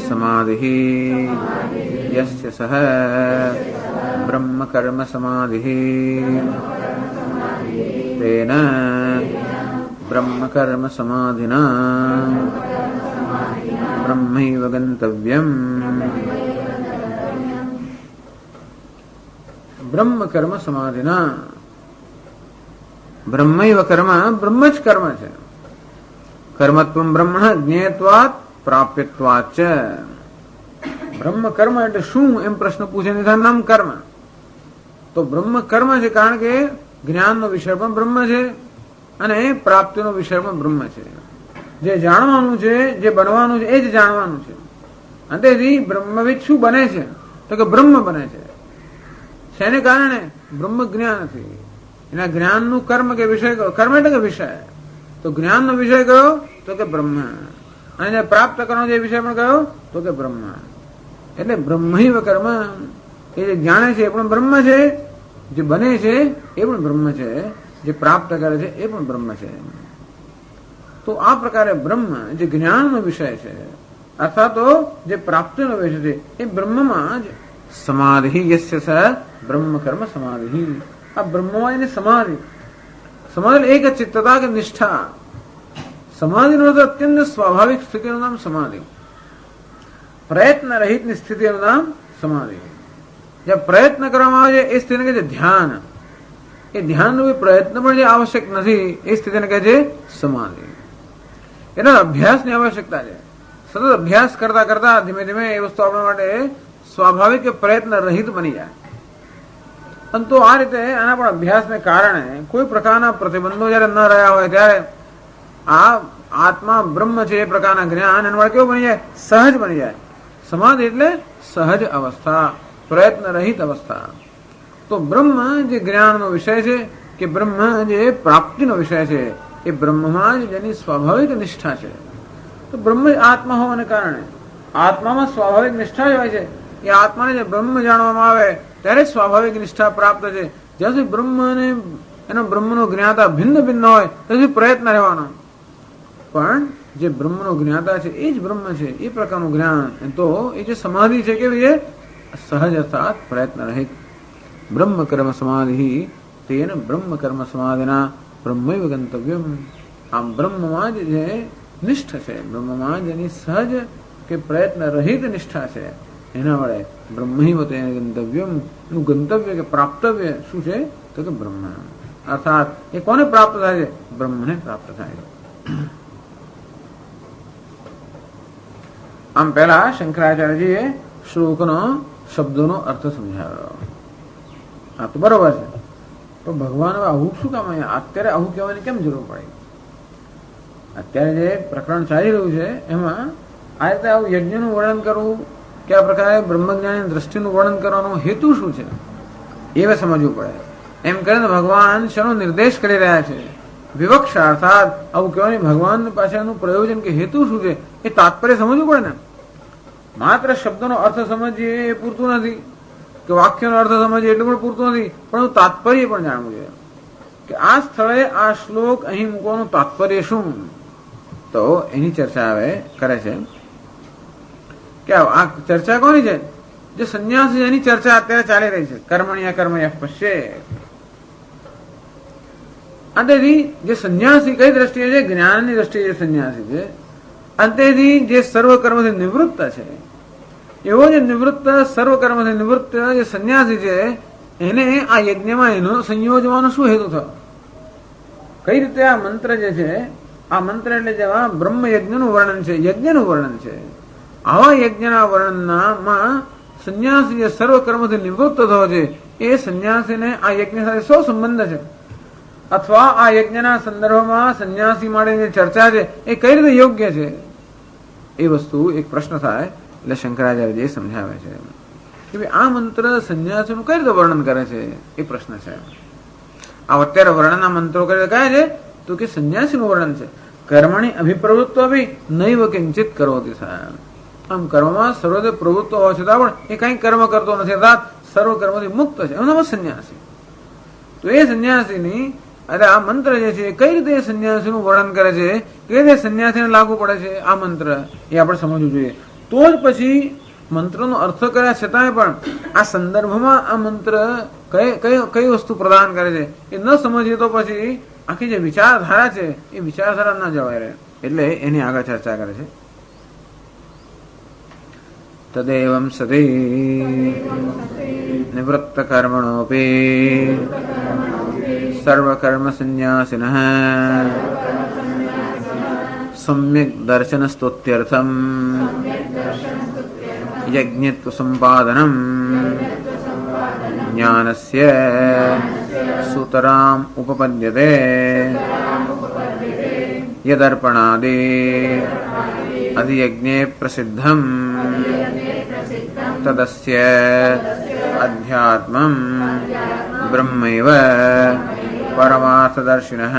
S1: સમાધિ યસ્ય સહ બ્રહ્મ કર્મ સમાધિ તેન બ્રહ્મ કર્મ સમાધિના બ્રહ્મૈવ ગંતવ્યમ. બ્રહ્મ કર્મ સમાધિના. બ્રહ્મૈવ કર્મ, બ્રહ્મ જ કર્મ છે. કર્મત્વમ બ્રહ્મણ જ્ઞેયત્વાત પ્રાપ્યત્વાત ચ. બ્રહ્મ કર્મ એટલે શું એમ પ્રશ્ન પૂછે નિધાન નામ કર્મ. તો બ્રહ્મ કર્મ છે કારણ કે જ્ઞાનનો વિષય પણ બ્રહ્મ છે અને પ્રાપ્તિનો વિષય પણ બ્રહ્મ છે. જે જાણવાનું છે, જે બનવાનું છે એ જ જાણવાનું છે. અને તેથી બ્રહ્મવિદ શું બને છે તો કે બ્રહ્મ બને છે. શેને કારણે બ્રહ્મ જ્ઞાનથી. એના જ્ઞાનનું કર્મ કે વિષય કયો? કર્મ એટલે કે વિષય. તો જ્ઞાનનો વિષય કયો તો કે બ્રહ્મ. અને જે પ્રાપ્ત કરવાનો જે વિષય પણ કયો તો કે બ્રહ્મ. એટલે બ્રહ્મૈવ કર્મ. એ જે જાણે છે એ પણ બ્રહ્મ છે, જે બને છે એ પણ બ્રહ્મ છે, જે પ્રાપ્ત કરે છે એ પણ બ્રહ્મ છે. તો આ પ્રકારે બ્રહ્મ જે જ્ઞાનનો વિષય છે અથવા તો જે પ્રાપ્તિનો વિષય છે એ બ્રહ્મમાં જ સમાધિ યસ્ય સ બ્રહ્મ કર્મ સમાધિ. આ બ્રહ્મમાં એની સમાધિ. સમાધિ એક ચિત્તતા કે નિષ્ઠા. સમાધિનો તો અત્યંત સ્વાભાવિક સ્થિતિનું નામ સમાધિ. પ્રયત્ન રહિતની સ્થિતિનું નામ સમાધિ. જ્યાં પ્રયત્ન કરવામાં આવે છે એ સ્થિતિને કહે છે ધ્યાન. એ ધ્યાનનો પ્રયત્ન પણ જે આવશ્યક નથી એ સ્થિતિને કહે છે સમાધિ. એના અભ્યાસની આવશ્યકતા છે. સતત અભ્યાસ કરતા કરતા ધીમે ધીમે એ વસ્તુ આપણા માટે સ્વાભાવિક પ્રયત્ન રહિત બની જાય. પરંતુ આ રીતે આના પણ અભ્યાસને કારણે કોઈ પ્રકારના પ્રતિબંધો જયારે ન રહ્યા હોય ત્યારે આ આત્મા બ્રહ્મ છે એ પ્રકારના જ્ઞાન એના માટે કેવું બની જાય? સહજ બની જાય. સમાધિ એટલે સહજ અવસ્થા, પ્રયત્ન રહિત અવસ્થા. તો બ્રહ્મ જે જ્ઞાનનો વિષય છે કે બ્રહ્મ જે પ્રાપ્તિનો વિષય છે એ બ્રહ્મમાં જ જેની સ્વાભાવિક નિષ્ઠા છે. તો બ્રહ્મ આત્મા હોવાને કારણે આત્મામાં સ્વાભાવિક નિષ્ઠા જ હોય છે. એ આત્માને જે બ્રહ્મ જાણવામાં આવે ત્યારે સ્વાભાવિક નિષ્ઠા પ્રાપ્ત છે. જ્યાં સુધી બ્રહ્મ અને એનો બ્રહ્મનો જ્ઞાતા ભિન્ન ભિન્ન હોય ત્યાં સુધી પ્રયત્ન રહેવાનો. પણ જે બ્રહ્મનો જ્ઞાતા છે એ જ બ્રહ્મ છે એ પ્રકારનું જ્ઞાન. તો એ જે સમાધિ છે કેવી છે? સહજ અર્થાત પ્રયત્ન રહિત. બ્રહ્મ કર્મ સમાધિ તેન બ્રહ્મ કર્મ સમાધિના બ્રહ્મૈવ ગંતવ્યમ. આમ બ્રહ્મમાં જ જે નિષ્ઠ છે, બ્રહ્મમાં જેની સહજ કે પ્રયત્ન રહિત નિષ્ઠા છે એના વડે બ્રહ્મૈવ તેન ગંતવ્યમ. એનું ગંતવ્ય કે પ્રાપ્તવ્ય શું છે તો કે બ્રહ્મ. અર્થાત એ કોને પ્રાપ્ત થાય છે? બ્રહ્મને પ્રાપ્ત થાય છે. આમ પહેલા શંકરાચાર્યજીએ શ્લોકનો શબ્દોનો અર્થ સમજાવ્યો. આ તો બરોબર છે. તો ભગવાન આવું શું કામ અહીંયા અત્યારે આવું કહેવાની કેમ જરૂર પડી? અત્યારે જે પ્રકરણ ચાલી રહ્યું છે એમાં આ રીતે આવું યજ્ઞનું વર્ણન કરવું કે આ પ્રકારે બ્રહ્મજ્ઞાની દ્રષ્ટિનું વર્ણન કરવાનો હેતુ શું છે એ સમજવું પડે. એમ કરીને ભગવાન શેનો નિર્દેશ કરી રહ્યા છે? વિવક્ષા અર્થાત આવું કહેવાની ભગવાન પાસેનું પ્રયોજન કે હેતુ શું છે એ તાત્પર્ય સમજવું પડે ને. માત્ર શબ્દનો અર્થ સમજીએ એ પૂરતું નથી. કે વાક્યનો અર્થ સમજે એટલું પણ પૂરતું નથી, પણ તાત્પર્ય પણ જાણવું જોઈએ કે આ સ્થળે આ શ્લોક અહીં મૂકવાનું તાત્પર્ય શું. તો એની ચર્ચા હવે કરે છે કે આ ચર્ચા કોની છે? જે સંન્યાસી એની ચર્ચા અત્યારે ચાલી રહી છે. કર્મણ્ય કર્મ યઃ પશ્યેત. અંતેથી જે સંન્યાસી કઈ દ્રષ્ટિએ છે? જ્ઞાનની દ્રષ્ટિએ જે સંન્યાસી છે, અંતેથી જે સર્વ કર્મથી નિવૃત્ત છે, એવો જે નિવૃત્ત સર્વ કર્મથી નિવૃત્ત જે સંન્યાસી છે, એને આ યજ્ઞમાં એનો સંયોજવાનો શું હેતુ થયો? કઈ રીતે આ મંત્ર જે છે, આ મંત્ર એટલે જેમાં બ્રહ્મ યજ્ઞનું વર્ણન છે, યજ્ઞનું વર્ણન છે, આવા યજ્ઞના વર્ણનમાં સંન્યાસી જે સર્વ કર્મથી નિવૃત્ત થયો છે, એ સંન્યાસીને આ યજ્ઞ સાથે શું સંબંધ છે? અથવા આ યજ્ઞના સંદર્ભમાં સંન્યાસી માટેની ચર્ચા છે એ કઈ રીતે યોગ્ય છે? એ વસ્તુ એક પ્રશ્ન થાય. એટલે શંકરાચાર્ય સમજાવે છે કે ભાઈ આ મંત્ર સંન્યાસીનું કઈ રીતે વર્ણન કરે છે? એ પ્રશ્ન છે. આ અત્યારે વર્ણનના મંત્રો કયા છે? તો કે સંન્યાસીનું વર્ણન છે. કર્મણી અભિપ્રવૃત્તો બી નૈવ કિંચિત કરોતિ સાહેબ. આમ કર્મમાં સર્વદે પ્રવૃત્ત હોવા છતાં પણ એ કઈ કર્મ કરતો નથી, અર્થાત સર્વ કર્મથી મુક્ત છે, એનો સંન્યાસી. તો એ સંન્યાસીની એટલે આ મંત્ર જે છે કઈ રીતે સંન્યાસીનું વર્ણન કરે છે, કઈ રીતે સંન્યાસીને લાગુ પડે છે આ મંત્ર, એ આપણે સમજવું જોઈએ. તો જ પછી મંત્રનો અર્થ કર્યા છતાંય પણ આ સંદર્ભમાં આ મંત્ર કઈ વસ્તુ પ્રદાન કરે છે એ ન સમજીએ તો પછી આખી જે વિચારધારા છે એ વિચારધારા ન જવાય રહે. એટલે એની આગળ ચર્ચા કરે છે. તદેવં સતી નિવૃત્ત કર્મણોપી સર્વકર્મ સંન્યાસિનઃ સમ્યક દર્શન સ્તુત્યર્થમ યજ્ઞત્વ સંપાદનમ જ્ઞાનસ્ય સૂતરામ ઉપપદ્યતે યદર્પણાદિ અધિયજ્ઞે પ્રસિદ્ધમ તદસ્ય અધ્યાત્મમ બ્રહ્મૈવ પરમાર્થદર્શિનઃ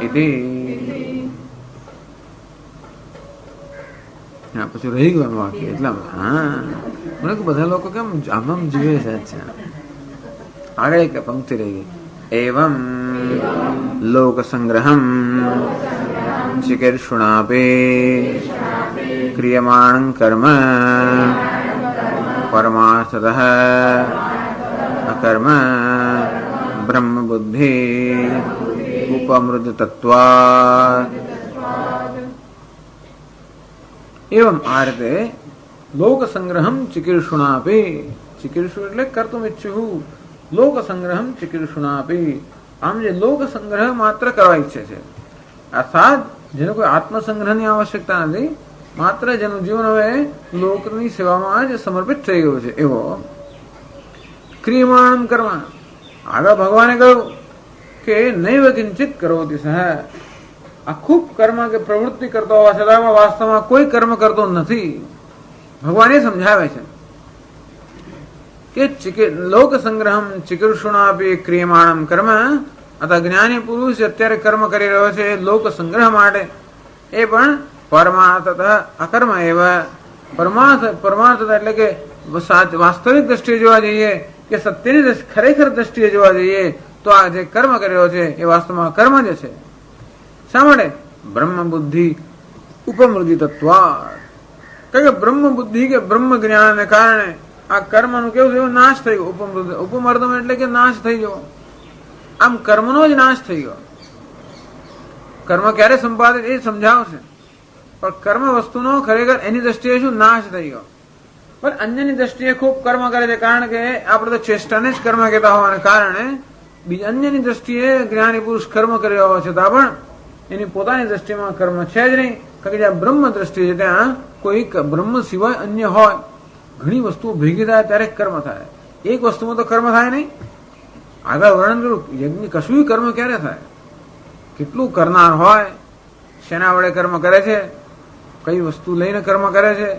S1: ઇતિ. પછી રહી ગયું વાક્ય એટલા. હા, મને બધા લોકો કેમ આમ જીવે છે. અચ્છા, આગળ એક પંક્તિ રહી ગઈ. એવં લોક સંગ્રહમ ચિકીર્ષુણાપે ક્રિયમાણં કર્મ પરમાર્થતઃ અકર્મ બ્રહ્મ બુદ્ધિ ઉપમૃતત્વાत्. એવમ આ રીતે લોક સંગ્રહમ ચિકીર્ષુણાપી. ચિકીર્ષુ એટલે કર્તુમ ઇચ્છુ. લોક સંગ્રહમ ચિકીર્ષુણાપી. આમ જે લોક સંગ્રહ માત્ર કરવા ઈચ્છે છે, અર્થાત જેનો કોઈ આત્મસંગ્રહની આવશ્યકતા નથી, માત્ર જેનું જીવન હવે લોકની સેવામાં જ સમર્પિત થઈ ગયું છે, એવો ક્રિયમાણમ કર્મ. આગળ ભગવાને કહ્યું કે નૈવ કિંચિત કરોતિ સહ. આ ખૂબ કર્મ કે પ્રવૃત્તિ કરતો હોવા છતાં વાસ્તવમાં કોઈ કર્મ કરતો નથી. ભગવાન એ સમજાવે છે કે લોક સંગ્રહમ ચિકીર્ષુણાપી ક્રિયમાણમ કર્મ. અથવા જ્ઞાની પુરુષ અત્યારે કર્મ કરી રહ્યો છે લોક સંગ્રહ માટે, એ પણ પરમાર્થતઃ અકર્મ એવ. પરમાર્થતઃ એટલે કે વાસ્તવિક દ્રષ્ટિએ જોવા જઈએ કે સત્યની ખરેખર દ્રષ્ટિએ જોવા જઈએ તો આ જે કર્મ કરી રહ્યો છે એ વાસ્તવમાં કર્મ જ છે. શા માટે? બ્રહ્મ બુદ્ધિ ઉપમૃદિતત્વાत्. કારણ કે બ્રહ્મ બુદ્ધિ કે બ્રહ્મ જ્ઞાનને કારણે આ કર્મનું કેવું થયું? નાશ થઈ ગયો. ઉપમર્દમ એટલે કે નાશ થઈ ગયો. આમ કર્મનો જ નાશ થઈ ગયો. કર્મ ક્યારે સંપાદિત એ સમજાવશે, પણ કર્મ વસ્તુનો ખરેખર એની દ્રષ્ટિએ શું? નાશ થઈ ગયો. પણ અન્યની દ્રષ્ટિએ ખૂબ કર્મ કરે છે, કારણ કે આપણે તો ચેષ્ટાને જ કર્મ કહેતા હોવાને કારણે બીજા અન્યની દ્રષ્ટિએ જ્ઞાની પુરુષ કર્મ કરી રહ્યો છતાં પણ એની પોતાની દ્રષ્ટિમાં કર્મ છે જ નહીં. કારણ કે જ્યાં બ્રહ્મ દ્રષ્ટિ છે ત્યાં કોઈ બ્રહ્મ સિવાય અન્ય હોય, ઘણી વસ્તુઓ ભેગી થાય ત્યારે કર્મ થાય. એક વસ્તુમાં તો કર્મ થાય નહીં. આગળ વર્ણન કર્યું યજ્ઞ કશું કર્મ ક્યારે થાય? કેટલું કરનાર હોય, શેના વડે કર્મ કરે છે, કઈ વસ્તુ લઈને કર્મ કરે છે,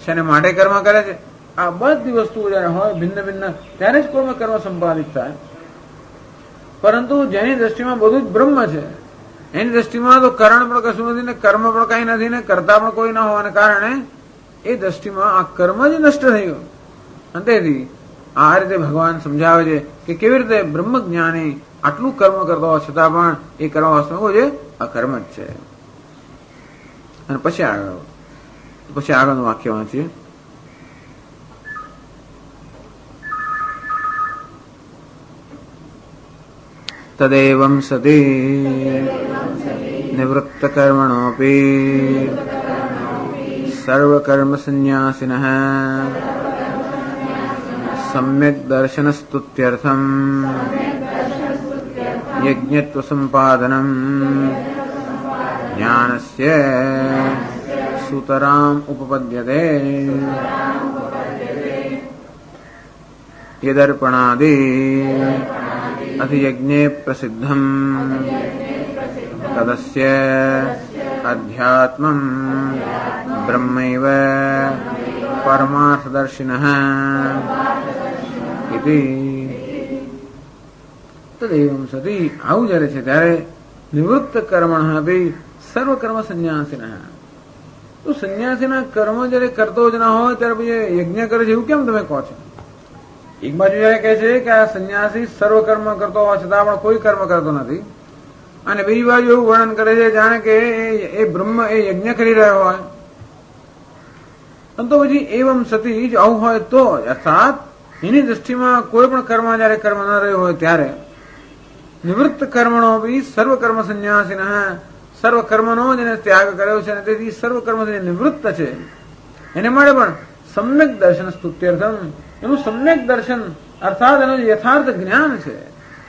S1: શેને માટે કર્મ કરે છે, આ બધી વસ્તુઓ જયારે હોય ભિન્ન ભિન્ન ત્યારે જ કોઈ કર્મ સંપાદિત થાય. પરંતુ જેની દ્રષ્ટિમાં બધું જ બ્રહ્મ છે, એની દ્રષ્ટિમાં તો કરણ પણ કશું નથી ને કર્મ પણ કઈ નથી ને કરતા પણ કોઈ ન હોવાને કારણે એ દ્રષ્ટિમાં આ કર્મ જ નષ્ટ થઈ ગયું. અને તેથી આ રીતે ભગવાન સમજાવે છે કે કેવી રીતે બ્રહ્મ જ્ઞાની આટલું કર્મ કરતો હોવા છતાં પણ એ કર્મ વાસ્તવમાં જે અકર્મ જ છે. અને પછી આગળનું વાક્ય વાંચીએ. તદેવં સતી નિવૃત્ત કર્મણોપી સર્વકર્મ સંન્યાસિનઃ સમ્યક દર્શનસ્તુત્યર્થમ યજ્ઞત્વ સંપાદનમ જ્ઞાનસ્ય સૂતરામ ઉપપદ્યતે યદર્પણાદિ અધિયજ્ઞે પ્રસિદ્ધમ તદસ્ય અધ્યાત્મં બ્રહ્મૈવ પરમાર્થદર્શિનઃ ઇતિ. તદેવં સતી આવું જયારે છે ત્યારે નિવૃત્ત કર્મણઃ ભી સર્વ કર્મ સંન્યાસિનઃ. તો સંન્યાસીના કર્મ જયારે કરતો જ ના હોય ત્યારે પછી યજ્ઞ કરે છે એવું કેમ તમે કહો છો? એક બાજુ જયારે કહે છે કે આ સંન્યાસી સર્વ કર્મ કરતો હોવા છતાં પણ કોઈ કર્મ કરતો નથી, અને બીજી બાજુ એવું વર્ણન કરે છે જાણે કે એ બ્રહ્મ એ યજ્ઞ કરી રહ્યો હોય. તો પછી એવમ સતી જ આવું હોય તો અર્થાત એની દ્રષ્ટિમાં કોઈ પણ કર્મ જયારે કર્મ ન રહ્યો હોય ત્યારે નિવૃત્ત કર્મણો બી સર્વ કર્મ સંન્યાસીન, સર્વ કર્મનો જેને ત્યાગ કર્યો છે અને તેથી સર્વ કર્મ નિવૃત્ત છે એને માટે પણ સમ્યક દર્શન સ્તુત્યર્થમ, એનું સમ્યક દર્શન અર્થાત એનું યથાર્થ જ્ઞાન છે,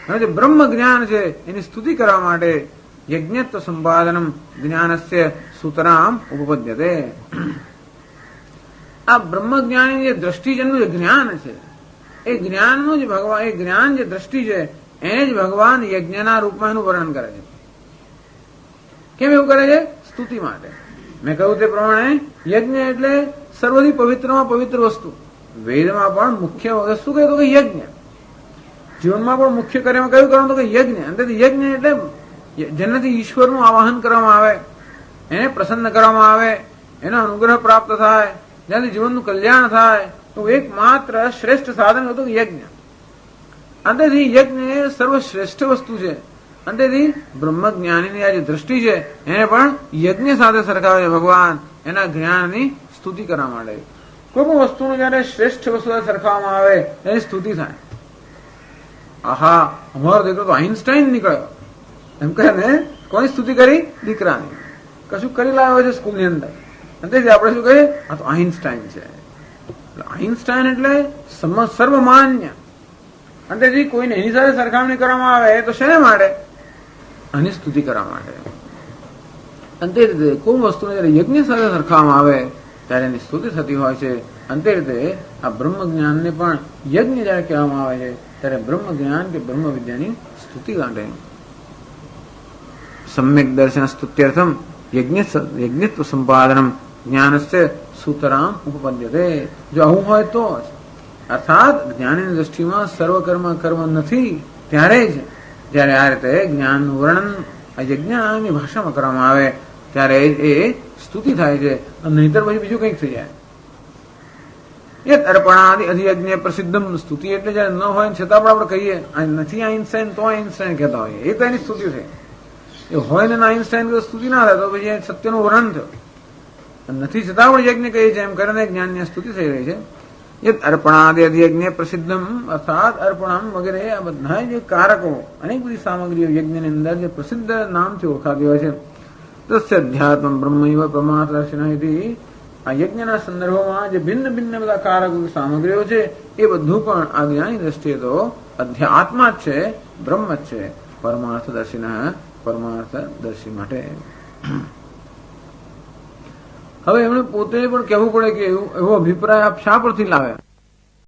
S1: એનું જે બ્રહ્મ જ્ઞાન છે એની સ્તુતિ કરવા માટે યજ્ઞત્વ સંપાદનમ જ્ઞાનસ્ય સૂતરામ ઉપપદ્યતે. આ બ્રહ્મ જ્ઞાનની જે દ્રષ્ટિજનનું જે જ્ઞાન છે એ જ્ઞાનનું જ ભગવાન, એ જ્ઞાન જે દ્રષ્ટિ છે એને જ ભગવાન યજ્ઞના રૂપમાં એનું વર્ણન કરે છે. કેમ એવું કરે છે? સ્તુતિ માટે. મેં કહ્યું તે પ્રમાણે યજ્ઞ એટલે સર્વથી પવિત્રમાં પવિત્ર વસ્તુ. વેદમાં પણ મુખ્ય વસ્તુ કહ્યું તો કે યજ્ઞ, જીવનમાં પણ મુખ્ય કાર્યમાં કયું કરવાનું તો કે યજ્ઞ. અને તેથી યજ્ઞ એટલે જેનાથી ઈશ્વરનું આવાહન કરવામાં આવે, એને પ્રસન્ન કરવામાં આવે, એનો અનુગ્રહ પ્રાપ્ત થાય, જેનાથી જીવનનું કલ્યાણ થાય, તો એકમાત્ર શ્રેષ્ઠ સાધન હતું યજ્ઞ. અંતેથી યજ્ઞ એ સર્વશ્રેષ્ઠ વસ્તુ છે. અંતેથી બ્રહ્મ જ્ઞાનીની આ જે દ્રષ્ટિ છે એને પણ યજ્ઞ સાથે સરખાવે છે ભગવાન, એના જ્ઞાનની સ્તુતિ કરવા માટે. કોઈ પણ વસ્તુનું જયારે શ્રેષ્ઠ વસ્તુ સરખાવવામાં આવે એની સ્તુતિ થાય. આહા, અમારો દીકરો તો આઈન્સ્ટાઈન નીકળ્યો એમ કહે ને, કોની સ્તુતિ કરી? દીકરાની. કશું કરી લાવ્યો છે સ્કૂલની અંદર, અંતેથી આપણે શું કહીએ? આ તો આઈન્સ્ટાઈન છે. આઈન્સ્ટાઈન એટલે સર્વમાન્ય. અંતેથી કોઈને એની સાથે સરખામણી કરવામાં આવે તો શેને માટે? આની સ્તુતિ કરવા માટે. અંતે રીતે કોઈ વસ્તુને જયારે યજ્ઞ સાથે સરખાવવામાં આવે ત્યારે એની સ્તુતિ થતી હોય છે. અંતે રીતે આ બ્રહ્મ જ્ઞાનને પણ યજ્ઞ જયારે કહેવામાં આવે છે ત્યારે બ્રહ્મ જ્ઞાન કે બ્રહ્મ વિદ્યાની સ્તુતિ માટે સમ્યક દર્શન સ્તુત્યર્થમ યજ્ઞત્વ સંપાદનમ જ્ઞાનસ્ય સૂતરામ ઉપપદ્યતે. જો આવું હોય તો જ, અર્થાત જ્ઞાનની દ્રષ્ટિમાં સર્વકર્મ કર્મ નથી ત્યારે જ જયારે આ રીતે જ્ઞાનનું વર્ણન આ યજ્ઞની ભાષામાં કરવામાં આવે ત્યારે એ સ્તુતિ થાય છે, નહીતર પછી બીજું કંઈક થઈ જાય. યત અર્પણાદિ અધિયજ્ઞ પ્રસિદ્ધમ. સ્તુતિ એટલે જયારે ન હોય છતાં પણ આપણે કહીએ નથી આઈન્સ્ટાઈન તો આઈન્સ્ટાઈન કહેતા હોઈએ, એ તો એની સ્તુતિ થઈ. એ હોય ને આઈન્સ્ટાઈન સ્તુતિ ના થાય તો પછી સત્યનું વર્ણન થયું. નથી છતાં પણ યજ્ઞ કહીએ છીએ એમ કરીને જ્ઞાનની સ્તુતિ થઈ રહી છે. યત અર્પણાદિ અધિયજ્ઞ પ્રસિદ્ધમ અર્થાત અર્પણમ વગેરે આ બધા જે કારકો, અનેક બધી સામગ્રીઓ યજ્ઞની અંદર જે પ્રસિદ્ધ નામથી ઓળખાતી હોય છે. તસ્ય અધ્યાત્મ બ્રહ્મૈવ પરમાર્થદર્શિનઃ. આ યજ્ઞના સંદર્ભમાં જે ભિન્ન ભિન્ન બધા કારકો સામગ્રીઓ છે એ બધું પણ આ જ્ઞાની દ્રષ્ટિએ તો અધ્યાત્મા જ છે, બ્રહ્મ જ છે. પરમાર્થદર્શિનઃ, પરમાર્થદર્શી માટે. હવે એમણે પોતે પણ કહેવું પડે કે એવો અભિપ્રાય આપ શા પરથી લાવ્યા?